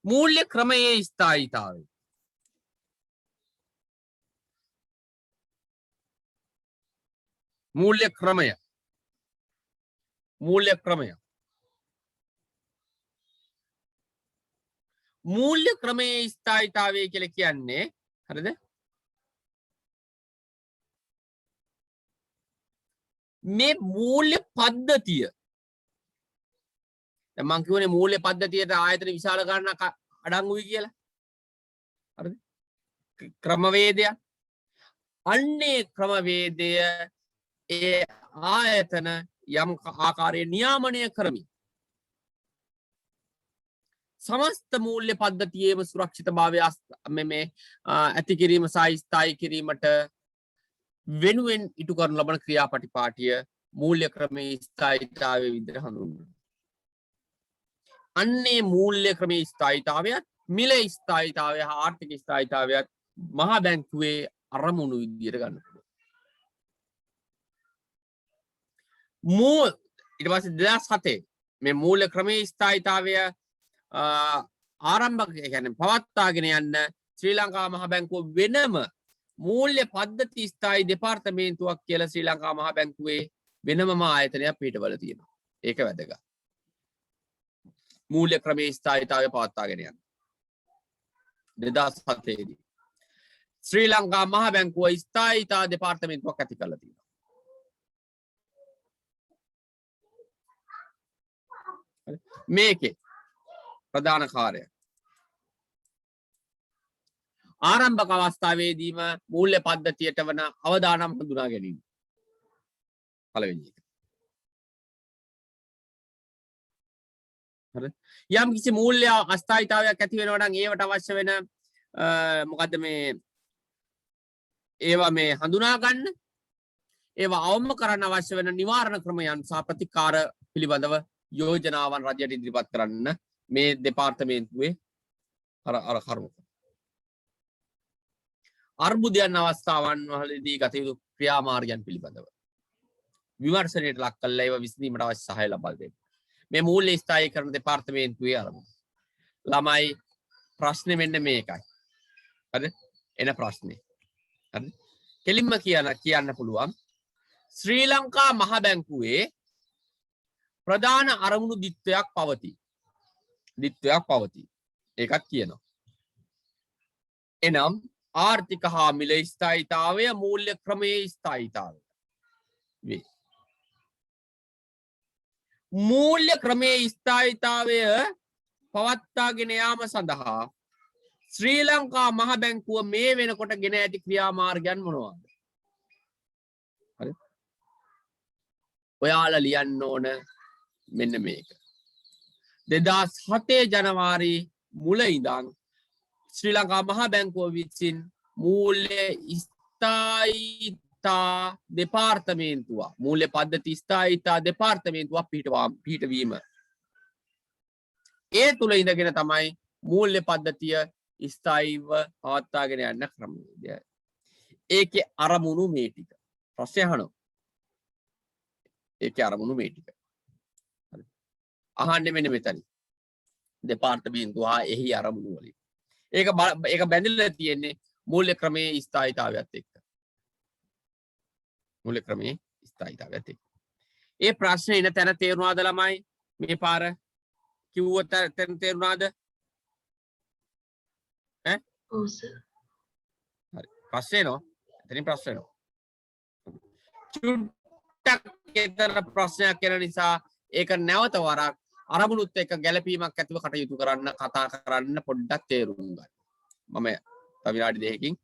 මූල්‍ය ක්‍රමයේ ස්ථායීතාවය. මූල්‍ය ක්‍රමය. මූල්‍ය ක්‍රමයේ ස්ථායීතාවය කියලා කියන්නේ හරිද? මේ මූල්‍ය පද්ධතිය. දැන් මම කියවනේ මූල්‍ය පද්ධතියට ආයතන විශාල ගණනක් අඩංගුයි කියලා. හරිද? ක්‍රමවේදය. අන්නේ ක්‍රමවේදය ඒ ආයතන යම් ආකාරයේ නියාමනය කරමින් සමස්ත මූල්‍ය පද්ධතියේම සුරක්ෂිතභාවය ඇති කිරීම සහ ස්ථායී කිරීමට වෙනුවෙන් ඉටු කරන ලබන ක්‍රියාපටිපාටිය මූල්‍ය ක්‍රමයේ ස්ථායීතාවය විදිහට හඳුන්වනවා. අන්නේ මූල්‍ය ක්‍රමයේ ස්ථායීතාවයත් මිල ස්ථායීතාවය හා ආර්ථික ස්ථායීතාවයත් මහා බැංකුවේ අරමුණු විදිහට ගන්න පුළුවන්. ඊට පස්සේ 2007 මේ මූල්‍ය ක්‍රමයේ ස්ථායීතාවය ආරම්භ කියන්නේ පවත්වාගෙන යන්න ශ්‍රී ලංකා මහා බැංකුව වෙනම මූල්‍ය පද්ධති ස්ථායී දෙපාර්තමේන්තුවක් කියලා ශ්‍රී ලංකා මහා බැංකුවේ වෙනමම ආයතනයක් පිටවල තියෙනවා. ඒක වැදගත්. මූල්‍ය ක්‍රමයේ ස්ථායීතාවය පවත්වාගෙන යන්න 2007 දී ශ්‍රී ලංකා මහා බැංකුව ස්ථායීතා දෙපාර්තමේන්තුවක් ඇති කරලා තියෙනවා. මේකේ ප්‍රධාන කාර්යය ආරම්භක අවස්ථාවේදීම මූල්‍ය පද්ධතියට වන අවදානම් හඳුනා ගැනීම. පළවෙනි එක. හරි. යම් කිසි මූල්‍ය අස්ථායීතාවයක් ඇති වෙනවා නම් ඒවට අවශ්‍ය වෙන මොකද්ද මේ ඒවා මේ හඳුනා ගන්න ඒවා අවම කරන්න අවශ්‍ය වෙන නිවාරණ ක්‍රමයන් සහ ප්‍රතිකාර පිළිබඳව යෝජනාවන් රජයට ඉදිරිපත් කරන්න මේ දෙපාර්තමේන්තුවේ අර කරුණු. අර්බුදයන් අවස්ථාවන් වලදී ගත යුතු ක්‍රියාමාර්ගයන් පිළිබඳව විමර්ශනයට ලක් කළා ඒවා විසඳීමට අවශ්‍ය සහාය ලබා දෙන්න. මේ මූල්‍ය ස්ථායීකරණ දෙපාර්තමේන්තුවේ ආරම්භය. ළමයි ප්‍රශ්නේ මෙන්න මේකයි. හරිද? එන ප්‍රශ්නේ. හරිද? කෙලින්ම කියන්න පුළුවන් ශ්‍රී ලංකා මහ බැංකුවේ ප්‍රධාන අරමුණු දිත්වයක් පවතී. ඒකත් කියනවා. එනම් ආර්ථික හා මිල ස්ථායීතාවය මූල්‍ය ක්‍රමයේ ස්ථායීතාවය වේ. මූල්‍ය ක්‍රමයේ ස්ථායීතාවය පවත්වාගෙන යාම සඳහා ශ්‍රී ලංකා මහ බැංකුව මේ වෙනකොට ගෙන ඇති ක්‍රියාමාර්ගයන් මොනවාද? හරි. ඔයාලා ලියන්න ඕන මෙන්න මේක. 2007 ජනවාරි මුල ඉඳන් ශ්‍රී ලංකා මහ බැංකුව විසින් මූල්‍ය ස්ථායීතා දෙපාර්තමේන්තුව මූල්‍ය පද්ධති ස්ථායීතා දෙපාර්තමේන්තුවක් පිහිටවීම. ඒ තුල ඉඳගෙන තමයි මූල්‍ය පද්ධතිය ස්ථායීව පවත්වාගෙන යන්න ක්‍රමවේදය. ඒකේ අරමුණු මේ ටික. ප්‍රශ්නය අහනවා. ඒකේ අරමුණු මේ ටික. හරි. අහන්නේ මෙන්න මෙතන. දෙපාර්තමේන්තුව එහි අරමුණු වලින්. ඒක බැඳිලා තියෙන්නේ මූල්‍ය ක්‍රමයේ ස්ථායීතාවයත් එක්ක. මූල්‍ය ක්‍රමයේ ස්ථායීතාවයත් එක්ක. ඒ ප්‍රශ්නේ ඉන තැන තේරුණාද ළමයි? මේ පාර කිව්ව තැන තේරුණාද? ඔව් සර්. හරි. ප්‍රශ්නේ නෝ. එතනින් ප්‍රශ්නේ නෝ. චුට්ටක් ඒතර ප්‍රශ්නයක් කරන නිසා ඒක නැවත වරක් අරමුණුත් එක්ක ගැළපීමක් ඇතිව කටයුතු කරන්න කතා කරන්න පොඩ්ඩක් තේරුම් ගන්න. මම තව විනාඩි දෙකකින්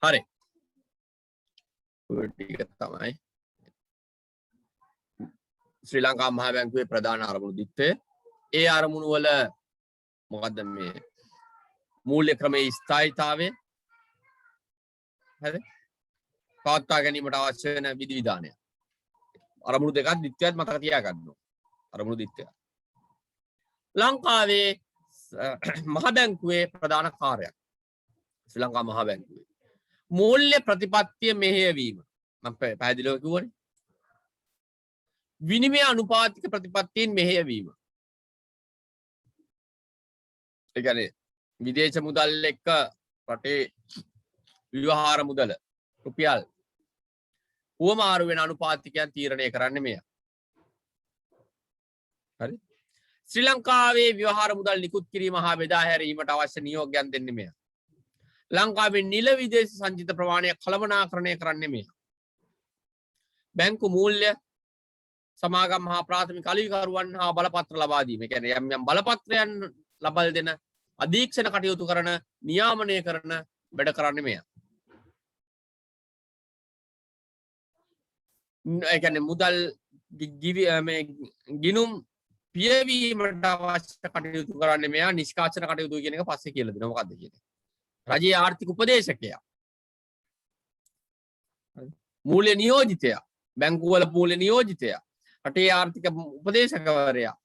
හරි. ටික තමයි ශ්‍රී ලංකා මහ බැංකුවේ ප්‍රධාන අරමුණු දිත්තේ. ඒ අරමුණු වල මොකද්ද මේ මූල්‍ය ක්‍රමයේ ස්ථායීතාවය හරි පවත්වා ගැනීමට අවශ්‍ය වෙන විධිවිධානය. අරමුණු දෙකක් දිත්තයත් මතක තියාගන්න ඕන. අරමුණු දිත්තය. ලංකාවේ මහ බැංකුවේ ප්‍රධාන කාර්යයක් ශ්‍රී ලංකා මහ බැංකුවේ මූල්‍ය ප්‍රතිපත්තිය මෙහෙයවීම. මම පැහැදිලිව කිව්වනේ. විනිමය අනුපාතික ප්‍රතිපත්තීන් මෙහෙයවීම. ඒ කියන්නේ විදේශ මුදල් එක්ක රටේ ව්‍යවහාර මුදල රුපියල් උවමාරු වෙන අනුපාතිකයන් තීරණය කරන්නේ මෙය. හරි. ශ්‍රී ලංකාවේ ව්‍යවහාර මුදල් නිකුත් කිරීම හා බෙදා හැරීමට අවශ්‍ය නියෝගයන් දෙන්නේ මෙය. ලංකාවේ නිල විදේශ සංචිත ප්‍රමාණය කළමනාකරණය කරන්නේ මෙය. බැංකු මූල්‍ය සමාගම් හා ප්‍රාථමික අලෙවිකරුවන් හා බලපත්‍ර ලබා දීම. ඒ කියන්නේ යම් බලපත්‍රයන් ලබා දෙන අධීක්ෂණ කටයුතු කරන නියාමනය කරන වැඩ කරන්නේ මෙයා. ඒ කියන්නේ මුදල් ගිනුම් පියවීමට අවශ්‍ය කටයුතු කරන්නේ මෙයා. නිෂ්කාශන කටයුතු කියන එක පස්සේ කියලා දෙනවා මොකද්ද කියන්නේ. රජයේ ආර්ථික උපදේශකයා. මූල්‍ය නියෝජිතයා. බැංකුවල මූල්‍ය නියෝජිතයා. රටේ ආර්ථික උපදේශකවරයා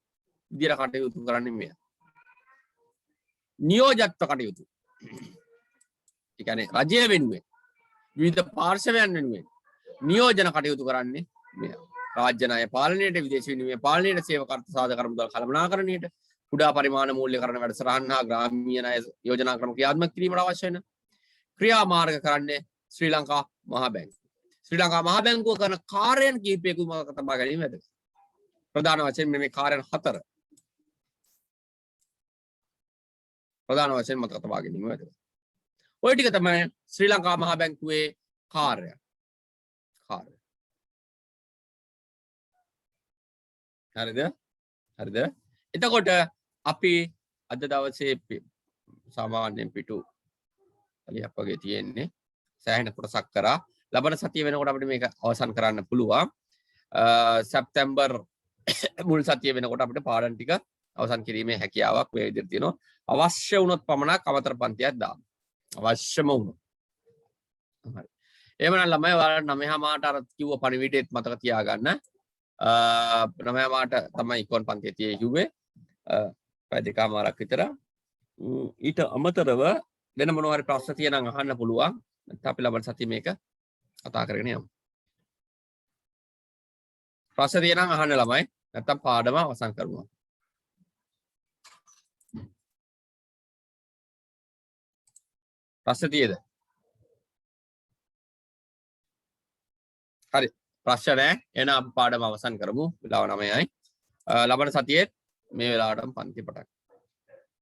විදියට කටයුතු කරන්නේ මෙයා. නියෝජත්ව කටයුතු. ඒ කියන්නේ රජය වෙනුවෙන් විවිධ පාර්ශවයන් වෙනුවෙන් නියෝජන කටයුතු කරන්නේ මෙයා. රාජ්‍ය ණය පාලනයට, විදේශ විනිමය පාලනයට, සේවක අර්ථ සාධක මුදල් කළමනාකරණයට, කුඩා පරිමාණ මූල්‍යකරණ වැඩසටහන් හා ග්‍රාමීය ණය යෝජනා ක්‍රම ක්‍රියාත්මක කිරීමට අවශ්‍ය වෙන ක්‍රියාමාර්ග කරන්නේ ශ්‍රී ලංකා මහ බැංකුව. ශ්‍රී ලංකා මහ බැංකුව කරන කාර්යයන් කිහිපයක මතක තබා ගැනීම වැදගත්. ප්‍රධාන වශයෙන් මේ කාර්යයන් 4 ප්‍රධාන වශයෙන් මතක තබා ගැනීම වැදගත්. ඔය ටික තමයි ශ්‍රී ලංකා මහ බැංකුවේ කාර්යය. හරිද? එතකොට අපි අද දවසේ සාමාන්‍යයෙන් පිටු 40ක් වගේ තියෙන්නේ. සෑහෙන කොටසක් කරා. ලබන සතිය වෙනකොට අපිට මේක අවසන් කරන්න පුළුවන්. සැප්තැම්බර් මුල් සතිය වෙනකොට අපිට පාඩම් ටික අවසන් කිරීමේ හැකියාවක් මේ විදිහට තියෙනවා. අවශ්‍ය වුණොත් පමණක් අමතර පන්තියක් දාන්න. අවශ්‍යම වුණොත්. හරි. එහෙමනම් ළමයි ඔයාලා 9:00 අර කිව්ව පණිවිඩෙත් මතක තියාගන්න. 9:00 තමයි ඉක්කොන් පන්තිය තියේ කිව්වේ. පැය දෙකමාරක් විතර. ඊට අමතරව වෙන මොනවා හරි ප්‍රශ්න තියෙනම් අහන්න පුළුවන්. නැත්නම් අපි ලබන සතියේ මේක කතා කරගෙන යමු. ප්‍රශ්න තියෙනම් අහන්න ළමයි. නැත්නම් පාඩම අවසන් කරමු. ප්‍රශ්න තියෙද? හරි. ප්‍රශ්න නැහැ. එහෙනම් අපි පාඩම අවසන් කරමු. වෙලාව 9යි. ලබන සතියේ මේ වෙලාවටම පන්ති පටන්